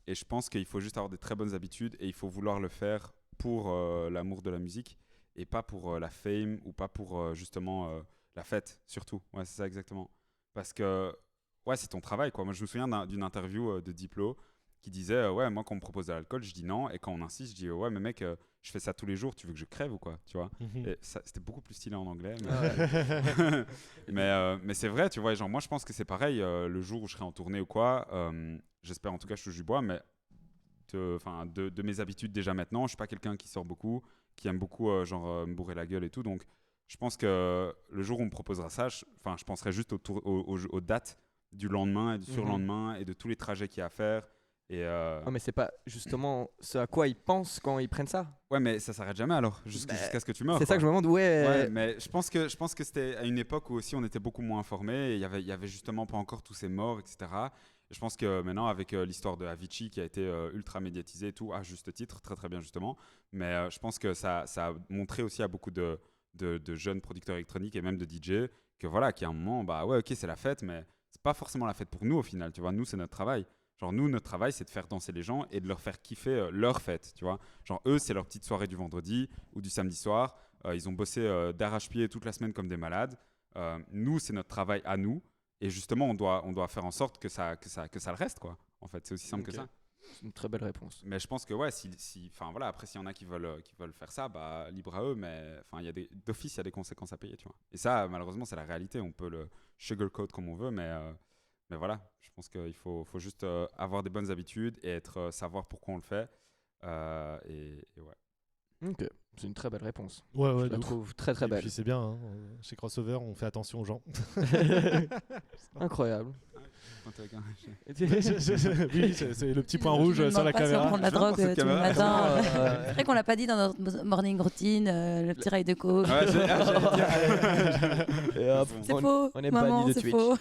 Speaker 3: Et je pense qu'il faut juste avoir des très bonnes habitudes et il faut vouloir le faire pour l'amour de la musique et pas pour la fame ou pas pour justement la fête, surtout. Ouais, c'est ça exactement. Parce que ouais, c'est ton travail, quoi. Moi, je me souviens d'une interview de Diplo qui disait ouais, moi, quand on me propose de l'alcool, je dis non. Et quand on insiste, je dis ouais, mais mec, je fais ça tous les jours, tu veux que je crève ou quoi, tu vois. Et c'était beaucoup plus stylé en anglais. Mais c'est vrai, tu vois. Genre, moi, je pense que c'est pareil. Le jour où je serai en tournée ou quoi, j'espère en tout cas, je touche du bois, mais de mes habitudes déjà maintenant, je suis pas quelqu'un qui sort beaucoup, qui aime beaucoup me bourrer la gueule et tout. Donc, je pense que le jour où on me proposera ça, je penserai juste aux dates du lendemain et du surlendemain et de tous les trajets qu'il y a à faire. Et
Speaker 1: Oh, mais c'est pas justement ce à quoi ils pensent quand ils prennent ça.
Speaker 3: ouais, mais ça s'arrête jamais alors, jusqu'à ce que tu meurs.
Speaker 1: C'est ça que je me demande.
Speaker 3: Ouais,
Speaker 1: Ouais.
Speaker 3: mais je pense que c'était à une époque où aussi on était beaucoup moins informés. Et il y avait justement pas encore tous ces morts, etc. Et je pense que maintenant, avec l'histoire de Avicii qui a été ultra médiatisée et tout, à juste titre, très très bien justement. Mais je pense que ça a montré aussi à beaucoup de jeunes producteurs électroniques et même de DJ que voilà, qu'il y a un moment, bah ouais, ok, c'est la fête, mais c'est pas forcément la fête pour nous au final, tu vois. Nous, c'est notre travail. Genre, nous, notre travail, c'est de faire danser les gens et de leur faire kiffer leur fête, tu vois. Genre, eux, c'est leur petite soirée du vendredi ou du samedi soir. Ils ont bossé d'arrache-pied toute la semaine comme des malades. Nous, c'est notre travail à nous. Et justement, on doit faire en sorte que ça le reste, quoi. En fait, c'est aussi simple que ça.
Speaker 1: C'est une très belle réponse.
Speaker 3: Mais je pense que, ouais, voilà, après, s'il y en a qui veulent faire ça, bah, libre à eux. Mais d'office, il y a des conséquences à payer, tu vois. Et ça, malheureusement, c'est la réalité. On peut le sugarcoat comme on veut, mais voilà, je pense qu'il faut juste avoir des bonnes habitudes et savoir pourquoi on le fait. Et ouais.
Speaker 1: Ok, c'est une très belle réponse.
Speaker 2: Ouais,
Speaker 1: Je
Speaker 2: ouais,
Speaker 1: la
Speaker 2: de ouf.
Speaker 1: trouve très très
Speaker 2: Et
Speaker 1: belle.
Speaker 2: puis c'est bien, hein. Chez Crossover, on fait attention aux gens.
Speaker 1: Incroyable.
Speaker 2: Oui, c'est le petit point
Speaker 4: Je me
Speaker 2: rouge
Speaker 4: demande
Speaker 2: sur la
Speaker 4: pas si on
Speaker 2: caméra.
Speaker 4: prend de la
Speaker 3: Je viens
Speaker 4: drogue
Speaker 3: pour cette
Speaker 4: tous les
Speaker 3: caméra.
Speaker 4: matins.
Speaker 1: Euh,
Speaker 4: C'est vrai qu'on l'a pas dit dans notre morning routine, le petit rail de coke.
Speaker 3: Ouais, j'allais dire.
Speaker 1: Et hop,
Speaker 4: C'est
Speaker 1: on-
Speaker 4: faux,
Speaker 1: on est
Speaker 4: maman,
Speaker 1: banni de
Speaker 4: c'est
Speaker 1: Twitch.
Speaker 4: faux.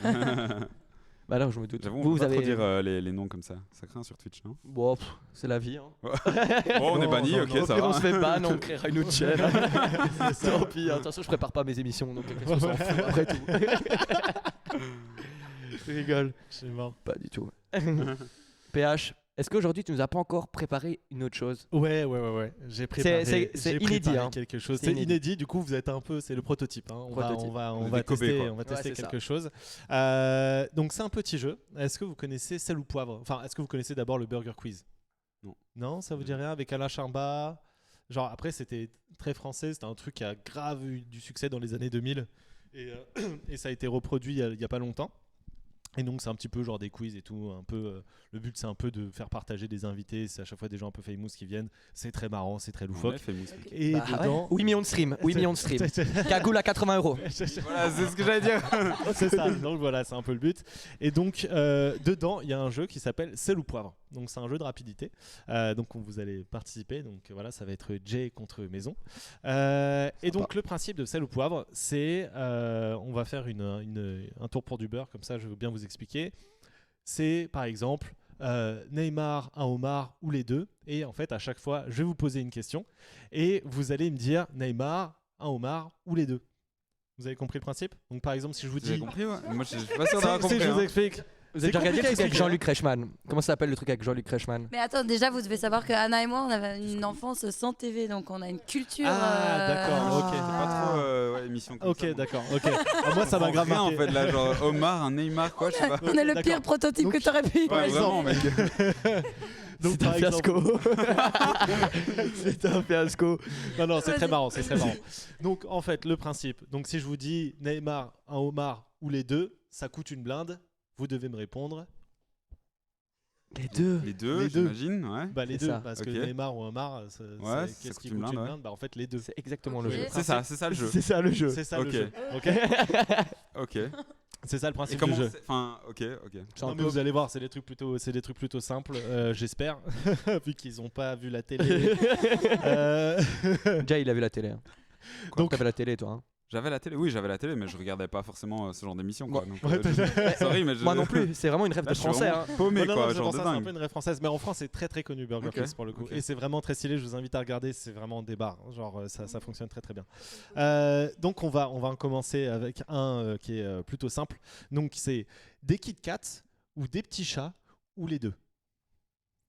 Speaker 1: Bah alors, je me doute.
Speaker 3: J'avoue, on
Speaker 1: Vous
Speaker 3: peut pas
Speaker 1: avez.
Speaker 3: trop dire les noms comme ça. Ça craint sur Twitch, non?
Speaker 1: Bon, c'est la vie. Hein.
Speaker 3: Bon, on est
Speaker 2: Non,
Speaker 3: banni,
Speaker 2: non,
Speaker 3: ok,
Speaker 2: non.
Speaker 1: Au
Speaker 3: ça
Speaker 1: pire, on
Speaker 3: va.
Speaker 1: se fait ban, on créera une autre chaîne. Tant pis, attention, je prépare pas mes émissions, donc quelqu'un s'en fout après tout. Je rigole.
Speaker 2: C'est mort.
Speaker 1: Pas du tout. PH, est-ce qu'aujourd'hui tu nous as pas encore préparé une autre chose?
Speaker 2: Ouais. J'ai préparé.
Speaker 1: c'est
Speaker 2: j'ai
Speaker 1: inédit,
Speaker 2: préparé
Speaker 1: hein.
Speaker 2: quelque chose.
Speaker 1: C'est
Speaker 2: C'est
Speaker 1: inédit.
Speaker 2: inédit. Du coup, vous êtes un peu. C'est le prototype. Hein. On
Speaker 1: Prototype.
Speaker 2: va
Speaker 3: des Kobe, quoi.
Speaker 2: tester
Speaker 1: c'est
Speaker 2: quelque chose. Donc c'est un petit jeu. Est-ce que vous connaissez Sel ou Poivre? Enfin, est-ce que vous connaissez d'abord le Burger Quiz?
Speaker 3: Non.
Speaker 2: Non, ça vous dit rien avec Alain Charbat? Genre après, c'était très français. C'était un truc qui a grave eu du succès dans les années 2000 et ça a été reproduit il y a pas longtemps. Et donc c'est un petit peu genre des quiz et tout, un peu le but c'est un peu de faire partager des invités, c'est à chaque fois des gens un peu famous qui viennent, c'est très marrant, c'est très loufoque. Et
Speaker 1: Bah,
Speaker 2: dedans
Speaker 1: 8 millions de streams. 8 millions de streams. Cagoule à 80 €.
Speaker 3: Voilà, c'est ce que j'allais dire.
Speaker 2: c'est ça, donc voilà, c'est un peu le but. Et donc dedans il y a un jeu qui s'appelle Sel ou Poivre, donc c'est un jeu de rapidité, donc vous allez participer, donc voilà, ça va être Jay contre Maison. Et donc le principe de Sel ou Poivre, c'est on va faire un tour pour du beurre, comme ça je veux bien vous expliquer. C'est par exemple Neymar, un homard ou les deux, et en fait à chaque fois je vais vous poser une question et vous allez me dire Neymar, un homard ou les deux. Vous avez compris le principe? Donc par exemple si je vous
Speaker 3: Vous avez
Speaker 2: dis
Speaker 3: compris, ouais. Moi je suis pas sûr d'avoir
Speaker 2: si
Speaker 3: compris.
Speaker 2: je vous
Speaker 3: hein.
Speaker 2: explique.
Speaker 1: Vous avez déjà regardé le truc avec
Speaker 2: compliqué à
Speaker 1: Jean-Luc Reichmann? Comment ça s'appelle le truc avec Jean-Luc Reichmann?
Speaker 4: Mais attends, déjà, vous devez savoir que Anna et moi, on avait une enfance sans TV, donc on a une culture.
Speaker 2: Ah, d'accord, ok.
Speaker 3: C'est pas trop émission comme ça.
Speaker 2: Ok,
Speaker 3: moi.
Speaker 2: d'accord, ok. Ah, moi ça m'a grave
Speaker 3: Rien,
Speaker 2: marqué.
Speaker 3: en fait là, genre Omar, un Neymar, quoi, je sais pas.
Speaker 4: On est le
Speaker 2: D'accord.
Speaker 4: pire prototype
Speaker 2: Donc,
Speaker 4: que t'aurais pu.
Speaker 3: Ouais, vraiment, mec.
Speaker 2: Donc
Speaker 1: C'est un
Speaker 2: par exemple,
Speaker 1: fiasco. C'est un fiasco.
Speaker 2: non, c'est très marrant, c'est très marrant. Donc en fait, le principe, donc si je vous dis Neymar, un homard ou les deux, ça coûte une blinde, vous devez me répondre.
Speaker 1: Les deux.
Speaker 3: Les deux,
Speaker 2: Les deux.
Speaker 3: j'imagine, ouais.
Speaker 2: Bah les
Speaker 1: C'est
Speaker 2: deux,
Speaker 1: ça.
Speaker 2: parce
Speaker 3: Ok.
Speaker 2: que Neymar ou un homard,
Speaker 3: Ouais, ça
Speaker 2: qu'est-ce qui
Speaker 3: coûte une
Speaker 2: coûte une
Speaker 3: blinde,
Speaker 2: blinde? Bah en fait les deux.
Speaker 1: C'est exactement le
Speaker 4: Ok.
Speaker 1: jeu.
Speaker 3: C'est ça le jeu.
Speaker 1: C'est ça le jeu.
Speaker 2: C'est ça
Speaker 3: Ok.
Speaker 2: le jeu. Ok.
Speaker 3: Ok.
Speaker 2: C'est ça le
Speaker 3: Et
Speaker 2: principe
Speaker 3: comment
Speaker 2: du jeu.
Speaker 3: Enfin, ok.
Speaker 1: C'est un
Speaker 2: Non, mais
Speaker 1: peu-
Speaker 2: vous allez voir, c'est des trucs plutôt simples, j'espère, vu qu'ils n'ont pas vu la télé.
Speaker 1: Jay, il a vu la télé. Hein.
Speaker 3: Quoi
Speaker 1: Donc t'avais la télé, toi. Hein.
Speaker 3: J'avais la télé, oui, j'avais la télé, mais je regardais pas forcément ce genre d'émission, quoi. Donc,
Speaker 2: Ouais,
Speaker 3: sorry, mais je...
Speaker 1: Moi non plus. C'est vraiment une rêve
Speaker 3: Là,
Speaker 1: de
Speaker 3: je suis
Speaker 1: français.
Speaker 3: vraiment
Speaker 1: Hein.
Speaker 3: paumé,
Speaker 2: non,
Speaker 3: quoi,
Speaker 2: non,
Speaker 3: genre
Speaker 2: c'est
Speaker 3: de
Speaker 2: un peu
Speaker 3: dingue.
Speaker 2: une rêve française, mais en France c'est très très connu Burger
Speaker 3: Ok.
Speaker 2: Quiz pour le coup,
Speaker 3: Ok.
Speaker 2: et c'est vraiment très stylé. Je vous invite à regarder, c'est vraiment des bars, genre ça fonctionne très très bien. Donc on va commencer avec un qui est plutôt simple. Donc c'est des Kit Kat ou des petits chats ou les deux.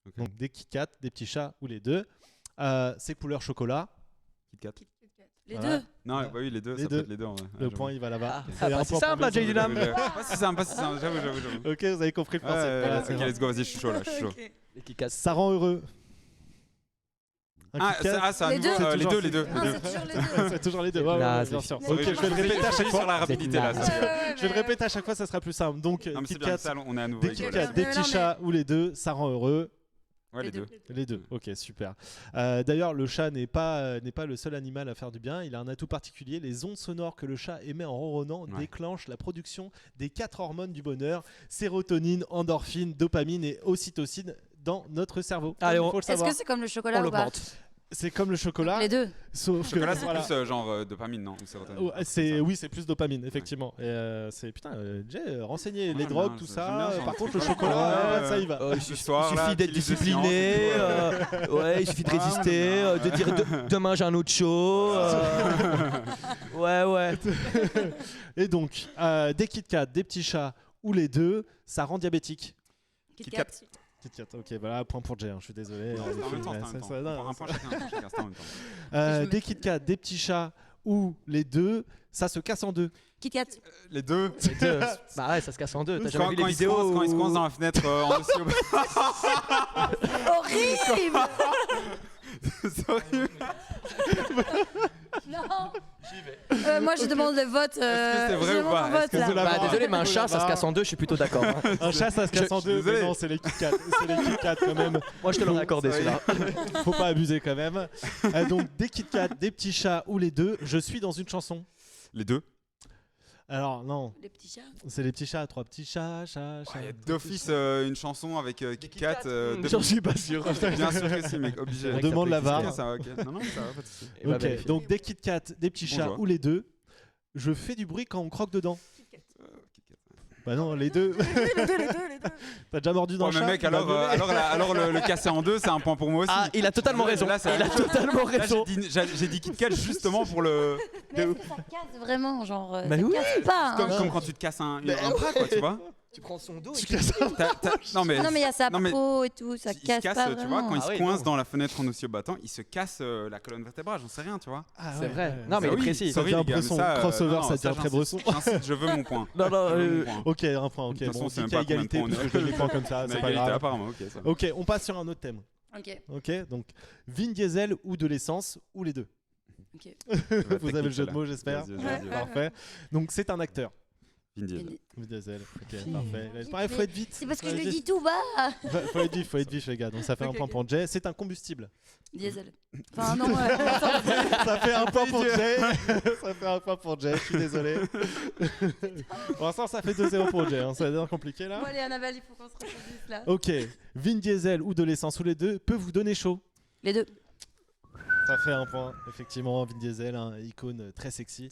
Speaker 3: Ok.
Speaker 2: Donc des Kit Kat, des petits chats ou les deux. C'est couleur chocolat.
Speaker 3: Kit Kat.
Speaker 4: Les
Speaker 2: Voilà.
Speaker 4: deux.
Speaker 3: Non, bah oui, les deux,
Speaker 2: Les
Speaker 3: ça
Speaker 2: deux.
Speaker 3: peut être les deux. En vrai.
Speaker 2: Le
Speaker 3: Ouais,
Speaker 2: point il va là-bas.
Speaker 1: Ah,
Speaker 2: Et
Speaker 1: pas
Speaker 2: un
Speaker 1: si
Speaker 2: point
Speaker 1: simple,
Speaker 2: pour
Speaker 1: hein, Jay
Speaker 2: Maison.
Speaker 1: Dynam.
Speaker 3: Pas si simple, j'avoue.
Speaker 2: Ok, vous avez compris le principe. Voilà, c'est
Speaker 3: Ok,
Speaker 2: bon.
Speaker 3: let's go, vas-y, je suis chaud là, je suis chaud.
Speaker 1: Les Kit Kat.
Speaker 2: Ça rend heureux. Un
Speaker 3: Ah,
Speaker 2: Kit Kat,
Speaker 3: c'est un
Speaker 4: Les
Speaker 3: nouveau,
Speaker 4: deux.
Speaker 3: les deux.
Speaker 4: Non, c'est toujours les deux.
Speaker 2: c'est toujours les deux. Ouais,
Speaker 1: naze,
Speaker 2: bien
Speaker 1: les
Speaker 2: sûr.
Speaker 1: filles.
Speaker 2: Ok, je vais le répéter à chaque
Speaker 3: sur
Speaker 2: fois.
Speaker 3: la rapidité là.
Speaker 1: naze.
Speaker 3: ça.
Speaker 2: Je vais le répéter à chaque fois, ça sera plus simple. Donc,
Speaker 3: Non, mais c'est
Speaker 2: Kit
Speaker 3: bien,
Speaker 2: Kat,
Speaker 3: ça, on est à nouveau.
Speaker 2: des
Speaker 3: avec
Speaker 2: Kit
Speaker 3: voilà.
Speaker 2: Kat, des
Speaker 4: Mais
Speaker 2: petits
Speaker 4: non,
Speaker 2: chats ou les deux, ça rend heureux.
Speaker 3: Ouais, les
Speaker 4: Les
Speaker 3: deux.
Speaker 2: Les deux, ok, super. D'ailleurs, le chat n'est pas le seul animal à faire du bien. Il a un atout particulier. Les ondes sonores que le chat émet en ronronnant
Speaker 3: Ouais.
Speaker 2: déclenchent la production des 4 hormones du bonheur, sérotonine, endorphine, dopamine et ocytocine dans notre cerveau.
Speaker 1: Allez,
Speaker 2: Il
Speaker 1: on-
Speaker 2: faut le
Speaker 4: Est-ce
Speaker 2: savoir.
Speaker 4: que c'est comme le
Speaker 1: On
Speaker 4: chocolat ou pas?
Speaker 1: l'augmente.
Speaker 2: C'est comme le chocolat,
Speaker 4: Les deux.
Speaker 2: sauf que
Speaker 3: Chocolat, c'est
Speaker 2: voilà.
Speaker 3: plus genre dopamine, non? Ou sérotonine.
Speaker 2: Ouais, c'est plus dopamine effectivement. Et c'est putain, Jay, renseigner
Speaker 3: Ouais,
Speaker 2: les drogues,
Speaker 3: non,
Speaker 2: tout
Speaker 3: j'aime
Speaker 2: ça.
Speaker 3: bien ce genre
Speaker 2: Par
Speaker 3: de
Speaker 2: contre, le
Speaker 3: truc.
Speaker 2: chocolat,
Speaker 3: Ouais,
Speaker 2: ça y va.
Speaker 3: Ce soir,
Speaker 1: Il
Speaker 3: là,
Speaker 1: suffit d'être
Speaker 3: petit livre de
Speaker 1: discipliné.
Speaker 3: science,
Speaker 1: Ouais, il suffit de
Speaker 3: Ah,
Speaker 1: résister,
Speaker 3: non, non.
Speaker 1: de dire demain j'ai un autre show. Ouais.
Speaker 2: Et donc, des Kit Kat, des petits chats ou les deux, ça rend diabétique.
Speaker 4: Kit
Speaker 3: Kit
Speaker 4: Kat.
Speaker 3: Kat.
Speaker 2: Kit Kat, ok, voilà, point pour Jay, hein, je suis désolé.
Speaker 3: Non, c'était en même temps,
Speaker 2: Ouais,
Speaker 3: c'était en même
Speaker 2: ça,
Speaker 3: temps.
Speaker 2: non,
Speaker 3: On prend un point chacun, c'était en même temps.
Speaker 4: Je
Speaker 2: des
Speaker 4: me-
Speaker 2: Kit Kat, des petits chats ou les deux, ça se casse en deux.
Speaker 4: Kit Kat.
Speaker 3: Les deux.
Speaker 1: Les deux. Bah ouais, ça se casse en deux. T'as jamais vu les
Speaker 3: Quand ils se
Speaker 1: vidéos
Speaker 3: coincent- quand ils se
Speaker 1: où-
Speaker 3: coincent dans la fenêtre en dessous.
Speaker 4: Horrible.
Speaker 3: C'est horrible.
Speaker 4: Non. Moi, je demande le vote.
Speaker 3: Est-ce que c'est vrai
Speaker 4: je
Speaker 3: ou
Speaker 4: demande
Speaker 3: pas?
Speaker 4: un
Speaker 3: Est-ce
Speaker 4: vote
Speaker 3: que
Speaker 4: là.
Speaker 2: c'est la-
Speaker 1: Bah désolé, mais un
Speaker 2: Là-bas.
Speaker 1: chat ça se casse en deux, je suis plutôt d'accord. hein.
Speaker 2: Un chat, ça se casse en deux, mais
Speaker 3: désolé.
Speaker 2: non, c'est les Kit Kat. C'est les Kit Kat quand même.
Speaker 1: Moi je te l'aurais accordé
Speaker 3: Ça y est.
Speaker 1: celui-là.
Speaker 2: Faut pas abuser quand même. Donc, des Kit Kat, des petits chats ou les deux, je suis dans une chanson.
Speaker 3: Les deux.
Speaker 2: Alors, non,
Speaker 4: Les petits chats.
Speaker 2: c'est les petits chats, 3 petits chats, chats.
Speaker 3: Il y a
Speaker 2: trois
Speaker 3: d'office
Speaker 2: petits chats.
Speaker 3: une chanson avec Kit
Speaker 1: Kit
Speaker 3: Kat.
Speaker 1: Kat.
Speaker 2: J'en suis pas sûr.
Speaker 3: Bien sûr que si, mec, obligé.
Speaker 2: On
Speaker 1: vrai que ça
Speaker 2: demande
Speaker 1: peut
Speaker 2: la
Speaker 1: exister,
Speaker 2: VAR.
Speaker 3: Ok, ça va, ok. Non, ça va, pas de soucis.
Speaker 1: Et bah,
Speaker 2: Ok,
Speaker 1: vérifier.
Speaker 2: donc des Kit Kat, des petits chats
Speaker 3: Bonjour.
Speaker 2: ou les deux, je fais du bruit quand on croque dedans.
Speaker 3: Kit Kat.
Speaker 2: Bah non, les deux.
Speaker 5: les deux.
Speaker 2: T'as déjà mordu dans
Speaker 3: Ouais,
Speaker 2: le
Speaker 3: mais
Speaker 2: chat
Speaker 3: mec,
Speaker 2: tu vas gueuler.
Speaker 3: alors le casser en deux, c'est un point pour moi aussi.
Speaker 1: Ah, il a totalement raison.
Speaker 3: Là, ça-
Speaker 1: Il a totalement
Speaker 3: Là,
Speaker 1: raison.
Speaker 3: j'ai dit Kit Kat justement pour le.
Speaker 4: Mais est-ce que ça casse vraiment, genre
Speaker 1: Mais
Speaker 4: ça
Speaker 1: oui.
Speaker 4: casse pas.
Speaker 3: Comme,
Speaker 4: hein.
Speaker 3: comme quand tu te casses un bras, quoi, tu vois.
Speaker 1: Tu prends son dos
Speaker 2: Tu
Speaker 1: et
Speaker 2: casses un-
Speaker 3: Non, mais.
Speaker 4: Non mais il y a sa
Speaker 3: Non, mais-
Speaker 4: peau et tout, ça
Speaker 3: il se
Speaker 4: casse
Speaker 3: casse,
Speaker 4: pas
Speaker 3: tu vois,
Speaker 4: vraiment.
Speaker 3: quand il
Speaker 1: Ah
Speaker 3: se
Speaker 1: oui,
Speaker 3: coince
Speaker 1: non.
Speaker 3: dans la fenêtre en oscillobattant, il se casse la colonne vertébrale, j'en sais rien, tu vois.
Speaker 2: Ah
Speaker 1: C'est
Speaker 2: ouais,
Speaker 1: vrai.
Speaker 2: ouais.
Speaker 1: Non, mais
Speaker 3: Bah
Speaker 1: il est
Speaker 3: oui,
Speaker 1: précis.
Speaker 2: Ça
Speaker 3: sorry,
Speaker 2: devient
Speaker 3: les gars,
Speaker 2: bresson.
Speaker 3: mais
Speaker 2: Crossover,
Speaker 3: non,
Speaker 2: ça devient très bresson.
Speaker 3: j'insiste, je veux mon point.
Speaker 1: Non, non,
Speaker 3: Je veux mon point.
Speaker 2: Ok, un point, ok.
Speaker 3: De toute
Speaker 2: Bon,
Speaker 3: façon,
Speaker 2: on
Speaker 3: c'est
Speaker 2: dit
Speaker 3: même
Speaker 2: qu'il y a
Speaker 3: pas combien de
Speaker 2: égalité
Speaker 3: points on
Speaker 2: parce
Speaker 3: est.
Speaker 2: que je les prends comme ça,
Speaker 3: Mais
Speaker 2: c'est pas
Speaker 3: égalité,
Speaker 2: grave.
Speaker 3: apparemment, ok. Ça va.
Speaker 2: Ok, on passe sur un autre thème.
Speaker 4: Ok.
Speaker 2: Ok, donc Vin Diesel ou de l'essence ou les deux.
Speaker 4: Ok.
Speaker 2: Vous avez le jeu de mots, j'espère.
Speaker 3: Vas-y, vas-y, vas-y.
Speaker 2: Parfait. Donc c'est un acteur.
Speaker 3: Vin Diesel.
Speaker 2: Vin Diesel. Ok, parfait. Il faut être vite.
Speaker 4: C'est parce que
Speaker 2: Faut
Speaker 4: je
Speaker 2: être
Speaker 4: le
Speaker 2: vite.
Speaker 4: dis tout bas.
Speaker 2: Faut être vif, les gars. Donc ça fait un point pour Jay. C'est un combustible.
Speaker 4: Diesel. Enfin, non,
Speaker 2: Ça fait un point pour Jay. Ça fait un point pour Jay. Je suis désolé. Pour l'instant, ça fait 2-0 pour Jay. Ça va devenir compliqué là.
Speaker 4: Bon, allez, Annabelle, il faut qu'on se reproduise là.
Speaker 2: Ok. Vin Diesel ou de l'essence ou les deux peut vous donner chaud.
Speaker 4: Les deux.
Speaker 2: Ça fait un point. Effectivement, Vin Diesel, icône très sexy.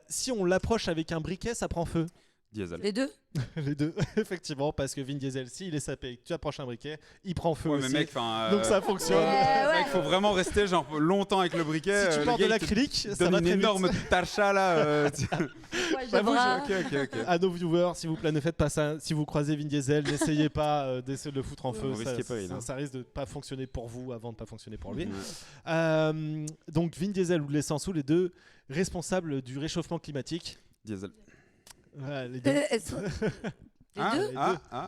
Speaker 2: Si on l'approche avec un briquet, ça prend feu.
Speaker 3: Diesel.
Speaker 4: Les deux.
Speaker 2: Les deux, effectivement, parce que Vin Diesel, s'il est sapé et que tu approches un briquet, il prend feu
Speaker 3: Ouais,
Speaker 2: aussi.
Speaker 3: mais mec, enfin.
Speaker 2: Donc ça fonctionne.
Speaker 3: Mec, faut vraiment rester genre longtemps avec le briquet.
Speaker 2: Si tu
Speaker 3: le
Speaker 2: portes
Speaker 3: gars,
Speaker 2: de
Speaker 3: il te
Speaker 2: l'acrylique, ça
Speaker 3: donne
Speaker 2: va
Speaker 3: une
Speaker 2: très vite.
Speaker 3: énorme tarcha là.
Speaker 2: Bah, vous,
Speaker 3: Ok.
Speaker 2: À nos viewers, s'il vous plaît, ne faites pas ça. Si vous croisez Vin Diesel, n'essayez pas d'essayer de le foutre en feu.
Speaker 3: On risquait pas,
Speaker 2: Ça risque de pas fonctionner pour vous avant de pas fonctionner pour lui.
Speaker 3: Ouais.
Speaker 2: Donc Vin Diesel ou de l'essence ou les deux, responsables du réchauffement climatique.
Speaker 3: Diesel.
Speaker 2: Ouais, les deux.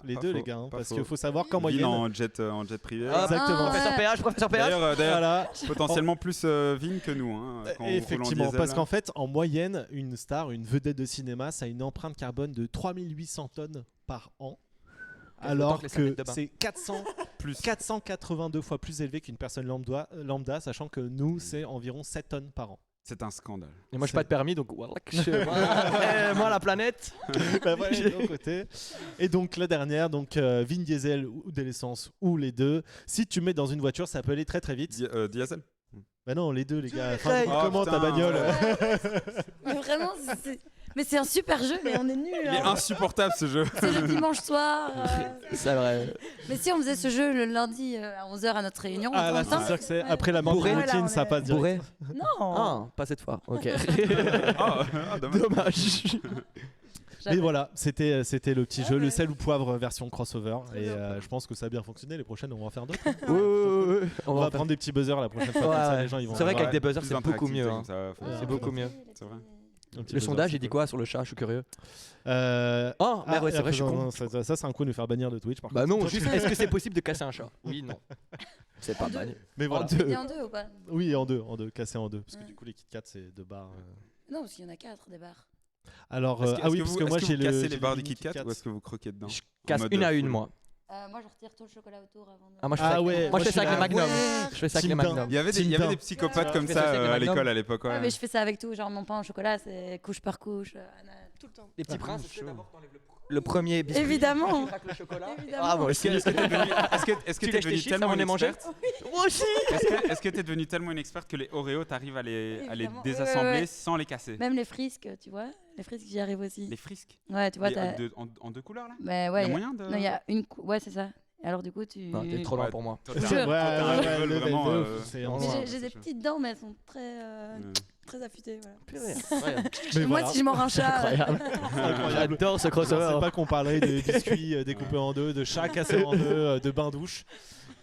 Speaker 2: Les deux, les gars, parce qu'il faut savoir qu'en moyenne.
Speaker 3: En jet privé.
Speaker 2: Exactement.
Speaker 1: Professeur PH.
Speaker 3: D'ailleurs,
Speaker 2: Voilà.
Speaker 3: potentiellement plus Vin que nous. Quand on roule en
Speaker 2: Effectivement,
Speaker 3: diesel,
Speaker 2: parce
Speaker 3: là.
Speaker 2: qu'en fait, en moyenne, une star, une vedette de cinéma, ça a une empreinte carbone de 3800 tonnes par an. Alors
Speaker 1: que les
Speaker 2: que
Speaker 1: serviettes de bain.
Speaker 2: c'est 482 fois plus élevé qu'une personne lambda, sachant que nous, c'est environ 7 tonnes par an.
Speaker 3: C'est un scandale.
Speaker 1: Et moi, je n'ai pas de permis, donc voilà. Moi, la planète.
Speaker 2: Bah voilà, de l'autre côté. Et donc la dernière, Vin Diesel ou de l'essence ou les deux. Si tu mets dans une voiture, ça peut aller très très vite.
Speaker 3: Diesel.
Speaker 2: Bah non, les deux, les gars.
Speaker 1: Essaye.
Speaker 2: Comment ta
Speaker 3: putain,
Speaker 2: bagnole
Speaker 4: Mais vraiment, mais c'est un super jeu, mais on est nuls.
Speaker 3: Il est insupportable ce jeu.
Speaker 4: C'est le dimanche soir.
Speaker 1: C'est vrai.
Speaker 4: Mais si on faisait ce jeu le lundi à 11h à notre réunion,
Speaker 2: Ah là,
Speaker 4: on
Speaker 2: c'est
Speaker 4: t'entend
Speaker 2: sûr que c'est après la mort de
Speaker 1: Bourré.
Speaker 2: routine,
Speaker 4: Voilà,
Speaker 2: ça
Speaker 4: on
Speaker 2: passe direct.
Speaker 1: Bourré.
Speaker 4: Non.
Speaker 1: Ah, pas cette fois. Ok.
Speaker 3: Dommage.
Speaker 1: Dommage.
Speaker 2: Mais voilà, c'était le petit jeu,
Speaker 4: ouais.
Speaker 2: le sel ou poivre version crossover.
Speaker 4: Très
Speaker 2: Et
Speaker 4: bien.
Speaker 2: je pense que ça a bien fonctionné. Les prochaines, on va en faire d'autres.
Speaker 1: Ouais.
Speaker 2: On va prendre des petits buzzers la prochaine fois.
Speaker 1: Ouais,
Speaker 2: Comme ça,
Speaker 1: ouais.
Speaker 2: les gens, ils vont.
Speaker 1: C'est vrai
Speaker 2: avoir
Speaker 1: qu'avec des buzzers,
Speaker 3: Plus
Speaker 1: c'est beaucoup
Speaker 3: d'interactivité
Speaker 1: mieux.
Speaker 3: comme ça, faut-
Speaker 2: C'est
Speaker 1: beaucoup mieux.
Speaker 3: C'est vrai.
Speaker 2: un petit
Speaker 1: Le
Speaker 2: buzzer,
Speaker 1: sondage,
Speaker 2: c'est
Speaker 1: il dit
Speaker 2: cool.
Speaker 1: quoi sur le chat? Je suis curieux.
Speaker 2: Oh,
Speaker 1: merde, ouais, c'est vrai, je suis con.
Speaker 2: Ça, c'est un coup de nous faire bannir de Twitch. Par
Speaker 1: Bah
Speaker 2: contre.
Speaker 1: non, juste est-ce que c'est possible de casser un chat? Oui, non. C'est pas mal.
Speaker 2: Mais voilà.
Speaker 4: T'es en deux ou pas?
Speaker 2: Oui, en deux, cassé en deux. Parce que
Speaker 4: Ouais.
Speaker 2: du coup, les Kit Kat, c'est deux barres.
Speaker 4: Non, parce qu'il y en a 4 des barres.
Speaker 2: Alors,
Speaker 3: Est-ce que-
Speaker 2: ah oui,
Speaker 3: est-ce que
Speaker 2: parce
Speaker 3: vous-
Speaker 2: que moi,
Speaker 3: est-ce
Speaker 2: j'ai
Speaker 3: vous
Speaker 2: le.
Speaker 3: cassez
Speaker 2: j'ai
Speaker 3: les
Speaker 2: le
Speaker 3: barres des
Speaker 2: mini
Speaker 3: Kit Kat ou est-ce que vous croquez dedans?
Speaker 1: Je casse
Speaker 3: mode
Speaker 1: une à une,
Speaker 3: full.
Speaker 1: moi.
Speaker 4: Moi, je retire tout le chocolat autour avant de.
Speaker 1: Ah, moi, je fais ça
Speaker 2: Ah
Speaker 1: avec-
Speaker 2: ouais,
Speaker 1: moi, je fais ça avec les
Speaker 2: suis là.
Speaker 1: Magnum.
Speaker 2: Ouais.
Speaker 1: Je fais ça avec les
Speaker 2: Team
Speaker 1: Magnum.
Speaker 3: Il y avait
Speaker 2: Team
Speaker 3: des
Speaker 2: Pain.
Speaker 3: psychopathes comme
Speaker 1: fais ça
Speaker 3: ça
Speaker 1: avec les
Speaker 3: à
Speaker 1: Magnum.
Speaker 3: l'école à l'époque.
Speaker 4: Ouais,
Speaker 3: Ouais.
Speaker 4: mais je fais ça avec tout. Genre, mon pain au chocolat, c'est couche par couche.
Speaker 5: Tout le temps.
Speaker 1: Les petits
Speaker 2: Ah,
Speaker 1: princes,
Speaker 2: chaud.
Speaker 1: le premier biscuit.
Speaker 4: Évidemment.
Speaker 1: Tu craques le chocolat.
Speaker 4: Évidemment.
Speaker 1: Ah, moi aussi.
Speaker 3: Est-ce que t'es
Speaker 1: Tu lèches tes
Speaker 3: devenu
Speaker 1: chips
Speaker 3: tellement
Speaker 1: avant de les
Speaker 3: une
Speaker 1: manger?
Speaker 3: experte
Speaker 1: Moi aussi.
Speaker 3: Est-ce que t'es devenu tellement une experte que les Oreos, t'arrives à les
Speaker 4: Évidemment.
Speaker 3: désassembler
Speaker 4: Ouais.
Speaker 3: sans les casser?
Speaker 4: Même les frisques, tu vois. Les frisques, j'y arrive aussi.
Speaker 3: Les frisques?
Speaker 4: Ouais, tu vois.
Speaker 3: Les-
Speaker 4: t'as-
Speaker 3: en deux couleurs là?
Speaker 4: Mais
Speaker 3: Il
Speaker 4: ouais.
Speaker 3: y a moyen de.
Speaker 4: Non, il y a une. Ouais, c'est ça. Alors, du coup, tu.
Speaker 1: Non, t'es trop loin
Speaker 3: Ouais.
Speaker 1: pour moi.
Speaker 3: Toi,
Speaker 4: Je
Speaker 3: t'as-
Speaker 4: jure.
Speaker 3: toi, t'as un level
Speaker 2: le
Speaker 3: vraiment,
Speaker 2: level de ouf, c'est
Speaker 4: Mais
Speaker 2: en
Speaker 3: Ouais,
Speaker 4: j'ai
Speaker 3: c'est
Speaker 4: des
Speaker 3: chaud.
Speaker 4: petites dents, mais elles sont très,
Speaker 3: Ouais.
Speaker 4: très affûtées. Voilà.
Speaker 2: Mais
Speaker 4: Moi,
Speaker 2: voilà.
Speaker 4: si je mange un chat.
Speaker 1: Incroyable.
Speaker 2: Incroyable.
Speaker 1: J'adore ce
Speaker 2: Je pensais
Speaker 1: crossover.
Speaker 2: pas qu'on parlait de biscuits découpés en deux, de chats cassés en deux, de bains douche.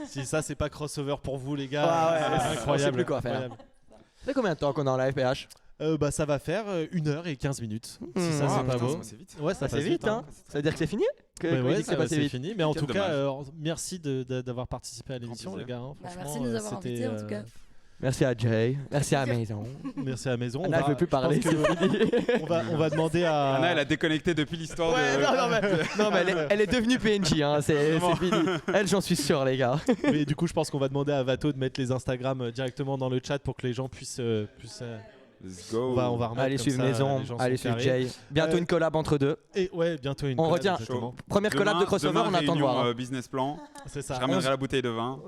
Speaker 2: Si ça, c'est pas crossover pour vous, les gars,
Speaker 1: Ouais,
Speaker 2: c'est
Speaker 1: on sait
Speaker 2: incroyable.
Speaker 1: plus quoi faire.
Speaker 2: Incroyable.
Speaker 1: Ça fait combien de temps qu'on est en live, PH?
Speaker 2: Bah, ça va faire 1h15 minutes. Si ça,
Speaker 1: Ah,
Speaker 2: c'est pas
Speaker 3: putain,
Speaker 2: beau.
Speaker 3: ça passe vite.
Speaker 2: Ouais, ça
Speaker 1: C'est
Speaker 2: passe
Speaker 1: vite, hein. Ça veut dire que c'est fini?
Speaker 2: Mais
Speaker 1: Qu'on
Speaker 2: ouais,
Speaker 1: dit que
Speaker 2: ça
Speaker 1: c'est
Speaker 2: va,
Speaker 1: passé
Speaker 2: c'est
Speaker 1: vite.
Speaker 2: fini. Mais en
Speaker 3: Quel
Speaker 2: tout cas,
Speaker 3: dommage.
Speaker 2: merci d'avoir participé à l'émission, les
Speaker 3: plaisir.
Speaker 2: gars. Hein.
Speaker 4: Bah,
Speaker 2: Franchement,
Speaker 4: merci de nous avoir
Speaker 2: c'était,
Speaker 4: invités, en tout cas.
Speaker 1: Merci à Jay. Merci à la maison.
Speaker 2: Merci à la maison.
Speaker 1: Anna, je veux plus parler.
Speaker 2: je pense que on va demander à.
Speaker 3: Anna, elle a déconnecté depuis l'histoire
Speaker 1: Ouais,
Speaker 3: de.
Speaker 1: non, mais elle est devenue PNJ, hein, c'est
Speaker 3: Vraiment.
Speaker 1: fini. Elle, j'en suis sûr, les gars.
Speaker 2: Mais du coup, je pense qu'on va demander à Vato de mettre les Instagram directement dans le chat pour que les gens puissent.
Speaker 3: Let's go.
Speaker 2: On va remettre
Speaker 1: Allez
Speaker 2: comme
Speaker 1: suivre
Speaker 2: ça,
Speaker 1: Maison,
Speaker 2: les gens
Speaker 1: allez
Speaker 2: sont
Speaker 1: suivre
Speaker 2: carrés.
Speaker 1: Jay. Bientôt une collab entre deux.
Speaker 2: Et ouais, bientôt une.
Speaker 1: On
Speaker 2: collab,
Speaker 1: retient.
Speaker 2: exactement.
Speaker 1: Première collab de crossover,
Speaker 3: demain,
Speaker 1: on attend de
Speaker 3: réunion,
Speaker 1: voir. hein.
Speaker 3: business plan.
Speaker 2: C'est ça.
Speaker 3: Je ramènerai la bouteille de vin.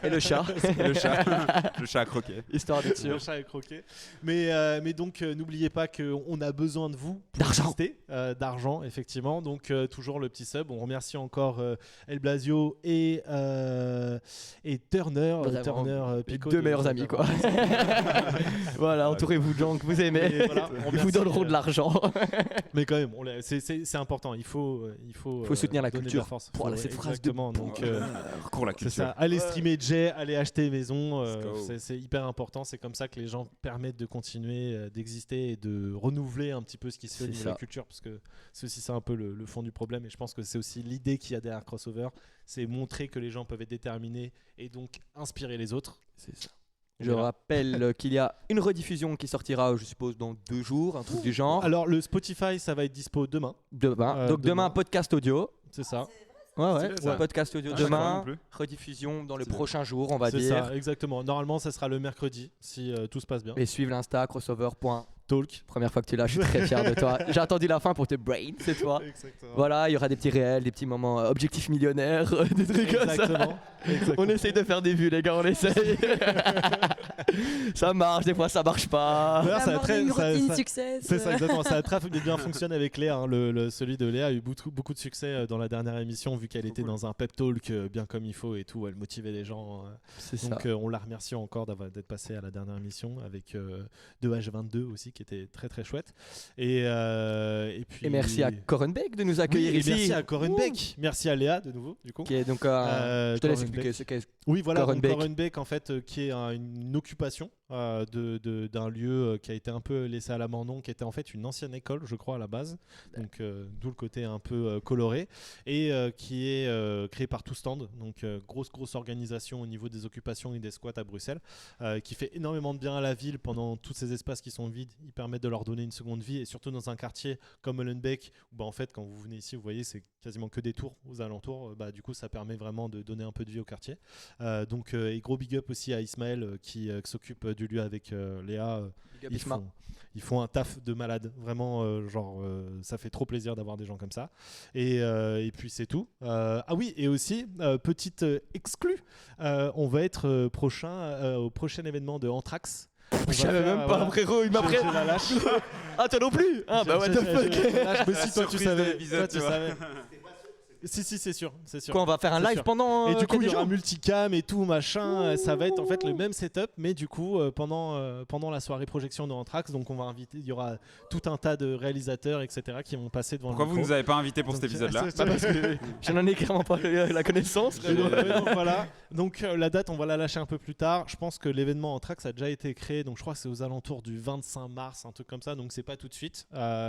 Speaker 1: Et le chat,
Speaker 3: Et le chat. Le chat à croquer.
Speaker 1: histoire d'être sûr.
Speaker 2: Le chat est croqué. Mais donc, n'oubliez pas qu'on a besoin de vous pour
Speaker 1: D'argent.
Speaker 2: exister, d'argent, effectivement. Donc, toujours le petit sub. On remercie encore El Blasio et Turner.
Speaker 1: Vraiment.
Speaker 2: Turner
Speaker 1: Les
Speaker 2: Pico
Speaker 1: deux
Speaker 2: de-
Speaker 1: meilleurs amis, quoi. Voilà, entourez-vous de gens que vous aimez.
Speaker 2: Et voilà, on
Speaker 1: Ils vous
Speaker 2: remercie,
Speaker 1: donneront de l'argent.
Speaker 2: Mais quand même, c'est important. Il faut
Speaker 1: soutenir la
Speaker 2: donner de
Speaker 1: culture.
Speaker 2: force.
Speaker 1: Voilà,
Speaker 2: Faut-
Speaker 1: cette phrase de
Speaker 2: exactement. Donc,
Speaker 3: Recours la
Speaker 2: c'est
Speaker 3: culture.
Speaker 2: ça. Allez streamer Jay, allez acheter maison.
Speaker 3: Let's go.
Speaker 2: C'est hyper important. C'est comme ça que les gens permettent de continuer d'exister et de renouveler un petit peu ce qui se fait au
Speaker 1: C'est
Speaker 2: niveau de la
Speaker 1: ça.
Speaker 2: culture. Parce que c'est aussi ça un peu le fond du problème. Et je pense que c'est aussi l'idée qu'il y a derrière Crossover. C'est montrer que les gens peuvent être déterminés et donc inspirer les autres.
Speaker 1: C'est ça. Je rappelle qu'il y a une rediffusion qui sortira, je suppose, dans 2 jours, un truc du genre.
Speaker 2: Alors le Spotify, ça va être dispo demain.
Speaker 1: Demain. Donc demain, podcast audio.
Speaker 2: C'est ça.
Speaker 1: Ouais,
Speaker 3: Stylé, ça.
Speaker 1: podcast audio
Speaker 3: Ah, je sais pas non
Speaker 1: demain.
Speaker 3: plus.
Speaker 1: Rediffusion dans les
Speaker 3: Stylé.
Speaker 1: prochains jours, on va
Speaker 2: C'est
Speaker 1: dire.
Speaker 2: ça, exactement. Normalement, ça sera le mercredi si tout se passe bien.
Speaker 1: Et suivre l'Insta crossover.
Speaker 2: Talk.
Speaker 1: Première fois que tu l'as, je suis très fier de toi. J'ai attendu la fin pour te brain, c'est toi.
Speaker 2: Exactement.
Speaker 1: Voilà, il y aura des petits réels, des petits moments objectifs millionnaires, des trucs comme ça.
Speaker 2: Exactement.
Speaker 1: On essaye de faire des vues, les gars, on essaye. Ça marche, des fois ça marche pas.
Speaker 2: D'ailleurs,
Speaker 4: La
Speaker 2: ça a très-
Speaker 4: morning
Speaker 2: ça-
Speaker 4: routine
Speaker 2: ça-
Speaker 4: success.
Speaker 2: C'est ça, exactement. Ça a très bien fonctionné avec Léa. Hein. Celui de Léa a eu beaucoup de succès dans la dernière émission, vu qu'elle était dans un pep talk bien comme il faut et tout. Elle motivait les gens.
Speaker 1: C'est ça.
Speaker 2: Donc on la remercie encore d'être passée à la dernière émission avec 2H22 aussi, qui était très très chouette. Et puis.
Speaker 1: Et merci à Coren Beck de nous
Speaker 2: Oui,
Speaker 1: accueillir
Speaker 2: et
Speaker 1: ici.
Speaker 2: merci à Coren
Speaker 1: Ouh.
Speaker 2: Beck. Merci à Léa de nouveau, du coup.
Speaker 1: Qui est donc je te laisse
Speaker 2: Coren
Speaker 1: expliquer
Speaker 2: Beck.
Speaker 1: ce qu'est.
Speaker 2: Oui, voilà,
Speaker 1: Coren Beck.
Speaker 2: Coren Beck, en fait, qui est une occupation d'un lieu qui a été un peu laissé à l'abandon, qui était en fait une ancienne école, je crois, à la base. Donc, d'où le côté un peu coloré. Et qui est créé par Tout Stand. Donc, grosse organisation au niveau des occupations et des squats à Bruxelles, qui fait énormément de bien à la ville pendant tous ces espaces qui sont vides. Ils permettent de leur donner une seconde vie, et surtout dans un quartier comme Molenbeek, où en fait, quand vous venez ici, vous voyez, c'est quasiment que des tours aux alentours. Du coup, ça permet vraiment de donner un peu de vie au quartier. Et gros big up aussi à Ismaël qui s'occupe du lieu avec Léa. Ils font un taf de malade, vraiment, ça fait trop plaisir d'avoir des gens comme ça. Et puis c'est tout. Ah oui, et aussi, petite exclue, on va être au prochain événement de Anthrax.
Speaker 1: Je savais même pas, frérot, il m'a pris.
Speaker 2: Je la lâche.
Speaker 1: Ah, toi non plus. Ah, bah what the fuck.
Speaker 2: Mais si, toi tu
Speaker 3: surprise de
Speaker 2: savais.
Speaker 3: l'épisode,
Speaker 2: Toi, tu
Speaker 3: tu vois.
Speaker 2: savais. Si, c'est sûr.
Speaker 1: Quoi, on va faire un
Speaker 2: C'est
Speaker 1: live
Speaker 2: sûr.
Speaker 1: pendant
Speaker 2: Et du coup, il y
Speaker 1: quelques
Speaker 2: aura
Speaker 1: jours
Speaker 2: multicam et tout, machin. Ça va être en fait le même setup, mais du coup, pendant la soirée projection de Anthrax, donc on va inviter, il y aura tout un tas de réalisateurs, etc., qui vont passer devant
Speaker 3: Pourquoi
Speaker 2: le
Speaker 3: vous
Speaker 2: micro.
Speaker 3: nous avez pas invités pour cet épisode-là?
Speaker 2: Bah, parce que-
Speaker 1: Je n'en ai clairement pas la connaissance.
Speaker 2: Et donc, voilà. Donc la date, on va la lâcher un peu plus tard. Je pense que l'événement Anthrax a déjà été créé, donc je crois que c'est aux alentours du 25 mars, un truc comme ça. Donc c'est pas tout de suite,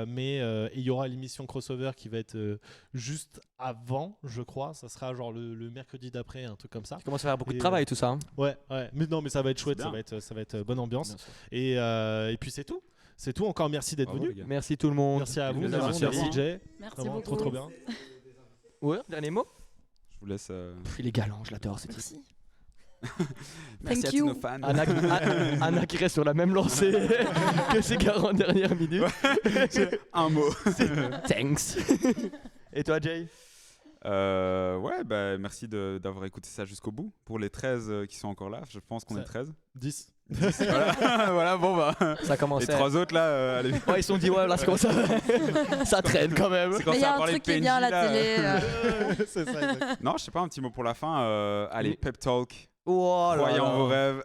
Speaker 2: mais il y aura l'émission crossover qui va être juste avant, je crois. Ça sera genre le mercredi d'après, un truc comme ça.
Speaker 1: Tu commences à faire beaucoup de
Speaker 2: Et,
Speaker 1: travail, tout ça. Hein.
Speaker 2: Ouais. Mais non, mais ça va être chouette,
Speaker 3: C'est bien.
Speaker 2: ça va être bonne ambiance.
Speaker 1: Bien sûr.
Speaker 2: Et puis c'est tout. C'est tout. Encore merci d'être
Speaker 3: Bravo,
Speaker 2: venu.
Speaker 3: les gars.
Speaker 1: Merci tout le monde.
Speaker 2: Merci à vous.
Speaker 3: Merci à
Speaker 2: Merci
Speaker 3: vous.
Speaker 2: Jay.
Speaker 4: Merci
Speaker 2: Vraiment,
Speaker 4: beaucoup.
Speaker 2: trop bien.
Speaker 1: Ouais, dernier mot.
Speaker 3: Je vous laisse.
Speaker 1: Il est galant, je l'adore ce type.
Speaker 4: Merci.
Speaker 3: Merci
Speaker 4: Thank
Speaker 3: à tous
Speaker 4: you.
Speaker 3: nos fans.
Speaker 1: Anna qui reste sur la même lancée que ses 40 dernières minutes.
Speaker 3: Un mot.
Speaker 1: Thanks. Et toi, Jay?
Speaker 3: Merci d'avoir écouté ça jusqu'au bout. Pour les 13 qui sont encore là, je pense qu'on
Speaker 2: Ça-
Speaker 3: est 13.
Speaker 2: 10.
Speaker 3: Voilà, bon bah.
Speaker 1: Ça commence.
Speaker 3: Les 3 autres là, allez.
Speaker 1: Ouais, ils se sont dit, ouais, là, c'est comme ça. Ça traîne quand même.
Speaker 3: C'est quand
Speaker 4: Mais il y
Speaker 3: ça
Speaker 4: a un
Speaker 3: parlé
Speaker 4: truc
Speaker 3: de
Speaker 4: qui est
Speaker 3: PNJ,
Speaker 4: bien à la
Speaker 3: là.
Speaker 4: télé.
Speaker 2: C'est ça, exact.
Speaker 3: Non, je sais pas, un petit mot pour la fin. Allez,
Speaker 1: Oui.
Speaker 3: pep talk.
Speaker 1: Oh là
Speaker 3: Croyez en
Speaker 1: là.
Speaker 3: vos rêves.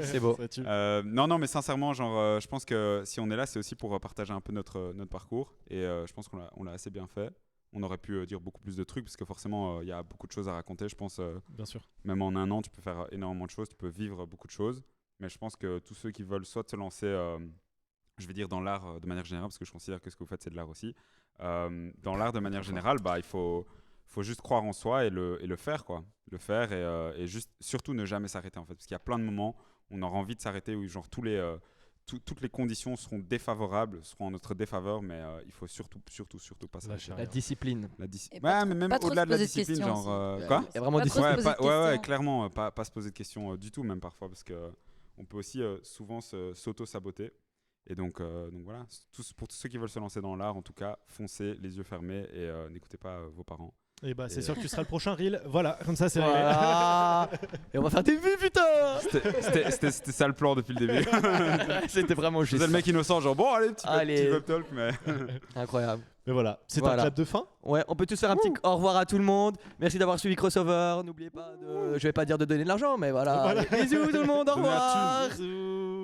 Speaker 1: C'est beau.
Speaker 2: Ça tue.
Speaker 3: Non, mais sincèrement, je pense que si on est là, c'est aussi pour partager un peu notre parcours. Et je pense qu'on l'a assez bien fait. On aurait pu dire beaucoup plus de trucs, parce que forcément, il y a beaucoup de choses à raconter. Je pense,
Speaker 2: Bien sûr.
Speaker 3: même en un an, tu peux faire énormément de choses, tu peux vivre beaucoup de choses. Mais je pense que tous ceux qui veulent soit se lancer, je vais dire dans l'art de manière générale, parce que je considère que ce que vous faites, c'est de l'art aussi. Dans l'art de manière générale, il faut juste croire en soi et le faire, quoi. Le faire et juste, surtout ne jamais s'arrêter, en fait. Parce qu'il y a plein de moments où on aura envie de s'arrêter, où genre toutes les conditions seront défavorables, seront en notre défaveur, mais il faut surtout pas s'arrêter.
Speaker 2: Lâcher
Speaker 1: La discipline.
Speaker 4: Et pas
Speaker 3: Mais même
Speaker 4: pas trop
Speaker 3: au-delà
Speaker 4: se
Speaker 3: de la
Speaker 4: poser de
Speaker 3: discipline,
Speaker 4: questions
Speaker 3: genre
Speaker 4: aussi.
Speaker 3: quoi
Speaker 1: Il y a vraiment
Speaker 4: Pas
Speaker 1: des
Speaker 4: trop se poser de
Speaker 3: ouais,
Speaker 4: questions.
Speaker 3: clairement, pas se poser de questions du tout, même parfois, parce que on peut aussi souvent s'auto-saboter. Et donc voilà, pour tous ceux qui veulent se lancer dans l'art, en tout cas, foncez les yeux fermés et n'écoutez pas vos parents.
Speaker 2: Et bah c'est
Speaker 3: Et-
Speaker 2: sûr que tu seras le prochain reel. Voilà, comme ça c'est réglé.
Speaker 1: Voilà. Et on va faire des vues, putain.
Speaker 3: C'était ça le plan depuis le début.
Speaker 1: C'était vraiment
Speaker 3: Je
Speaker 1: juste.
Speaker 3: faisais le mec innocent, genre bon, allez,
Speaker 1: Allez.
Speaker 3: petit pep talk, mais.
Speaker 1: Incroyable.
Speaker 2: Mais voilà, c'est
Speaker 1: Voilà.
Speaker 2: un clap de fin.
Speaker 1: Ouais, on peut tous faire un petit au revoir à tout le monde. Merci d'avoir suivi Crossover. N'oubliez pas de. Je vais pas dire de donner de l'argent, mais voilà.
Speaker 2: Voilà.
Speaker 1: Bisous tout le monde, au
Speaker 3: Donnez la
Speaker 1: revoir.
Speaker 2: Bisous.